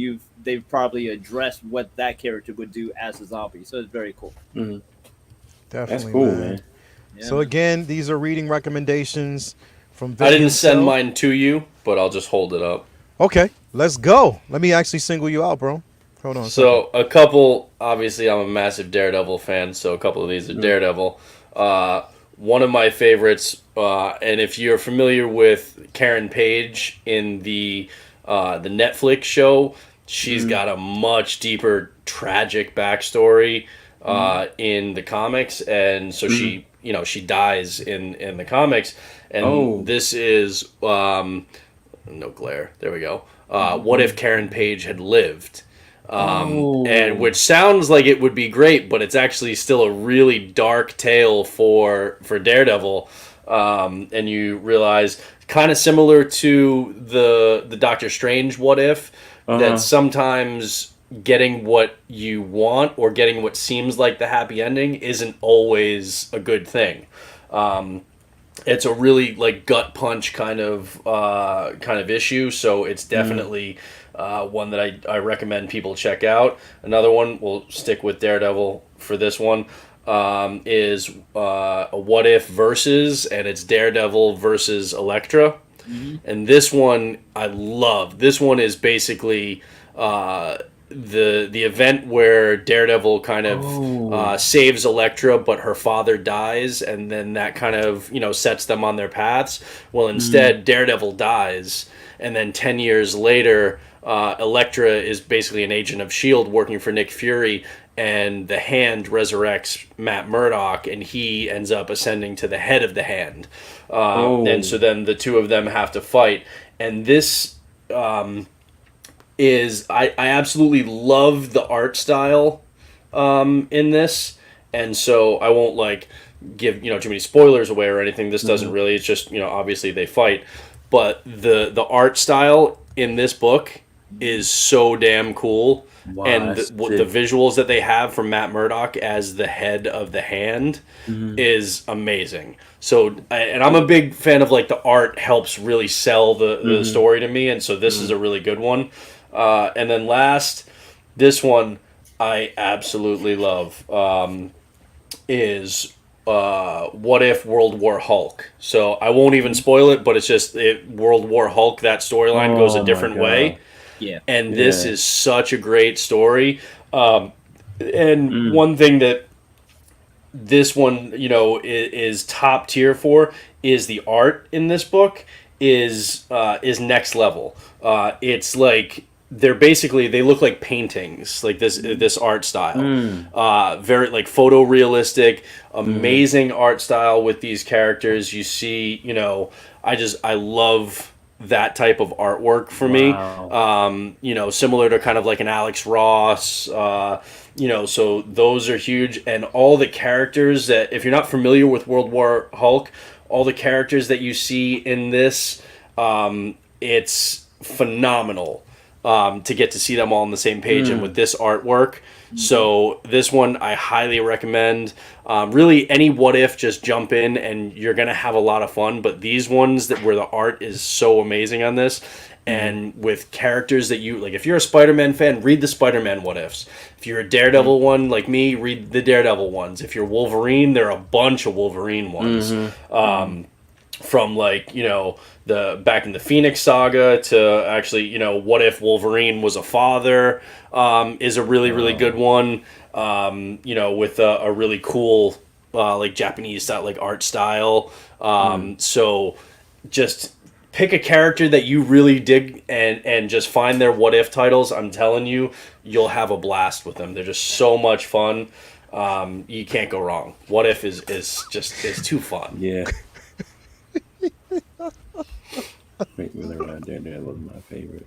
They've probably addressed what that character would do as a zombie. So it's very cool. Definitely, that's cool, man. Yeah, so again, these are reading recommendations from Vic I didn't send himself. mine to you, but I'll just hold it up. Okay, let's go. Let me actually single you out, bro. Hold on. So a couple, obviously I'm a massive Daredevil fan, so a couple of these are Daredevil. One of my favorites, and if you're familiar with Karen Page in the Netflix show, she's got a much deeper tragic backstory in the comics, and so she dies in the comics, and this is no glare. There we go. What if Karen Page had lived? And which sounds like it would be great, but it's actually still a really dark tale for Daredevil. And you realize, kind of similar to the Doctor Strange What If, that sometimes getting what you want or getting what seems like the happy ending isn't always a good thing. It's a really like gut punch kind of issue, so it's definitely one that I recommend people check out. Another one, we'll stick with Daredevil for this one, is a What If versus, and it's Daredevil versus Elektra. And this one I love. This one is basically the event where Daredevil kind of saves Elektra, but her father dies, and then that kind of sets them on their paths. Well, instead, Daredevil dies, and then 10 years later, Elektra is basically an agent of S.H.I.E.L.D. working for Nick Fury, and the Hand resurrects Matt Murdock, and he ends up ascending to the head of the Hand. And so then the two of them have to fight. And this is... I absolutely love the art style in this, and so I won't give too many spoilers away or anything. This doesn't really... It's just, obviously they fight. But the art style in this book is so damn cool. Wow, and the visuals that they have from Matt Murdock as the head of the Hand is amazing. So, and I'm a big fan of the art helps really sell the story to me, and so this is a really good one. And then last, this one I absolutely love is What If World War Hulk. So I won't even spoil it, but it's just World War Hulk. That storyline goes a different way. Yeah. And this is such a great story. And one thing that this one, is top tier for is the art in this book is next level. It's like they're basically, they look like paintings, like this art style. Very like photorealistic, amazing art style with these characters. You see, I love that type of artwork for me. Similar to kind of like an Alex Ross, so those are huge. And all the characters that, if you're not familiar with World War Hulk, all the characters that you see in this, it's phenomenal to get to see them all on the same page and with this artwork. So this one I highly recommend. Really, any What If, just jump in and you're gonna have a lot of fun. But these ones where the art is so amazing on this, and with characters that you like, if you're a Spider-Man fan, read the Spider-Man What Ifs. If you're a Daredevil one like me, read the Daredevil ones. If you're Wolverine, there are a bunch of Wolverine ones. From like, the back in the Phoenix saga to actually, What If Wolverine was a father, is a really, really good one. With a really cool, like Japanese style, like art style. So just pick a character that you really dig and just find their What If titles. I'm telling you, you'll have a blast with them. They're just so much fun. You can't go wrong. What If is too fun. Yeah. Frank Miller Daredevil was my favorite.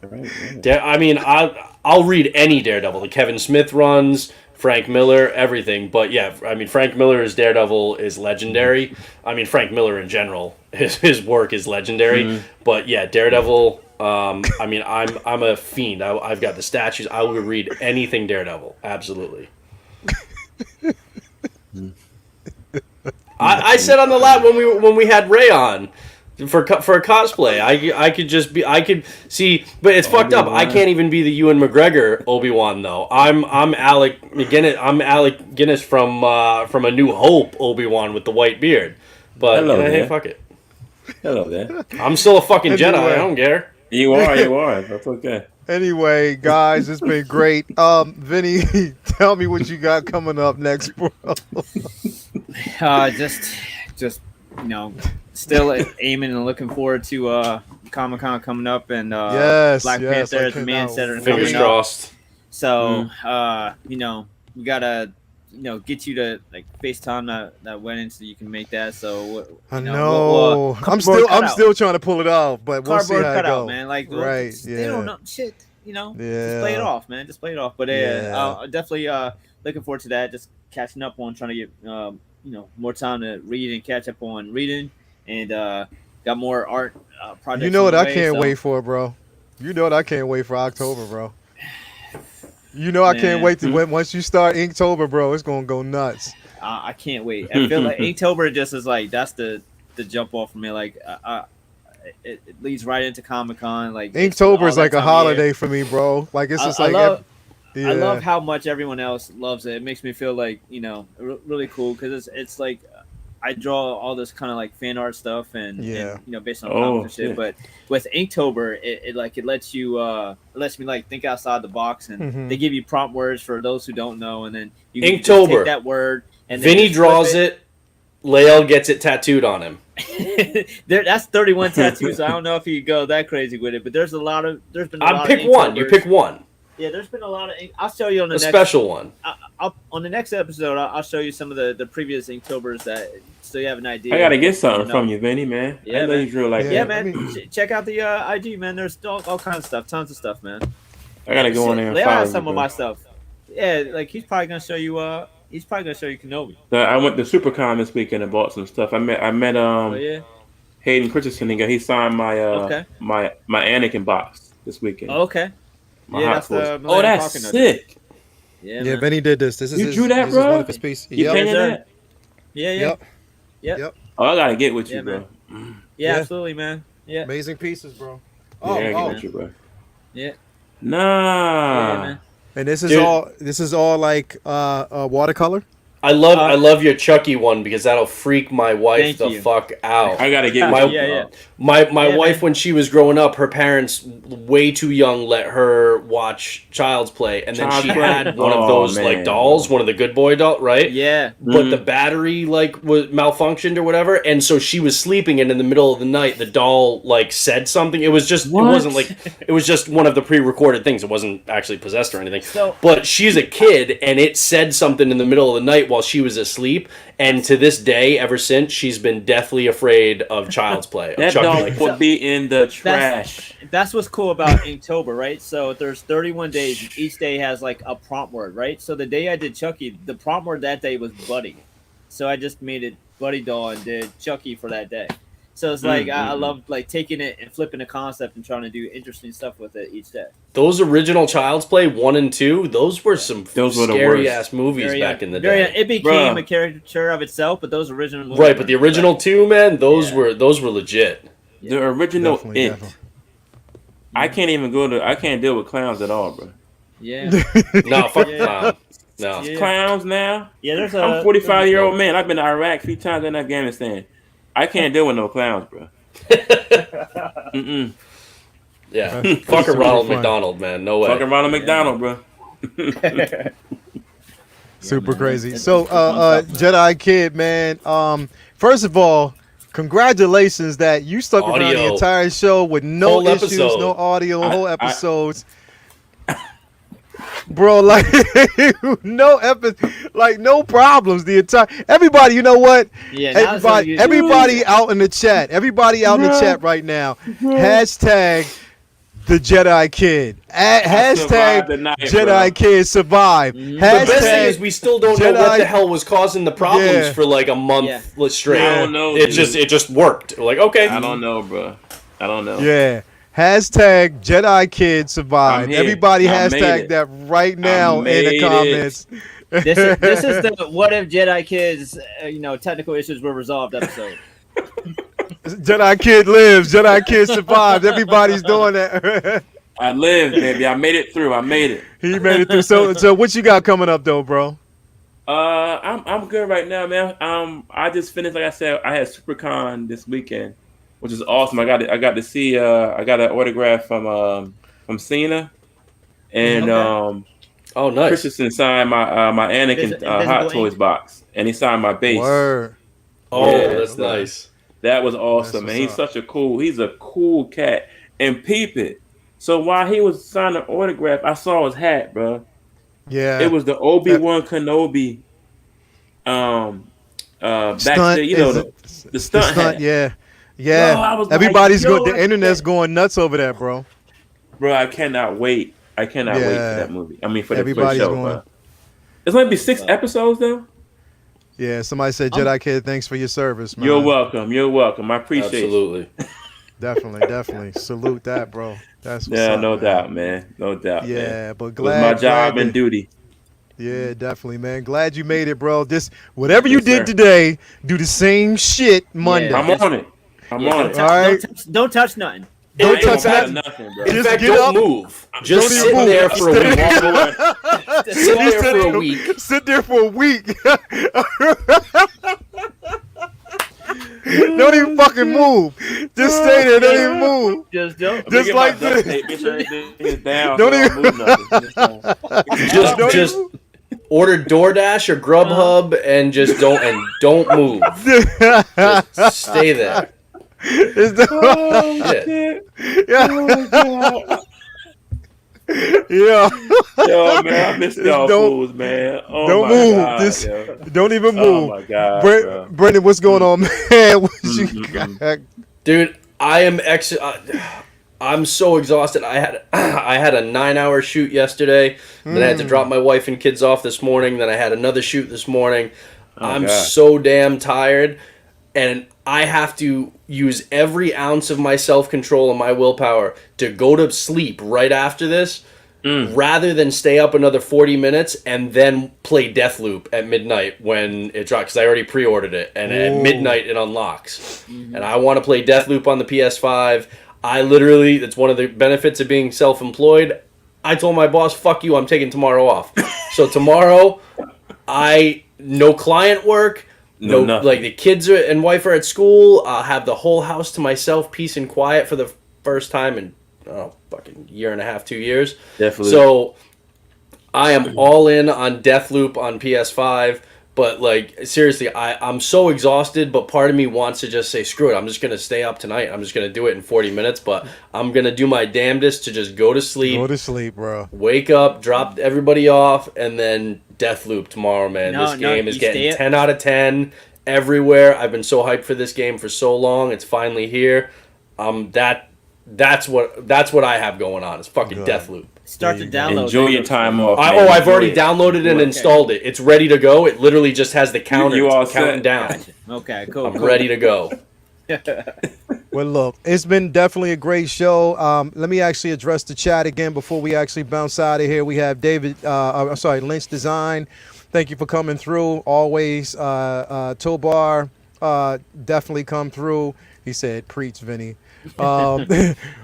Right, yeah. I mean, I'll read any Daredevil. The Kevin Smith runs, Frank Miller, everything. But yeah, I mean, Frank Miller's Daredevil is legendary. I mean, Frank Miller in general, his work is legendary. But yeah, Daredevil. I mean, I'm a fiend. I've got the statues. I will read anything Daredevil. Absolutely. I said on the lab when we had Ray on. For a cosplay, I could see, but it's fucked up. I can't even be the Ewan McGregor Obi-Wan though. I'm Alec McGinnis. I'm Alec Guinness from A New Hope Obi-Wan with the white beard. But hey, fuck it. Hello there. I'm still a fucking Jedi. I don't care. You are. That's okay. Anyway, guys, it's been great. Vinny, tell me what you got coming up next, bro. Just still aiming and looking forward to Comic-Con coming up, and Black Panther as the Man Center. Fingers crossed. So we gotta get you to like FaceTime that wedding so you can make that. So I know. I'm still trying to pull it off, but we'll see how it goes, man. Like, right? They don't know shit. Just play it off, man. Just play it off. But definitely looking forward to that. Just catching up on trying to get more time to read and catch up on reading, and got more art projects. You know what I can't wait for, bro. You know what I can't wait for October, bro. You know I can't wait to once you start Inktober, bro. It's gonna go nuts. I can't wait. I feel like Inktober just is like that's the jump off for me. Like it leads right into Comic-Con. Like Inktober is like a holiday for me, bro. Like it's just I love how much everyone else loves it. It makes me feel like really cool because it's like I draw all this kind of like fan art stuff and based on comics and shit. But with Inktober, it lets me like think outside the box, and they give you prompt words for those who don't know, and then you can just take that word and then Vinny draws it. Lael gets it tattooed on him. That's 31 tattoos. So I don't know if you go that crazy with it, but there's been a lot of pick one. You pick one. Yeah, there's been a lot of ink. I'll show you on the next special one. On the next episode, I'll show you some of the previous Inktober's so you have an idea. I gotta get something from you, Vinny, man. Yeah, man. You drew like that. Man. Check out the IG, man. There's all kinds of stuff, tons of stuff, man. I gotta go on there. They have some of my stuff. Yeah, like he's probably gonna show you. He's probably gonna show you Kenobi. I went to SuperCon this weekend and bought some stuff. I met Hayden Christensen. He signed my my Anakin box this weekend. Okay. That's sick. Yeah, Benny did this. This is you drew that, bro. Is one of his pieces. You painted that? Yeah. Yep. Oh, I gotta get with you, bro. Yeah, absolutely, man. Yeah. Amazing pieces, bro. I get with you, bro. Yeah. Nah. Yeah, man. And this is all like watercolor. I love your Chucky one because that'll freak my wife the fuck out. I gotta get my wife man. when she was growing up, her parents way too young let her watch Child's Play, and then she had one of those like dolls, one of the good boy doll, right? Yeah. But the battery like was malfunctioned or whatever, and so she was sleeping, and in the middle of the night, the doll like said something. It was just it wasn't like it was just one of the pre-recorded things. It wasn't actually possessed or anything. But she's a kid, and it said something in the middle of the night while she was asleep, and to this day, ever since, she's been deathly afraid of Child's Play. That dog would be in the trash. That's what's cool about Inktober, right? So there's 31 days, and each day has like a prompt word, right? So the day I did Chucky, the prompt word that day was Buddy. So I just made it Buddy doll and did Chucky for that day. So it's like I love like taking it and flipping the concept and trying to do interesting stuff with it each day. Those original Child's Play 1 and 2, those were some scary ass movies back in the day. It became a caricature of itself, but those original movies, right? But the original two, man, those were legit. The original I can't even I can't deal with clowns at all, bro. Yeah. No, fuck clown. No. Clowns now. Yeah, I'm a 45-year-old man. I've been to Iraq 3 times in Afghanistan. I can't deal with no clowns, bro. Yeah. Fucking Ronald McDonald, man. No way. Fucking Ronald McDonald, bro. Super crazy. So, Jedi Kid, man. First of all, congratulations that you stuck around the entire show with no whole issues, episode. no audio, whole episodes. Bro, like no problems. The entire everybody, you know what? Yeah, everybody out in the chat. Everybody out in the chat right now. Hashtag the Jedi Kid. Hashtag Jedi Kid survive. The best thing is we still don't know what the hell was causing the problems for like a month straight. I don't know. It just worked. We're like, okay. I don't know, bro. I don't know. Yeah. Hashtag Jedi Kid survive. Everybody hashtag that right now in the comments. This is the what if Jedi Kids, technical issues were resolved episode. Jedi Kid lives. Jedi Kid survives. Everybody's doing that. I lived, baby. I made it through. I made it. He made it through. So what you got coming up though, bro? I'm good right now, man. I just finished. Like I said, I had SuperCon this weekend, which is awesome. I got to see. I got an autograph from Cena, and oh nice. Christensen signed my Anakin Hot Toys box, and he signed my base. Word. Oh, yeah, that's nice. That was awesome, man. He's he's a cool cat. And peep it. So while he was signing an autograph, I saw his hat, bro. Yeah. It was the Obi-Wan Kenobi back there, the stunt hat. Yeah. Bro, everybody's the internet's going nuts over that, bro. Bro, I cannot wait. I cannot wait for that movie. I mean, for the show, bro. It's going to be 6 episodes, though. Yeah, somebody said, Jedi Kid, thanks for your service, man. You're welcome. I appreciate Absolutely. you. Definitely. Salute that, bro. That's what's up, no doubt, man. No doubt, yeah, man. but glad. It was my job and duty. Yeah, definitely, man. Glad you made it, bro. Whatever you did today, do the same shit Monday. I'm on it. I'm on it. All right. Don't touch nothing. Don't touch nothing, bro. In fact, don't move. Just sit there for a week. Sit there for a week. Sit there for a week. Don't even fucking move. Just stay there. Don't even move. Just don't. Just like this. Don't even move nothing. Just order DoorDash or Grubhub and just don't move. Just stay there. Shit. Yeah. Yeah. Yo, man, I miss y'all fools, man. Oh, don't my move. God, don't even move. Oh my God, Brendan, what's going on, man? What you got? Dude, I'm so exhausted. I had a 9-hour shoot yesterday. Then I had to drop my wife and kids off this morning. Then I had another shoot this morning. I'm so damn tired, and I have to use every ounce of my self-control and my willpower to go to sleep right after this, rather than stay up another 40 minutes and then play Deathloop at midnight when it drops, because I already pre-ordered it, and at midnight it unlocks. And I want to play Deathloop on the PS5. It's one of the benefits of being self-employed. I told my boss, fuck you, I'm taking tomorrow off. So tomorrow, I no client work. No, nothing. like the kids and wife are at school. I'll have the whole house to myself, peace and quiet for the first time in fucking year and a half, 2 years. Definitely. So I am all in on Deathloop on PS5. But like seriously, I'm so exhausted. But part of me wants to just say screw it. I'm just gonna stay up tonight. I'm just gonna do it in 40 minutes. But I'm gonna do my damnedest to just go to sleep. Go to sleep, bro. Wake up, drop everybody off, and then Deathloop tomorrow, man. This game is getting 10 out of 10 everywhere. I've been so hyped for this game for so long. It's finally here. That's what I have going on. It's fucking Deathloop. Start to download. Enjoy your time off. I've already downloaded and installed it. It's ready to go. It literally just has the counter counting down. Gotcha. Okay, cool. I'm ready to go. Well, look, it's been definitely a great show. Let me actually address the chat again before we actually bounce out of here. We have Lynch Design. Thank you for coming through. Always, Tobar, definitely come through. He said, preach, Vinny.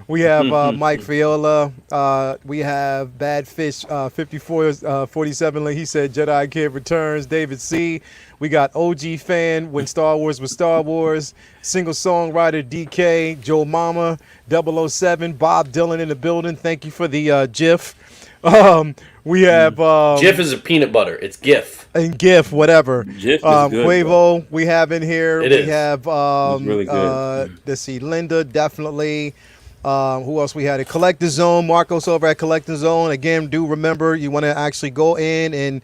We have Mike Fiola. We have Bad Fish 5447. He said Jedi Kid returns. David C. We got OG fan when Star Wars was Star Wars. Single songwriter DK. Joe Mama 007. Bob Dylan in the building. Thank you for the GIF. We have GIF is a peanut butter. It's GIF. And GIF, whatever. GIF is good, Quavo, we have in here. It we is. have It's really good. Let's see, Linda, definitely. Who else we had? A Collector Zone. Marcos over at Collector Zone. Again, do remember you want to actually go in and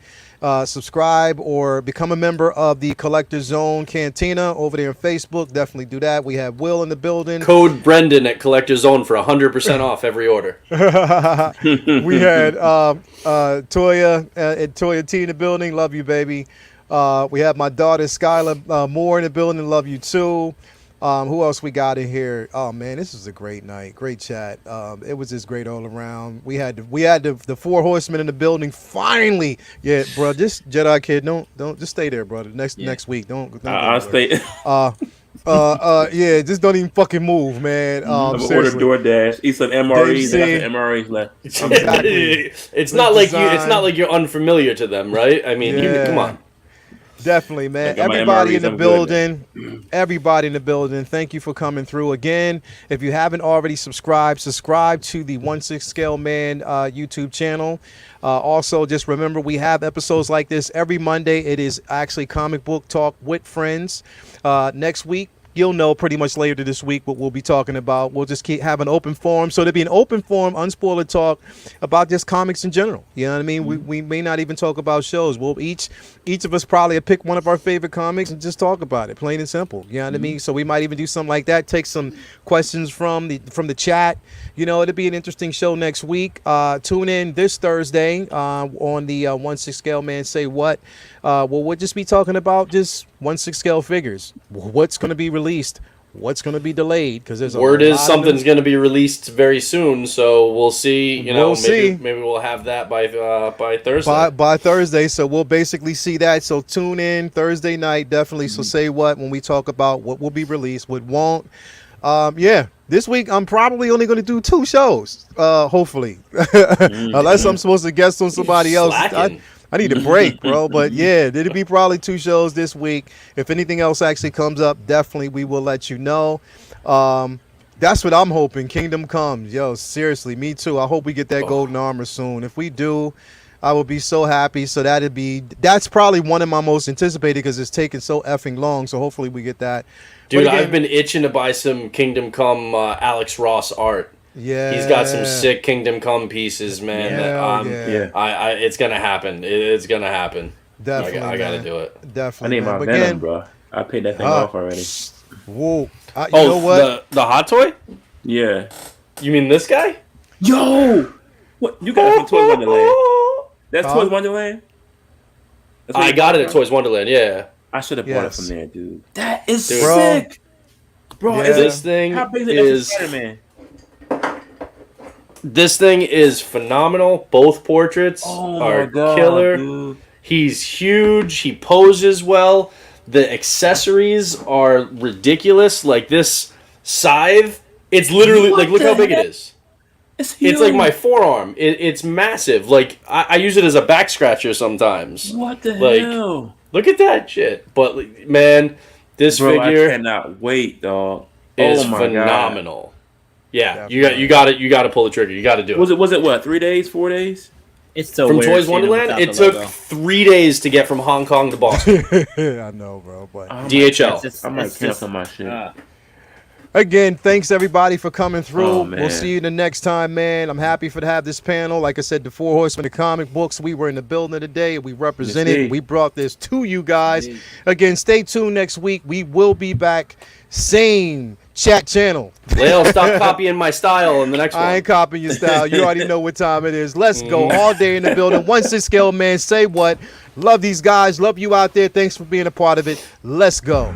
subscribe or become a member of the Collector Zone Cantina over there on Facebook. Definitely do that. We have Will in the building. Code Brendan at Collector Zone for 100% off every order. We had Toya and Toya T in the building. Love you, baby. We have my daughter Skylar Moore in the building. Love you too. Who else we got in here? Oh man, this was a great night, great chat. It was just great all around. We had the four horsemen in the building. Finally, yeah, bro. Just Jedi Kid, don't just stay there, brother. Next week, don't I'll stay. Yeah, just don't even fucking move, man. I'm gonna order DoorDash. Eat some MREs. I got some MREs left. Exactly. It's not like you're unfamiliar to them, right? I mean, come on. Definitely, man. I got my Everybody in MREs, the I'm building. Everybody in the building. Thank you for coming through again. If you haven't already subscribe to the 1/6 Scale Man YouTube channel. Also, just remember we have episodes like this every Monday. It is actually comic book talk with friends. Next week, you'll know pretty much later this week what we'll be talking about. We'll just keep having an open forum. So there'll be an open forum, unspoiled talk about just comics in general. You know what I mean? We may not even talk about shows. We'll each of us probably pick one of our favorite comics and just talk about it, plain and simple. You know what I mean? So we might even do something like that. Take some questions from the chat. You know, it'll be an interesting show next week. Tune in this Thursday on the 1/6 Scale Man Say What. We'll just be talking about just 1/6 scale figures. What's going to be released? What's going to be delayed? Because there's word is something's going to be released very soon, so we'll see. You know, see. Maybe we'll have that by Thursday. By Thursday, so we'll basically see that. So tune in Thursday night, definitely. So say what when we talk about what will be released, what won't. Yeah, this week I'm probably only going to do 2 shows, hopefully, unless I'm supposed to guest on somebody else. I need a break, bro. But yeah, it'll be probably 2 shows this week. If anything else actually comes up, definitely we will let you know. That's what I'm hoping. Kingdom Comes. Yo, seriously, me too. I hope we get that golden armor soon. If we do, I will be so happy. So that's probably one of my most anticipated because it's taken so effing long. So hopefully we get that. Dude, I've been itching to buy some Kingdom Come Alex Ross art. Yeah, he's got some sick Kingdom Come pieces, man. It's gonna happen. It's gonna happen. Definitely, I gotta do it. Definitely. I need my Venom, bro. I paid that thing off already. Whoa! You know what? The hot toy? Yeah. You mean this guy? Yo, what you got it from Toys Wonderland? That's Toys Wonderland. I got it at Toys Wonderland. Yeah. I should have bought it from there, dude. That is sick, bro. Yeah. This thing how big is Spider-Man? This thing is phenomenal. Both portraits are killer. Dude. He's huge. He poses well. The accessories are ridiculous. Like this scythe, it's literally look how big it is. It's like my forearm. It's massive. Like I use it as a back scratcher sometimes. What the like, hell? Look at that shit. But man, this Bro, figure I cannot wait, dog. is Oh my phenomenal. God. Yeah, you got to pull the trigger. You got to do it. Was it what? 3 days? 4 days? It's so From weird Toys seeing it Wonderland, without it the took logo. 3 days to get from Hong Kong to Boston. I know, bro. But DHL. I might cancel my shit. again, thanks everybody for coming through. Oh, man. We'll see you the next time, man. I'm happy to have this panel. Like I said, the Four Horsemen of comic books. We were in the building today. We represented. Indeed. We brought this to you guys. Indeed. Again, stay tuned next week. We will be back. Same chat channel. Lale, stop copying my style in the next one. I ain't copying your style. You already know what time it is. Let's go. All day in the building. 1/6 scale, man. Say what? Love these guys. Love you out there. Thanks for being a part of it. Let's go.